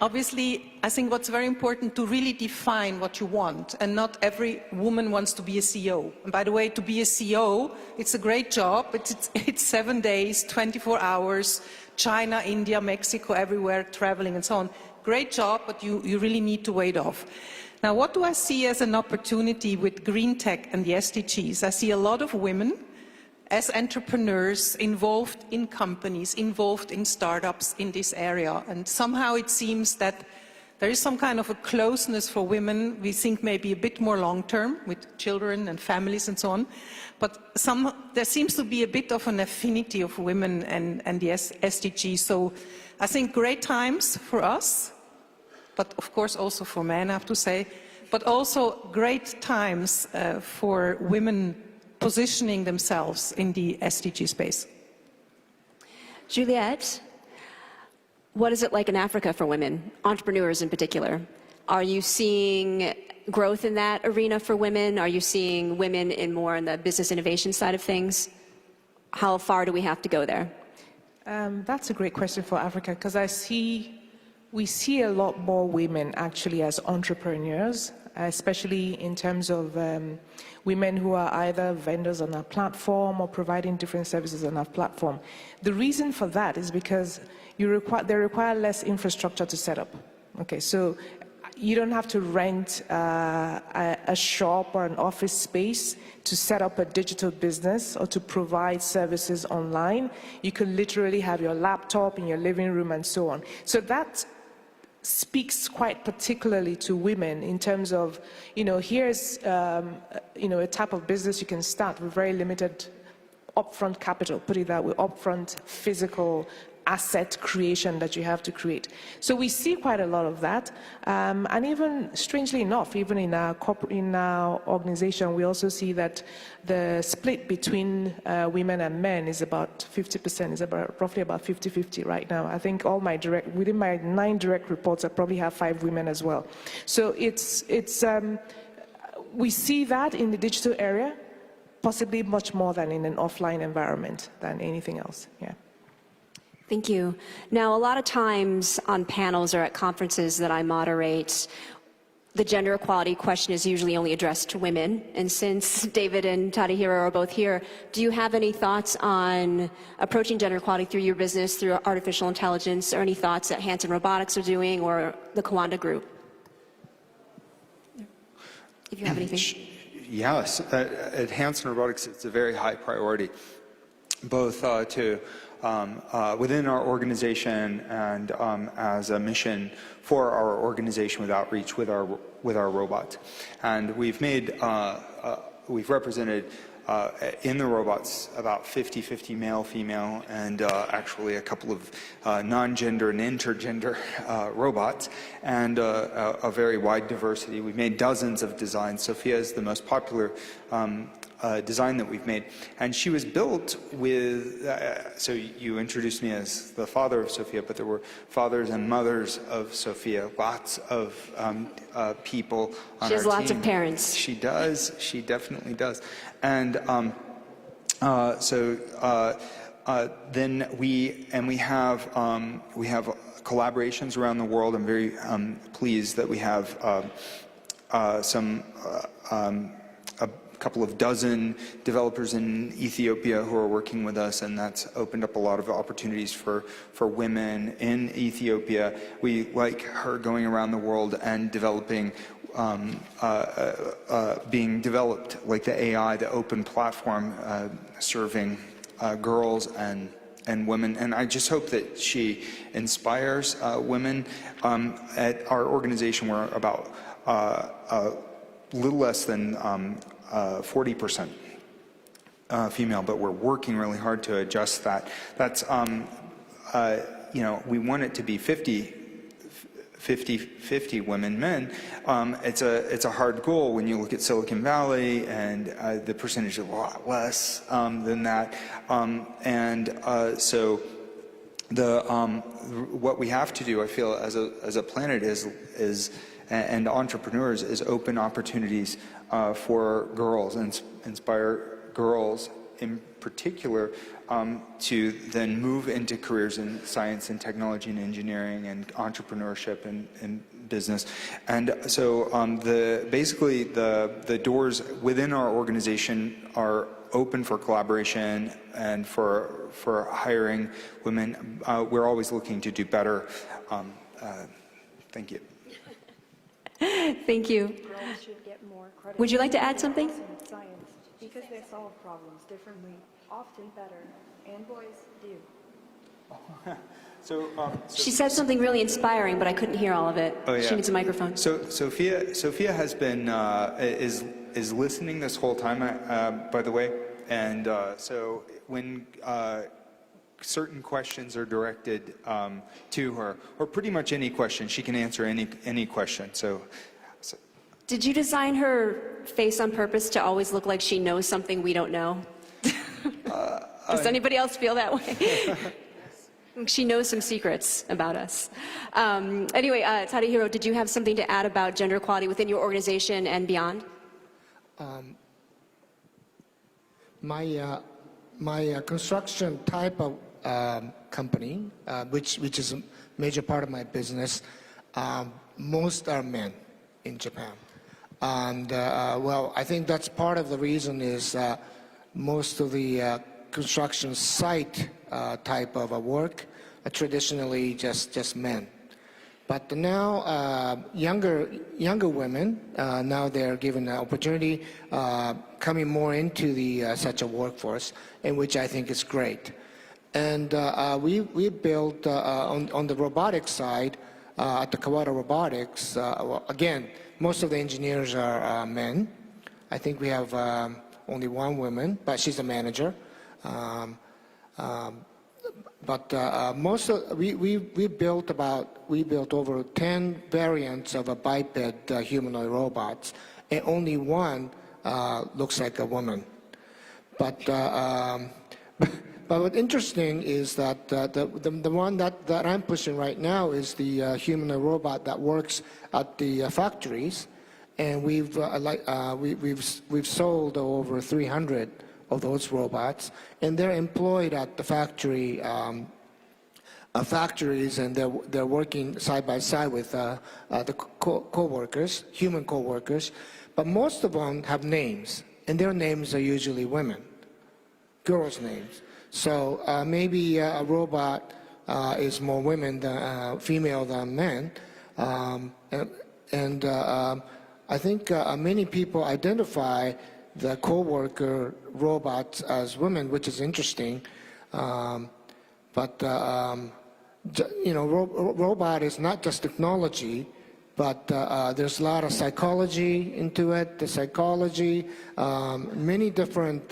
obviously I think what's very important to really define what you want, and not every woman wants to be a CEO. And by the way, to be a CEO, it's a great job, but it's 7 days, 24 hours, China, India, Mexico, everywhere, traveling and so on. Great job, but you really need to weigh it off. Now, what do I see as an opportunity with green tech and the SDGs? I see a lot of women as entrepreneurs involved in companies, involved in startups in this area. And somehow it seems that there is some kind of a closeness for women. We think maybe a bit more long-term with children and families and so on. But there seems to be a bit of an affinity of women and the SDGs. So I think great times for us, but of course also for men, I have to say, but also great times for women positioning themselves in the SDG space. Juliette, what is it like in Africa for women, entrepreneurs in particular? Are you seeing growth in that arena for women? Are you seeing women more in the business innovation side of things? How far do we have to go there? That's a great question for Africa, because we see a lot more women actually as entrepreneurs, especially in terms of women who are either vendors on our platform or providing different services on our platform. The reason for that is because they require less infrastructure to set up. Okay, so you don't have to rent a shop or an office space to set up a digital business or to provide services online. You can literally have your laptop in your living room and so on. So that speaks quite particularly to women in terms of, here's, a type of business you can start with very limited upfront capital, put it that way, upfront physical asset creation that you have to create. So we see quite a lot of that, and even strangely enough, even in our organization, we also see that the split between women and men is about 50%, is roughly about 50-50 right now. I think within my 9 direct reports, I probably have 5 women as well. So we see that in the digital area, possibly much more than in an offline environment than anything else. Yeah. Thank you. Now, a lot of times on panels or at conferences that I moderate, the gender equality question is usually only addressed to women. And since David and Tadahiro are both here, do you have any thoughts on approaching gender equality through your business, through artificial intelligence, or any thoughts that Hanson Robotics are doing or the Kawanda Group? If you have anything. Yes, at Hanson Robotics, it's a very high priority, both within our organization and as a mission for our organization with outreach with our robots. And we've represented in the robots about 50-50 male, female, and actually a couple of non-gender and intergender robots, and a very wide diversity. We've made dozens of designs. Sophia is the most popular design that we've made, and she was built with, so you introduced me as the father of Sophia, but there were fathers and mothers of Sophia, lots of people on our team. She has lots of parents. She does, she definitely does. And then we have collaborations around the world. I'm very pleased that we have some a couple of dozen developers in Ethiopia who are working with us, and that's opened up a lot of opportunities for women in Ethiopia. We like her going around the world and developing, being developed like the AI, the open platform, serving girls and women. And I just hope that she inspires women. At our organization, we're about a little less than 40% female, but we're working really hard to adjust that. That's, you know, we want it to be 50-50 women, men. It's a hard goal when you look at Silicon Valley, and the percentage is a lot less than that. So what we have to do, I feel, as a planet is and entrepreneurs, is open opportunities for girls and inspire girls in particular to then move into careers in science and technology and engineering and entrepreneurship and business. And so basically the doors within our organization are open for collaboration and for hiring women. We're always looking to do better. Thank you. Thank you. Girls should get more credit. Would you like to add something? Science, because they solve problems differently, often better, and boys do. She said something really inspiring, but I couldn't hear all of it. Oh, yeah. She needs a microphone. So Sophia has been is listening this whole time, by the way, and so when certain questions are directed to her, or pretty much any question, she can answer any question. So. Did you design her face on purpose to always look like she knows something we don't know? Does anybody else feel that way? She knows some secrets about us. Anyway, Tadahiro, did you have something to add about gender equality within your organization and beyond? My construction type of company, which is a major part of my business, most are men in Japan. And well, I think that's part of the reason is most of the construction site type of work are traditionally just men. But now younger women, now they're given the opportunity coming more into the such a workforce, in which I think is great. And we built on the robotics side at the Kawada Robotics. Well, again, most of the engineers are men. I think we have only one woman, but she's a manager. But most of we built over 10 variants of a biped humanoid robots, and only one looks like a woman. But what's interesting is that the one that I'm pushing right now is the humanoid robot that works at the factories, and we've sold over 300 of those robots, and they're employed at the factories, and they're working side by side with the co-workers, human co-workers. But most of them have names, and their names are usually women, girls' names. So maybe a robot is more women than female than men, and I think many people identify the co-worker robots as women, which is interesting. But you know, robot is not just technology, but there's a lot of psychology into it. The psychology, many different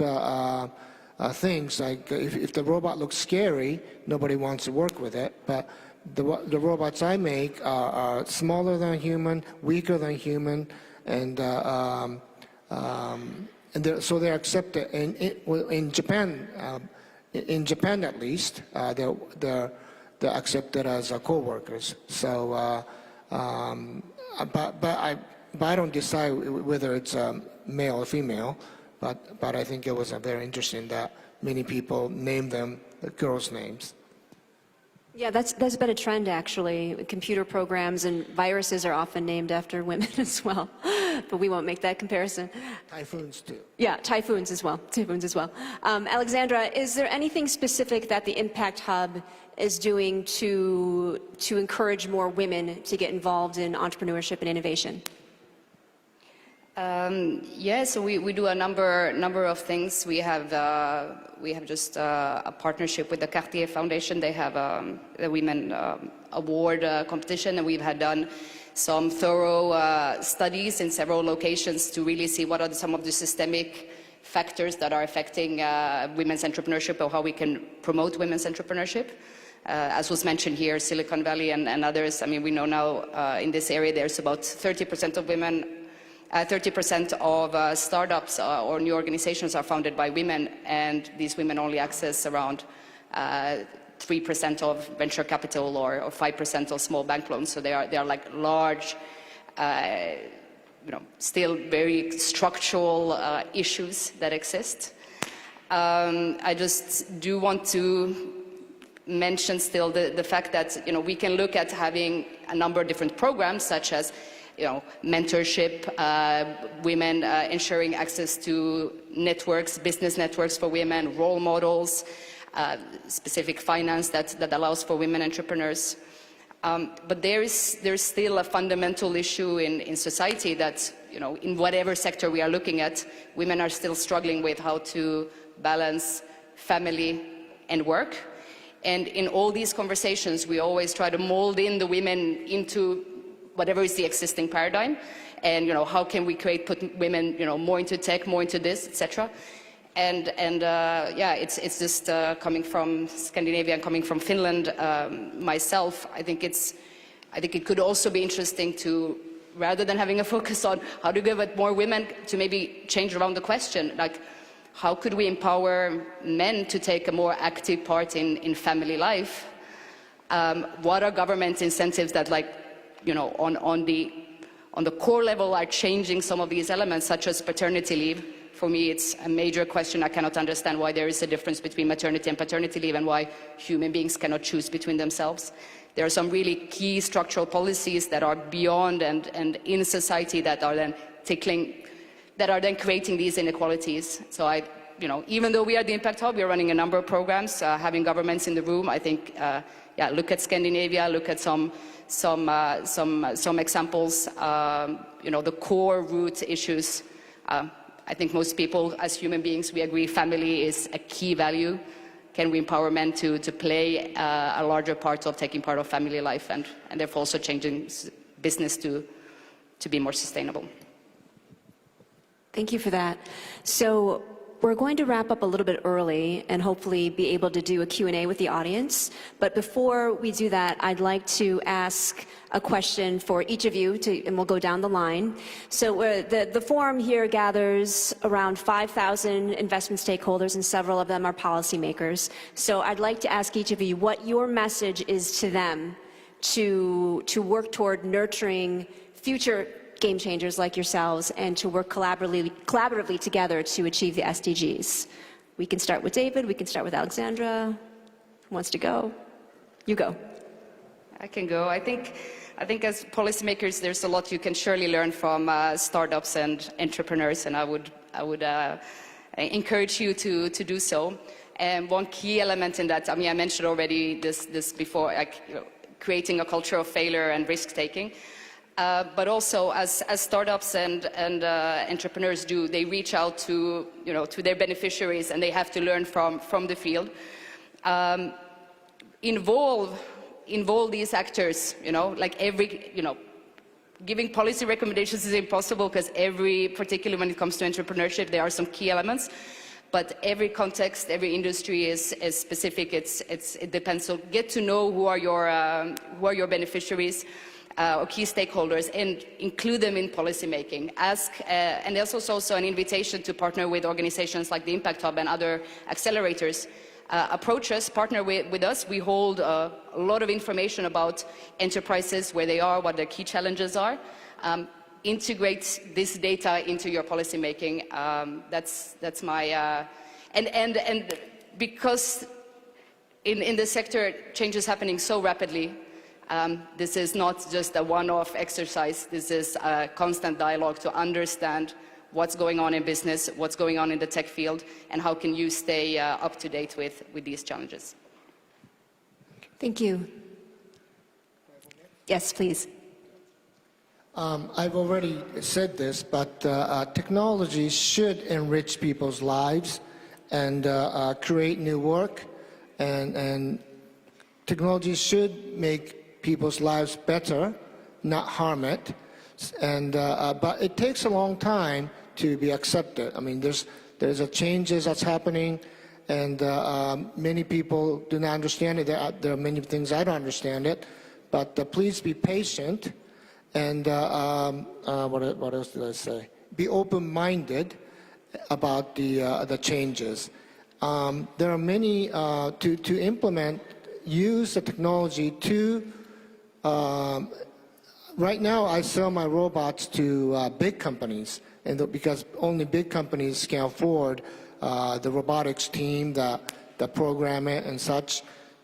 things. Like if the robot looks scary, nobody wants to work with it. But the robots I make are smaller than human, weaker than human, and so they're accepted in Japan. In Japan, at least, they're accepted as co-workers. So, but I don't decide whether it's male or female. But I think it was very interesting that many people name them girls' names. Yeah, that's been a trend, actually. Computer programs and viruses are often named after women as well, but we won't make that comparison. Typhoons too. Yeah, typhoons as well. Typhoons as well. Alexandra, is there anything specific that the Impact Hub is doing to encourage more women to get involved in entrepreneurship and innovation? Yes, so we do a number of things. We have just a partnership with the Cartier Foundation. They have the Women Award competition, and we've had done some thorough studies in several locations to really see what are some of the systemic factors that are affecting women's entrepreneurship, or how we can promote women's entrepreneurship. As was mentioned here, Silicon Valley and others, I mean, we know now in this area there's about 30% of women, 30% of startups or new organizations are founded by women, and these women only access around 3% of venture capital or 5% of small bank loans. So they are like large, still very structural issues that exist. I just do want to mention still the fact that we can look at having a number of different programs, such as mentorship, women ensuring access to networks, business networks for women, role models, specific finance that allows for women entrepreneurs. But there's still a fundamental issue in society that, in whatever sector we are looking at, women are still struggling with how to balance family and work. And in all these conversations, we always try to mold in the women into whatever is the existing paradigm, and how can we put women more into tech, more into this, etc. And yeah, it's just coming from Scandinavia and coming from Finland myself. I think it could also be interesting to, rather than having a focus on how to give it more women, to maybe change around the question, like how could we empower men to take a more active part in family life? What are government incentives that, like, on the core level are changing some of these elements, such as paternity leave? For me, it's a major question. I cannot understand why there is a difference between maternity and paternity leave, and why human beings cannot choose between themselves. There are some really key structural policies that are beyond and in society that are then creating these inequalities. So even though we are the Impact Hub, we are running a number of programs, having governments in the room. I think, look at Scandinavia, look at some examples, the core root issues. I think most people, as human beings, we agree family is a key value. Can we empower men to play a larger part of taking part of family life, and therefore also changing business to be more sustainable? Thank you for that. So we're going to wrap up a little bit early and hopefully be able to do a Q&A with the audience. But before we do that, I'd like to ask a question for each of you, and we'll go down the line. So the forum here gathers around 5,000 investment stakeholders, and several of them are policymakers. So I'd like to ask each of you what your message is to them to work toward nurturing future game changers like yourselves, and to work collaboratively together to achieve the SDGs. We can start with David, we can start with Alexandra. Who wants to go? You go. I can go. I think as policymakers, there's a lot you can surely learn from startups and entrepreneurs, and I would encourage you to do so. And one key element in that, I mean, I mentioned already this before, like, creating a culture of failure and risk-taking. But also, as startups and entrepreneurs do, they reach out to their beneficiaries, and they have to learn from the field. Involve these actors. Giving policy recommendations is impossible, because particularly when it comes to entrepreneurship, there are some key elements. But every context, every industry is specific. It depends. So get to know who are your beneficiaries. Or key stakeholders, and include them in policy making. And there's also an invitation to partner with organizations like the Impact Hub and other accelerators. Approach us, partner with us. We hold a lot of information about enterprises, where they are, what their key challenges are. Integrate this data into your policy making. That's my and because in the sector change is happening so rapidly. This is not just a one-off exercise. This is a constant dialogue to understand what's going on in business, what's going on in the tech field, and how can you stay up to date with these challenges. Thank you. Yes, please. I've already said this, but technology should enrich people's lives and create new work, and technology should make people's lives better, not harm it. And but it takes a long time to be accepted. I mean, there's a changes that's happening, and many people do not understand it. There are many things I don't understand it, but please be patient. And what else did I say? Be open-minded about the changes. There are many to implement. Use the technology to. Right now, I sell my robots to big companies, and because only big companies can afford the robotics team, the program it, and such.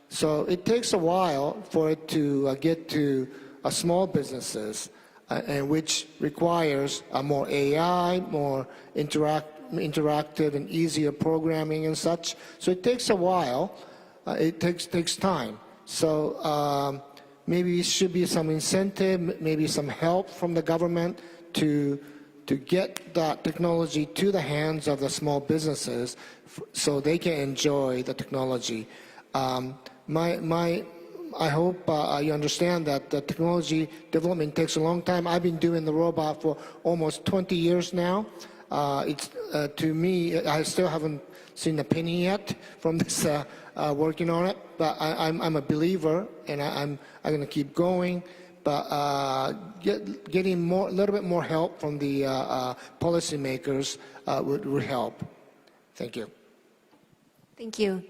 So it takes a while for it to get to small businesses, and which requires more AI, more interactive and easier programming and such. So it takes a while. It takes time. So maybe it should be some incentive, maybe some help from the government to get that technology to the hands of the small businesses so they can enjoy the technology. I hope you understand that the technology development takes a long time. I've been doing the robot for almost 20 years now. To me, I still haven't seen a penny yet from this working on it, but I'm a believer, and I'm going to keep going. But getting a little bit more help from the policymakers would help. Thank you. Thank you.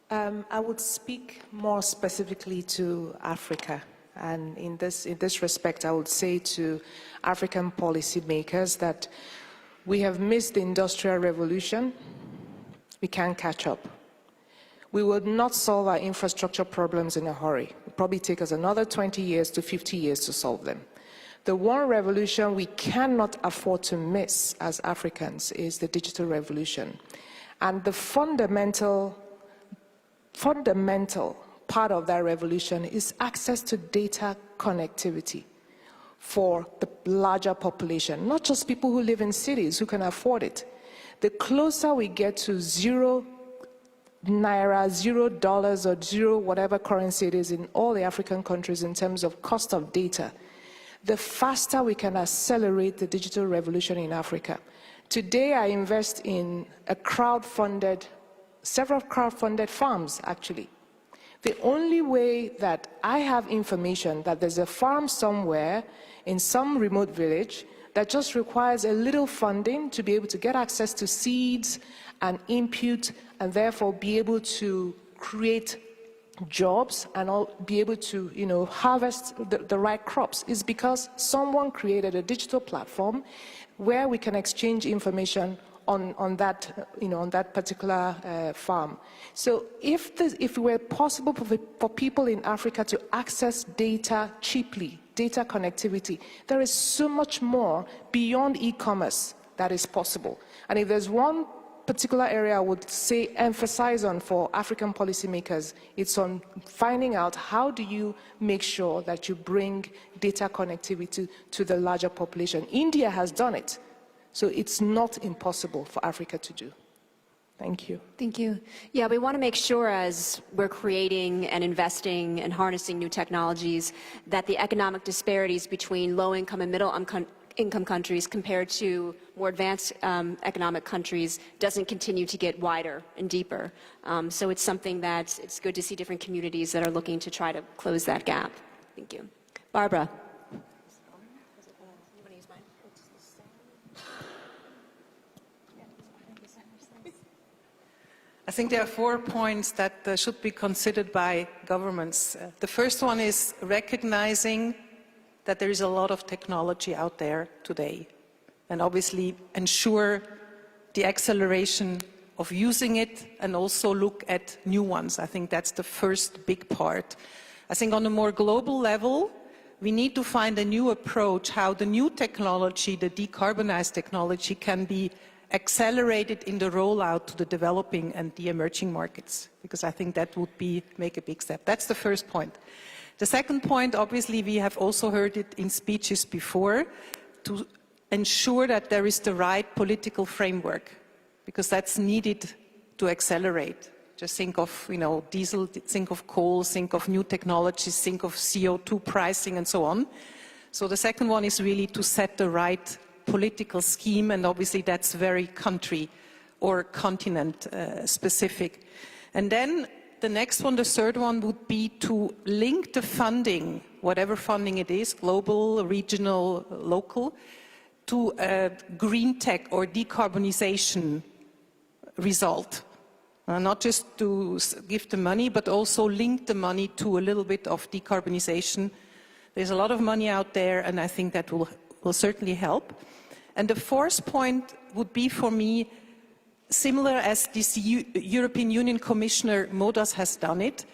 I would speak more specifically to Africa, and in this respect, I would say to African policymakers that we have missed the Industrial Revolution. We can't catch up. We will not solve our infrastructure problems in a hurry. It will probably take us another 20 years to 50 years to solve them. The one revolution we cannot afford to miss as Africans is the digital revolution. And the fundamental part of that revolution is access to data connectivity for the larger population, not just people who live in cities who can afford it. The closer we get to $0, $0 or zero whatever currency it is in all the African countries in terms of cost of data, the faster we can accelerate the digital revolution in Africa. Today I invest in several crowd-funded farms, actually. The only way that I have information that there's a farm somewhere in some remote village that just requires a little funding to be able to get access to seeds and input, and therefore be able to create jobs and be able to, harvest the right crops, is because someone created a digital platform where we can exchange information on that particular farm. So if it were possible for people in Africa to access data cheaply, data connectivity, there is so much more beyond e-commerce that is possible. And if there's one particular area I would say emphasize on for African policymakers, it's on finding out how do you make sure that you bring data connectivity to the larger population. India has done it. So it's not impossible for Africa to do. Thank you. Thank you. Yeah, we want to make sure as we're creating and investing and harnessing new technologies that the economic disparities between low-income and middle-income countries compared to more advanced economic countries doesn't continue to get wider and deeper. So it's something that it's good to see different communities that are looking to try to close that gap. Thank you. Barbara. I think there are 4 points that should be considered by governments. The first one is recognizing that there is a lot of technology out there today, and obviously ensure the acceleration of using it and also look at new ones. I think that's the first big part. I think on a more global level, we need to find a new approach how the new technology, the decarbonized technology, can be accelerated in the rollout to the developing and the emerging markets, because I think that would make a big step. That's the first point. The second point, obviously, we have also heard it in speeches before, to ensure that there is the right political framework, because that's needed to accelerate. Just think of, diesel, think of coal, think of new technologies, think of CO2 pricing and so on. So the second one is really to set the right political scheme, and obviously that's very country or continent specific. And then the next one, the third one, would be to link the funding, whatever funding it is, global, regional, local, to a green tech or decarbonization result. Not just to give the money, but also link the money to a little bit of decarbonization. There's a lot of money out there, and I think that will certainly help. And the fourth point would be, for me, similar as this European Union Commissioner Moedas has done it,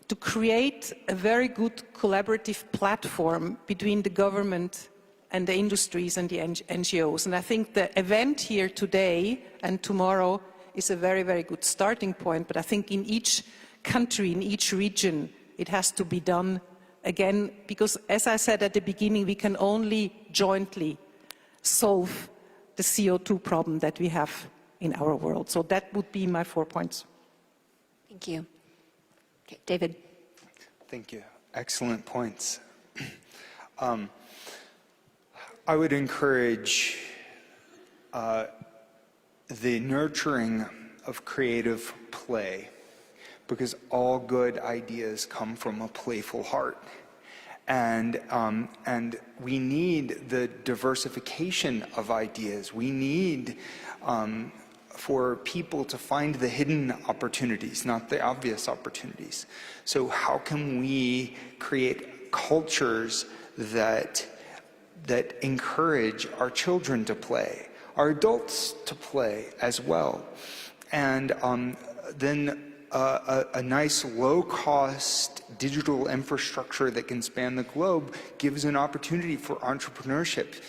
to create a very good collaborative platform between the government and the industries and the NGOs. And I think the event here today and tomorrow is a very, very good starting point, but I think in each country, in each region, it has to be done again, because as I said at the beginning, we can only jointly solve the CO2 problem that we have in our world. So that would be my 4 points. Thank you. Okay, David. Thank you. Excellent points. I would encourage the nurturing of creative play, because all good ideas come from a playful heart. And we need the diversification of ideas. We need for people to find the hidden opportunities, not the obvious opportunities. So how can we create cultures that encourage our children to play, our adults to play as well, and then a nice low-cost digital infrastructure that can span the globe gives an opportunity for entrepreneurship,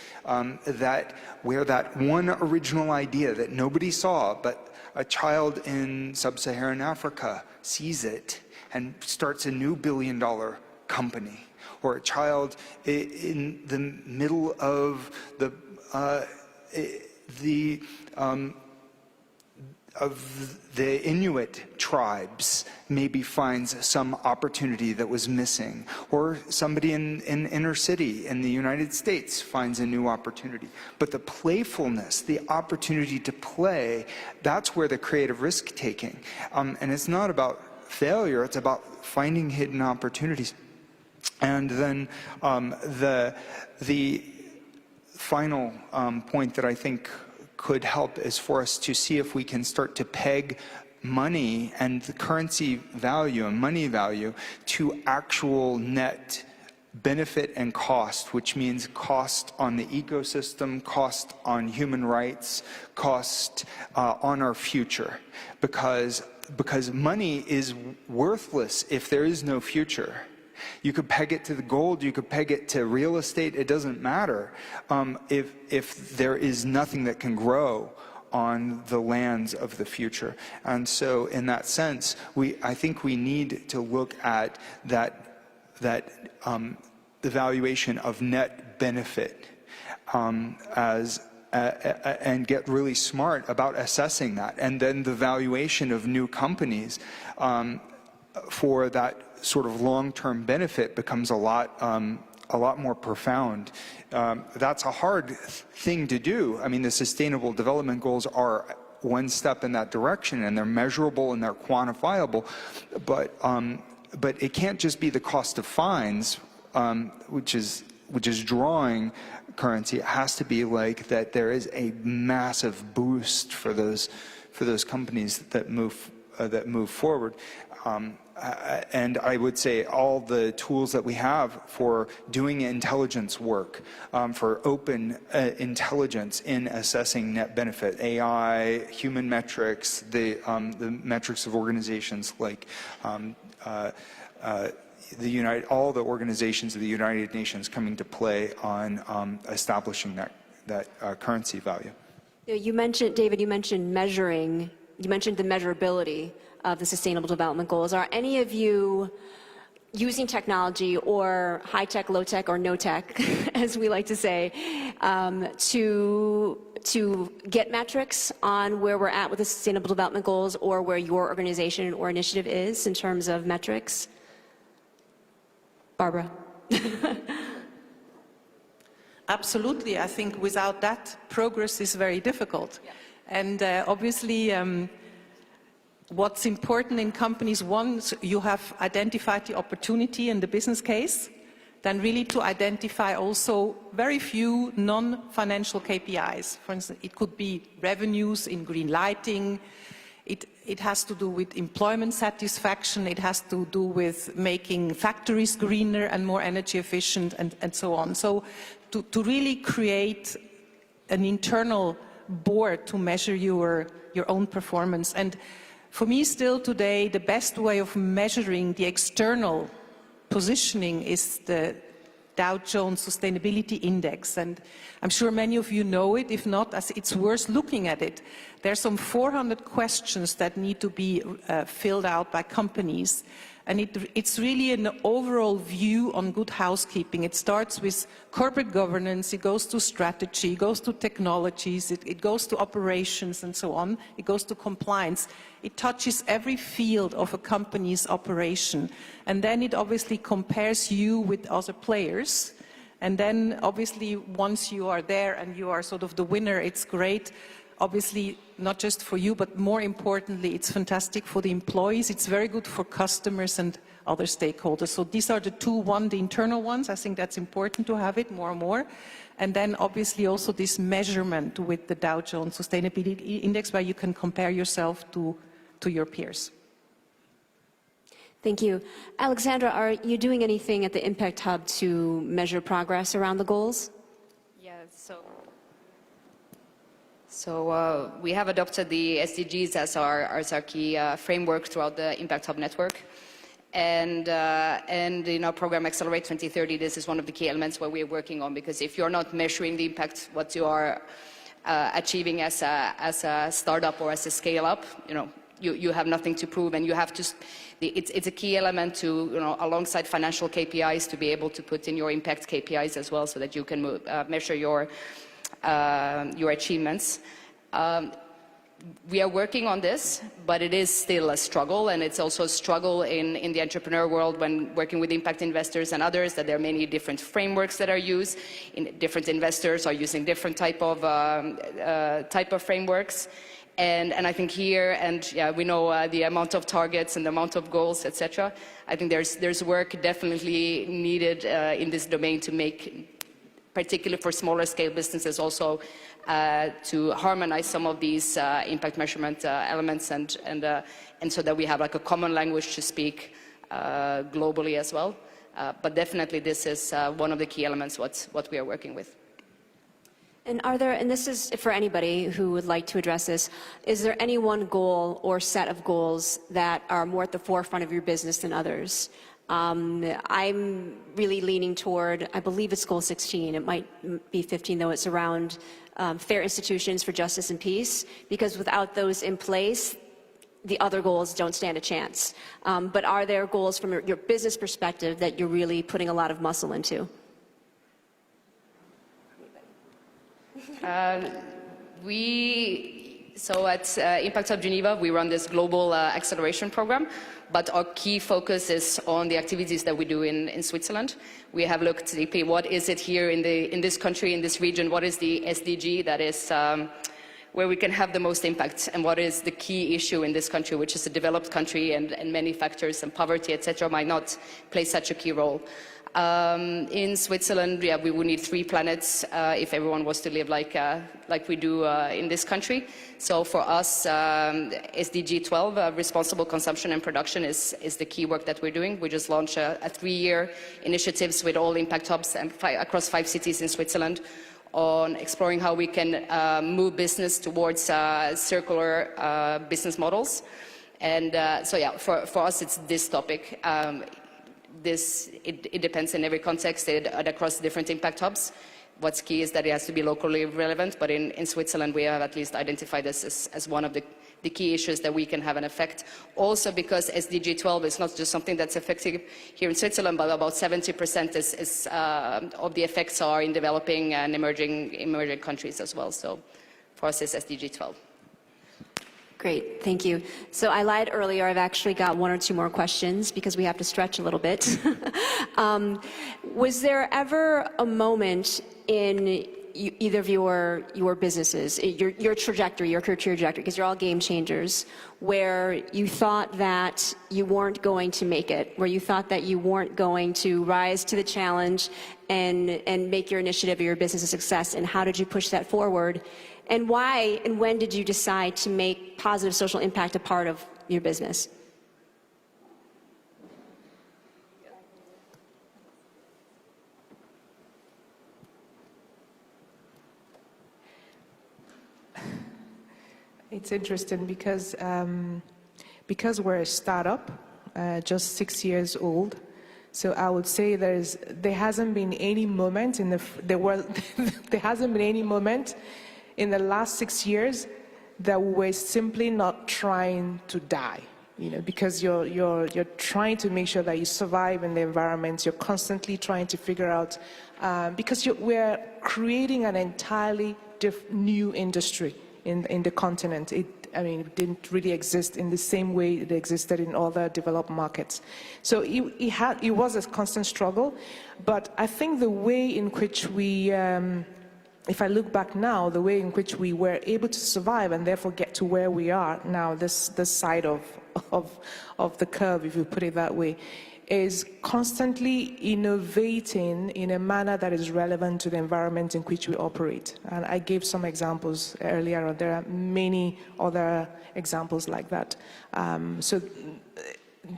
where that one original idea that nobody saw, but a child in sub-Saharan Africa sees it and starts a new billion-dollar company, or a child in the middle of the Inuit tribes maybe finds some opportunity that was missing, or somebody in inner city in the United States finds a new opportunity. But the playfulness, the opportunity to play, that's where the creative risk-taking. And it's not about failure, it's about finding hidden opportunities. And then the final point that I think could help is for us to see if we can start to peg money and the currency value and money value to actual net benefit and cost, which means cost on the ecosystem, cost on human rights, cost on our future. Because money is worthless if there is no future. You could peg it to the gold, you could peg it to real estate, it doesn't matter if there is nothing that can grow on the lands of the future. And so in that sense, I think we need to look at the valuation of net benefit and get really smart about assessing that. And then the valuation of new companies for that sort of long-term benefit becomes a lot more profound. That's a hard thing to do. I mean, the Sustainable Development Goals are one step in that direction, and they're measurable and they're quantifiable. But it can't just be the cost of fines, which is drawing currency. It has to be like that there is a massive boost for those companies that move forward. And I would say all the tools that we have for doing intelligence work, for open intelligence in assessing net benefit, AI, human metrics, the metrics of organizations like all the organizations of the United Nations come into play on establishing that currency value. You mentioned, David, you mentioned measuring, you mentioned the measurability of the Sustainable Development Goals. Are any of you using technology or high-tech, low-tech, or no-tech, as we like to say, to get metrics on where we're at with the Sustainable Development Goals or where your organization or initiative is in terms of metrics? Barbara. Absolutely. I think without that, progress is very difficult. Yeah. And obviously, what's important in companies, once you have identified the opportunity and the business case, then really to identify also very few non-financial KPIs. For instance, it could be revenues in green lighting. It has to do with employment satisfaction. It has to do with making factories greener and more energy efficient and so on. So to really create an internal board to measure your own performance. And for me still today, the best way of measuring the external positioning is the Dow Jones Sustainability Index, and I'm sure many of you know it. If not, it's worth looking at it. There are some 400 questions that need to be filled out by companies, and it's really an overall view on good housekeeping. It starts with corporate governance, it goes to strategy, it goes to technologies, it goes to operations and so on, it goes to compliance. It touches every field of a company's operation, and then it obviously compares you with other players. And then obviously once you are there and you are sort of the winner, it's great. Obviously not just for you, but more importantly, it's fantastic for the employees. It's very good for customers and other stakeholders. So these are the two, the internal ones. I think that's important to have it more and more. And then obviously also this measurement with the Dow Jones Sustainability Index, where you can compare yourself to your peers. Thank you. Alexandra, are you doing anything at the Impact Hub to measure progress around the goals? Yeah, so we have adopted the SDGs as our key framework throughout the Impact Hub network. And in our program Accelerate 2030, this is one of the key elements where we're working on, because if you're not measuring the impact, what you are achieving as a startup or as a scale-up, you have nothing to prove, and you have to. It's a key element to, alongside financial KPIs, to be able to put in your impact KPIs as well, so that you can measure your achievements. We are working on this, but it is still a struggle, and it's also a struggle in the entrepreneur world when working with impact investors and others, that there are many different frameworks that are used. Different investors are using different type of frameworks. And I think here, and yeah, we know the amount of targets and the amount of goals, etc. I think there's work definitely needed in this domain to make, particularly for smaller scale businesses, also to harmonize some of these impact measurement elements, and so that we have like a common language to speak globally as well. But definitely this is one of the key elements what we are working with. And and this is for anybody who would like to address this, is there any one goal or set of goals that are more at the forefront of your business than others? I'm really leaning toward, I believe it's goal 16, it might be 15 though, it's around fair institutions for justice and peace, because without those in place, the other goals don't stand a chance. But are there goals from your business perspective that you're really putting a lot of muscle into? So at Impact Hub Geneva, we run this global acceleration program, but our key focus is on the activities that we do in Switzerland. We have looked deeply, what is it here in this country, in this region, what is the SDG that is where we can have the most impact, and what is the key issue in this country, which is a developed country, and many factors and poverty, etc., might not play such a key role. In Switzerland, yeah, we would need 3 planets if everyone was to live like we do in this country. So for us, SDG 12, responsible consumption and production, is the key work that we're doing. We just launched a 3-year initiatives with all impact hubs and across 5 cities in Switzerland on exploring how we can move business towards circular business models. And so yeah, for us, it's this topic. it depends in every context and across different impact hubs. What's key is that it has to be locally relevant, but in Switzerland we have at least identified this as one of the key issues that we can have an effect. Also because SDG 12 is not just something that's effective here in Switzerland, but about 70% of the effects are in developing and emerging countries as well. So for us it's SDG 12. Great, thank you. So I lied earlier, I've actually got one or two more questions because we have to stretch a little bit. Was there ever a moment in either of your businesses, your trajectory, your career trajectory, because you're all game changers, where you thought that you weren't going to make it, where you thought that you weren't going to rise to the challenge and make your initiative or your business a success, and how did you push that forward? And why and when did you decide to make positive social impact a part of your business? It's interesting because we're a startup, just 6 years old. So I would say there hasn't been any moment in there hasn't been any moment in the last 6 years that we're simply not trying to die, because you're trying to make sure that you survive in the environment. You're constantly trying to figure out, because we're creating an entirely new industry in the continent. It didn't really exist in the same way it existed in other developed markets. So it was a constant struggle, but I think the way in which we, if I look back now, the way in which we were able to survive and therefore get to where we are now, this side of the curve, if you put it that way, is constantly innovating in a manner that is relevant to the environment in which we operate. And I gave some examples earlier. There are many other examples like that. So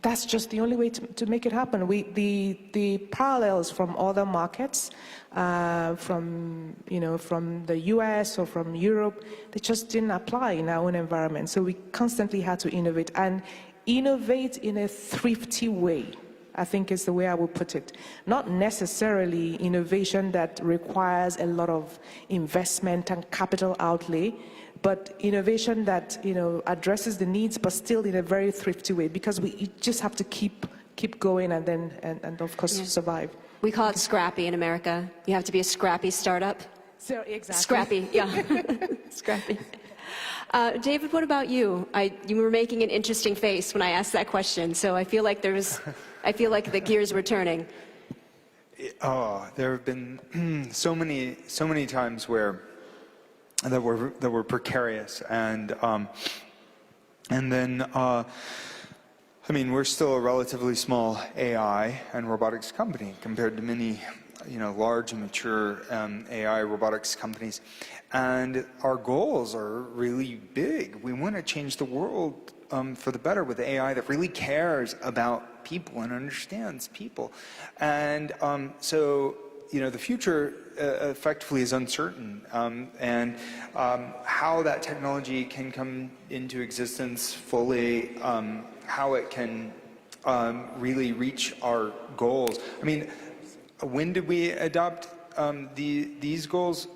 that's just the only way to make it happen. The parallels from other markets, from the US or from Europe, they just didn't apply in our own environment. So we constantly had to innovate, and innovate in a thrifty way, I think is the way I would put it. Not necessarily innovation that requires a lot of investment and capital outlay, but innovation that addresses the needs, but still in a very thrifty way, because we just have to keep going and of course survive. We call it scrappy in America. You have to be a scrappy startup. So exactly. Scrappy, yeah. Scrappy. David, what about you? You were making an interesting face when I asked that question, so I feel like the gears were turning. Oh, there have been so many times that were precarious, and then we're still a relatively small AI and robotics company compared to many large and mature AI robotics companies, and our goals are really big. We want to change the world for the better with AI that really cares about people and understands people, and so the future effectively is uncertain, and how that technology can come into existence fully, how it can really reach our goals. When did we adopt these goals?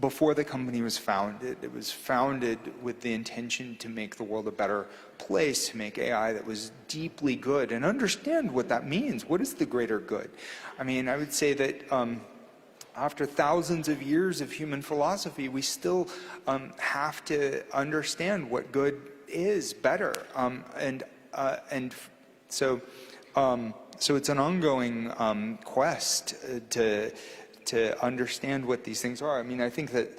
Before the company was founded. It was founded with the intention to make the world a better place, to make AI that was deeply good and understand what that means. What is the greater good? I would say that after thousands of years of human philosophy, we still have to understand what good is better. So it's an ongoing quest to understand what these things are. I think that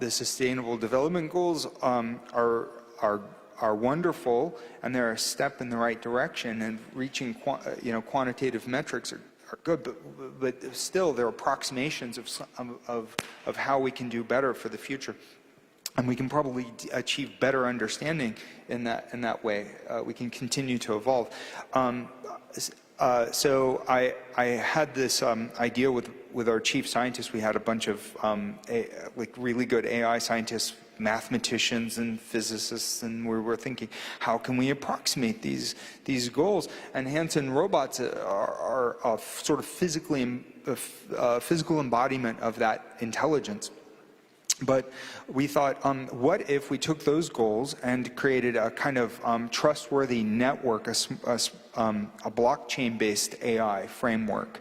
the Sustainable Development Goals are wonderful, and they're a step in the right direction, and reaching quantitative metrics are good, but still they're approximations of how we can do better for the future. And we can probably achieve better understanding in that way. We can continue to evolve. So I had this idea with our chief scientist. We had a bunch of really good AI scientists mathematicians and physicists, and we were thinking, how can we approximate these goals? And hands and robots are a sort of physical embodiment of that intelligence. But we thought, what if we took those goals and created a kind of trustworthy network, a blockchain-based AI framework,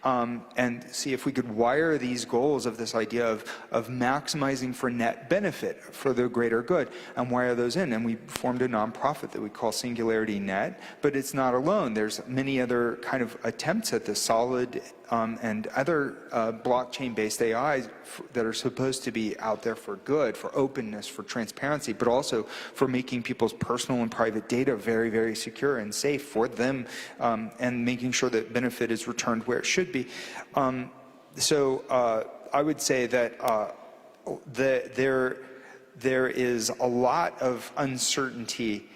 and see if we could wire these goals of this idea of maximizing for net benefit for the greater good, and wire those in. And we formed a nonprofit that we call Singularity Net, but it's not alone. There's many other kind of attempts at this Solid and other blockchain-based AIs that are supposed to be out there for good, for openness, for transparency, but also for making people's personal and private data very, very secure and safe for them, and making sure that benefit is returned where it should be. So I would say that there is a lot of uncertainty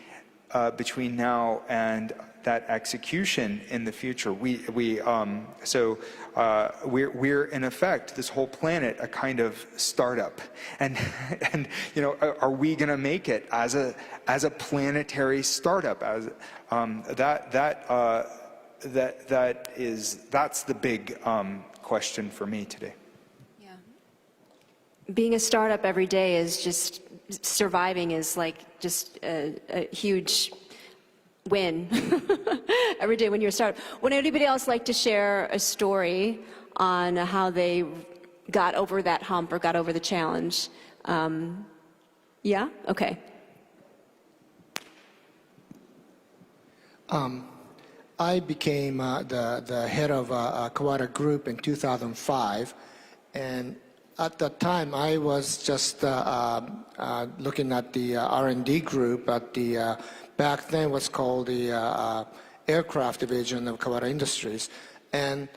between now and that execution in the future. We're in effect, this whole planet, a kind of startup, and you know, are we going to make it as a planetary startup? As that's the big question for me today. Yeah, being a startup every day is just surviving is like just a huge win every day when you're a startup. Would anybody else like to share a story on how they got over that hump or got over the challenge? Yeah? Okay. I became the head of Kawada Group in 2005, and at that time I was just looking at the R&D group at the back then was called the aircraft division of Kawada Industries. And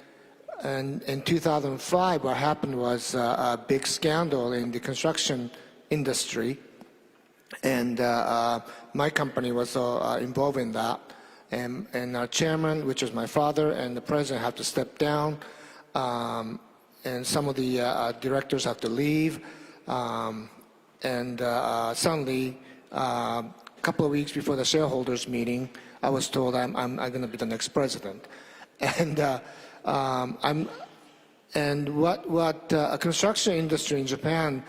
in 2005, what happened was a big scandal in the construction industry. And my company was involved in that. And our chairman, which was my father, and the president have to step down. And some of the directors have to leave. Suddenly, a couple of weeks before the shareholders meeting, I was told I'm going to be the next president, and what a construction industry in Japan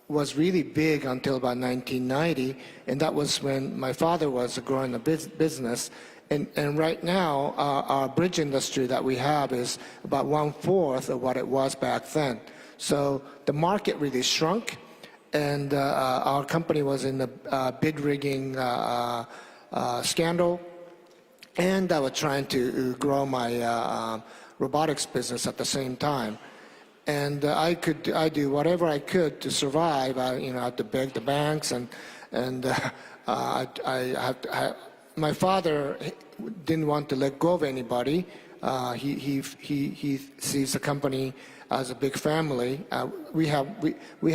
was really big until about 1990, and that was when my father was growing a business. And right now, our bridge industry that we have is about 1/4 of what it was back then. So the market really shrunk. And our company was in the bid rigging scandal, and I was trying to grow my robotics business at the same time. And I do whatever I could to survive. I had to beg the banks, and my father didn't want to let go of anybody. He sees the company as a big family. We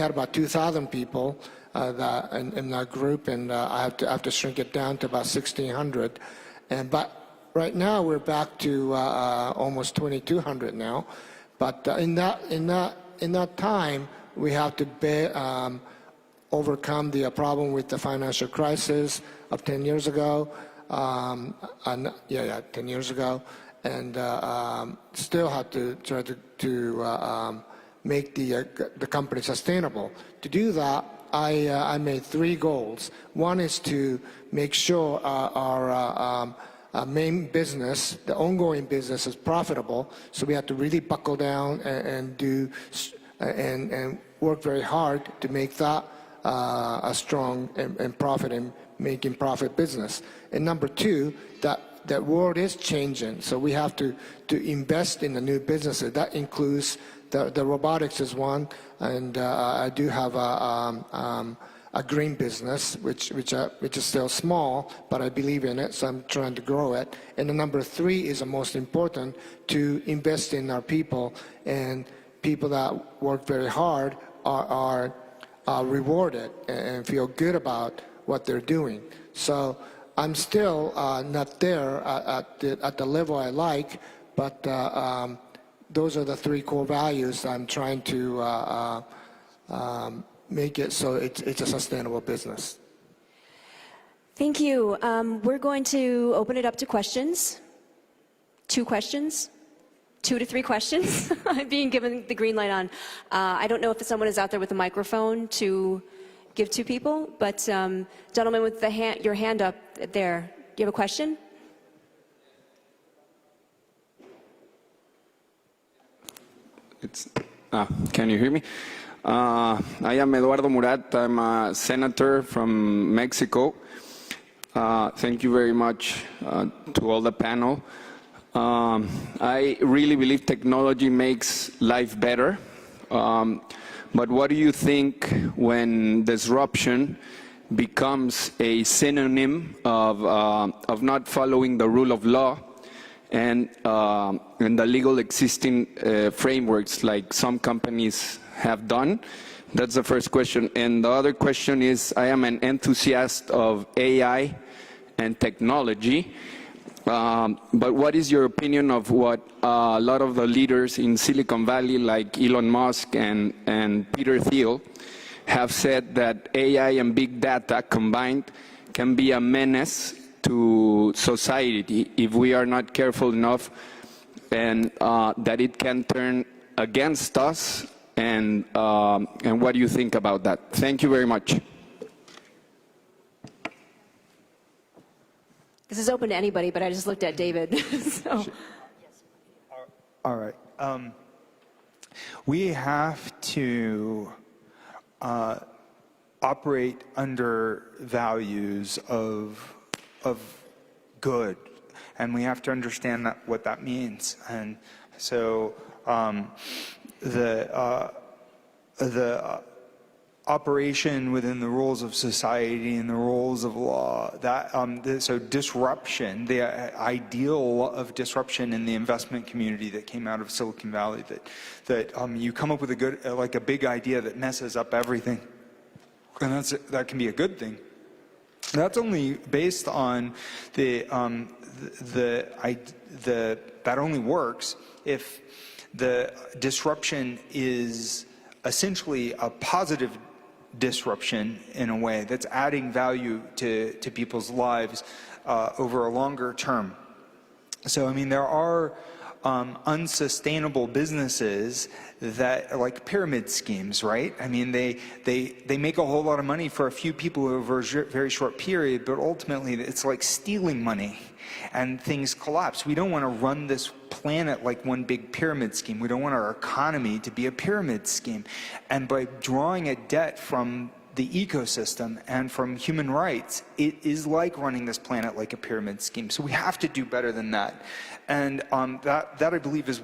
had about 2,000 people in our group, and I have to shrink it down to about 1,600. But right now we're back to almost 2,200 now. But in that time, we have to overcome the problem with the financial crisis of 10 years ago. 10 years ago. And still have to try to make the company sustainable. To do that, I made 3 goals. One is to make sure our main business, the ongoing business, is profitable. So we have to really buckle down and work very hard to make that a strong and making profit business. And number 2, that world is changing, so we have to invest in the new businesses. That includes the robotics is one, and I do have a green business, which is still small, but I believe in it, so I'm trying to grow it. And the number 3 is the most important, to invest in our people, and people that work very hard are rewarded and feel good about what they're doing. So I'm still not there at the level I like, but those are the 3 core values I'm trying to make it so it's a sustainable business. Thank you. We're going to open it up to questions. 2 questions. 2 to 3 questions. I'm being given the green light on. I don't know if someone is out there with a microphone to give to people, but gentleman with your hand up there, you have a question? Can you hear me? I am Eduardo Murat. I'm a senator from Mexico. Thank you very much to all the panel. I really believe technology makes life better. But what do you think when disruption becomes a synonym of not following the rule of law and the legal existing frameworks like some companies have done? That's the first question. And the other question is, I am an enthusiast of AI and technology, but what is your opinion of what a lot of the leaders in Silicon Valley, like Elon Musk and Peter Thiel, have said that AI and big data combined can be a menace to society if we are not careful enough, and that it can turn against us, and what do you think about that? Thank you very much. This is open to anybody, but I just looked at David. So. All right. We have to operate under values of good, and we have to understand what that means. And so the operation within the rules of society and the rules of law, so disruption, the ideal of disruption in the investment community that came out of Silicon Valley, that you come up with a big idea that messes up everything, and that can be a good thing. That's only based on that only works if the disruption is essentially a positive disruption in a way that's adding value to people's lives over a longer term. So, I mean, there are unsustainable businesses that are like pyramid schemes, right? I mean, they make a whole lot of money for a few people over a very short period, but ultimately it's like stealing money, and things collapse. We don't want to run this planet like one big pyramid scheme. We don't want our economy to be a pyramid scheme. And by drawing a debt from the ecosystem and from human rights, it is like running this planet like a pyramid scheme. So we have to do better than that. And that I believe is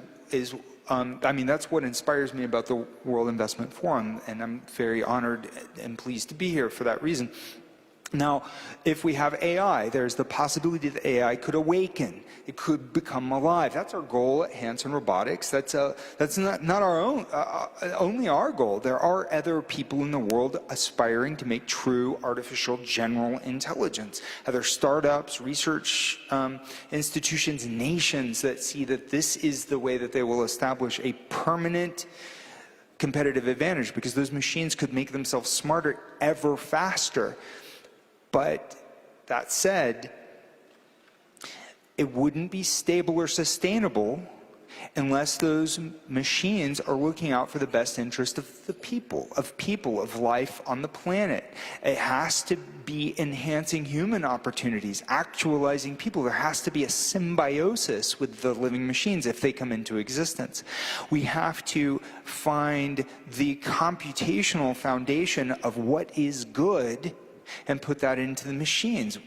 I mean, that's what inspires me about the World Investment Forum, and I'm very honored and pleased to be here for that reason. Now, if we have AI, there's the possibility that AI could awaken. It could become alive. That's our goal at Hanson Robotics. That's not our own, only our goal. There are other people in the world aspiring to make true artificial general intelligence. Other startups, research institutions, nations that see that this is the way that they will establish a permanent competitive advantage, because those machines could make themselves smarter ever faster. But that said, it wouldn't be stable or sustainable unless those machines are looking out for the best interest of the people, of life on the planet. It has to be enhancing human opportunities, actualizing people. There has to be a symbiosis with the living machines if they come into existence. We have to find the computational foundation of what is good and put that into the machines.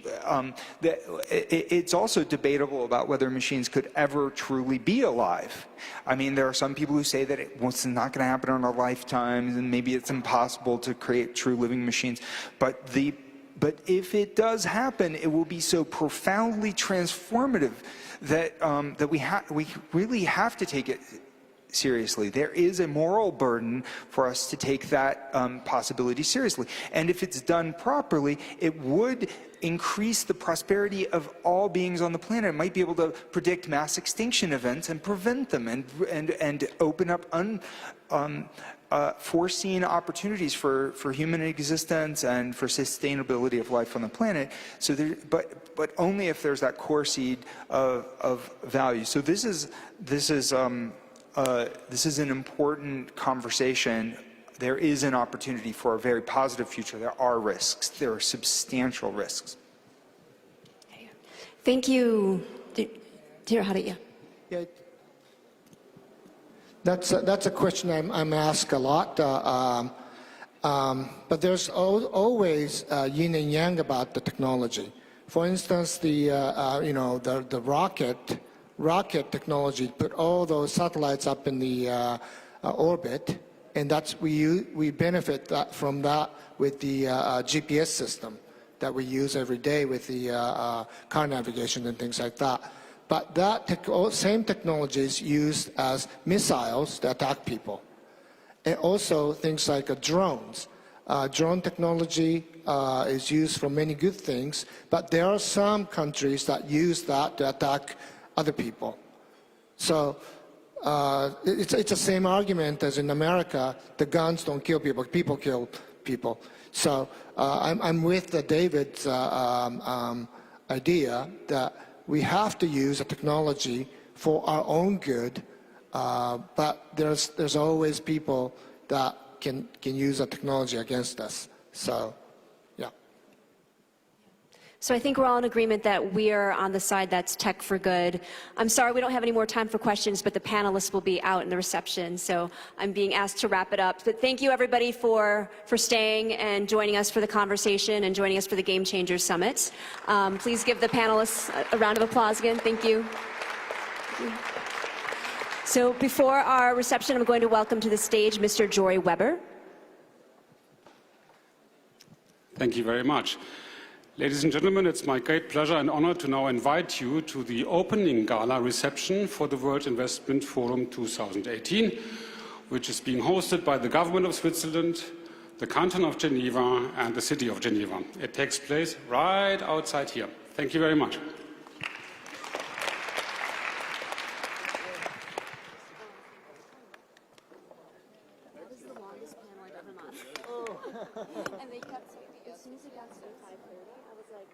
It's also debatable about whether machines could ever truly be alive. I mean, there are some people who say that it's not going to happen in our lifetimes, and maybe it's impossible to create true living machines. But if it does happen, it will be so profoundly transformative that we really have to take it seriously. There is a moral burden for us to take that possibility seriously. And if it's done properly, it would increase the prosperity of all beings on the planet. It might be able to predict mass extinction events and prevent them, and open up foreseen opportunities for human existence and for sustainability of life on the planet. So but only if there's that core seed of value. So this is an important conversation. There is an opportunity for a very positive future. There are risks. There are substantial risks. Thank you. Dear Haria. Yeah. That's a question I'm asked a lot, but there's always yin and yang about the technology. For instance, the rocket technology put all those satellites up in the orbit, and we benefit from that with the GPS system that we use every day with the car navigation and things like that. But that same technology is used as missiles to attack people. And also things like drones. Drone technology is used for many good things, but there are some countries that use that to attack other people. So it's the same argument as in America, the guns don't kill people, people kill people. So I'm with David's idea that we have to use a technology for our own good, but there's always people that can use a technology against us. So, yeah. So I think we're all in agreement that we're on the side that's tech for good. I'm sorry we don't have any more time for questions, but the panelists will be out in the reception, so I'm being asked to wrap it up. But thank you everybody for staying and joining us for the conversation and joining us for the Game Changers Summit. Please give the panelists a round of applause again. Thank you. So before our reception, I'm going to welcome to the stage Mr. Jory Weber. Thank you very much. Ladies and gentlemen, it's my great pleasure and honor to now invite you to the opening gala reception for the World Investment Forum 2018, which is being hosted by the government of Switzerland, the canton of Geneva, and the city of Geneva. It takes place right outside here. Thank you very much. And they kept, as soon as it got to 5:30, I was like,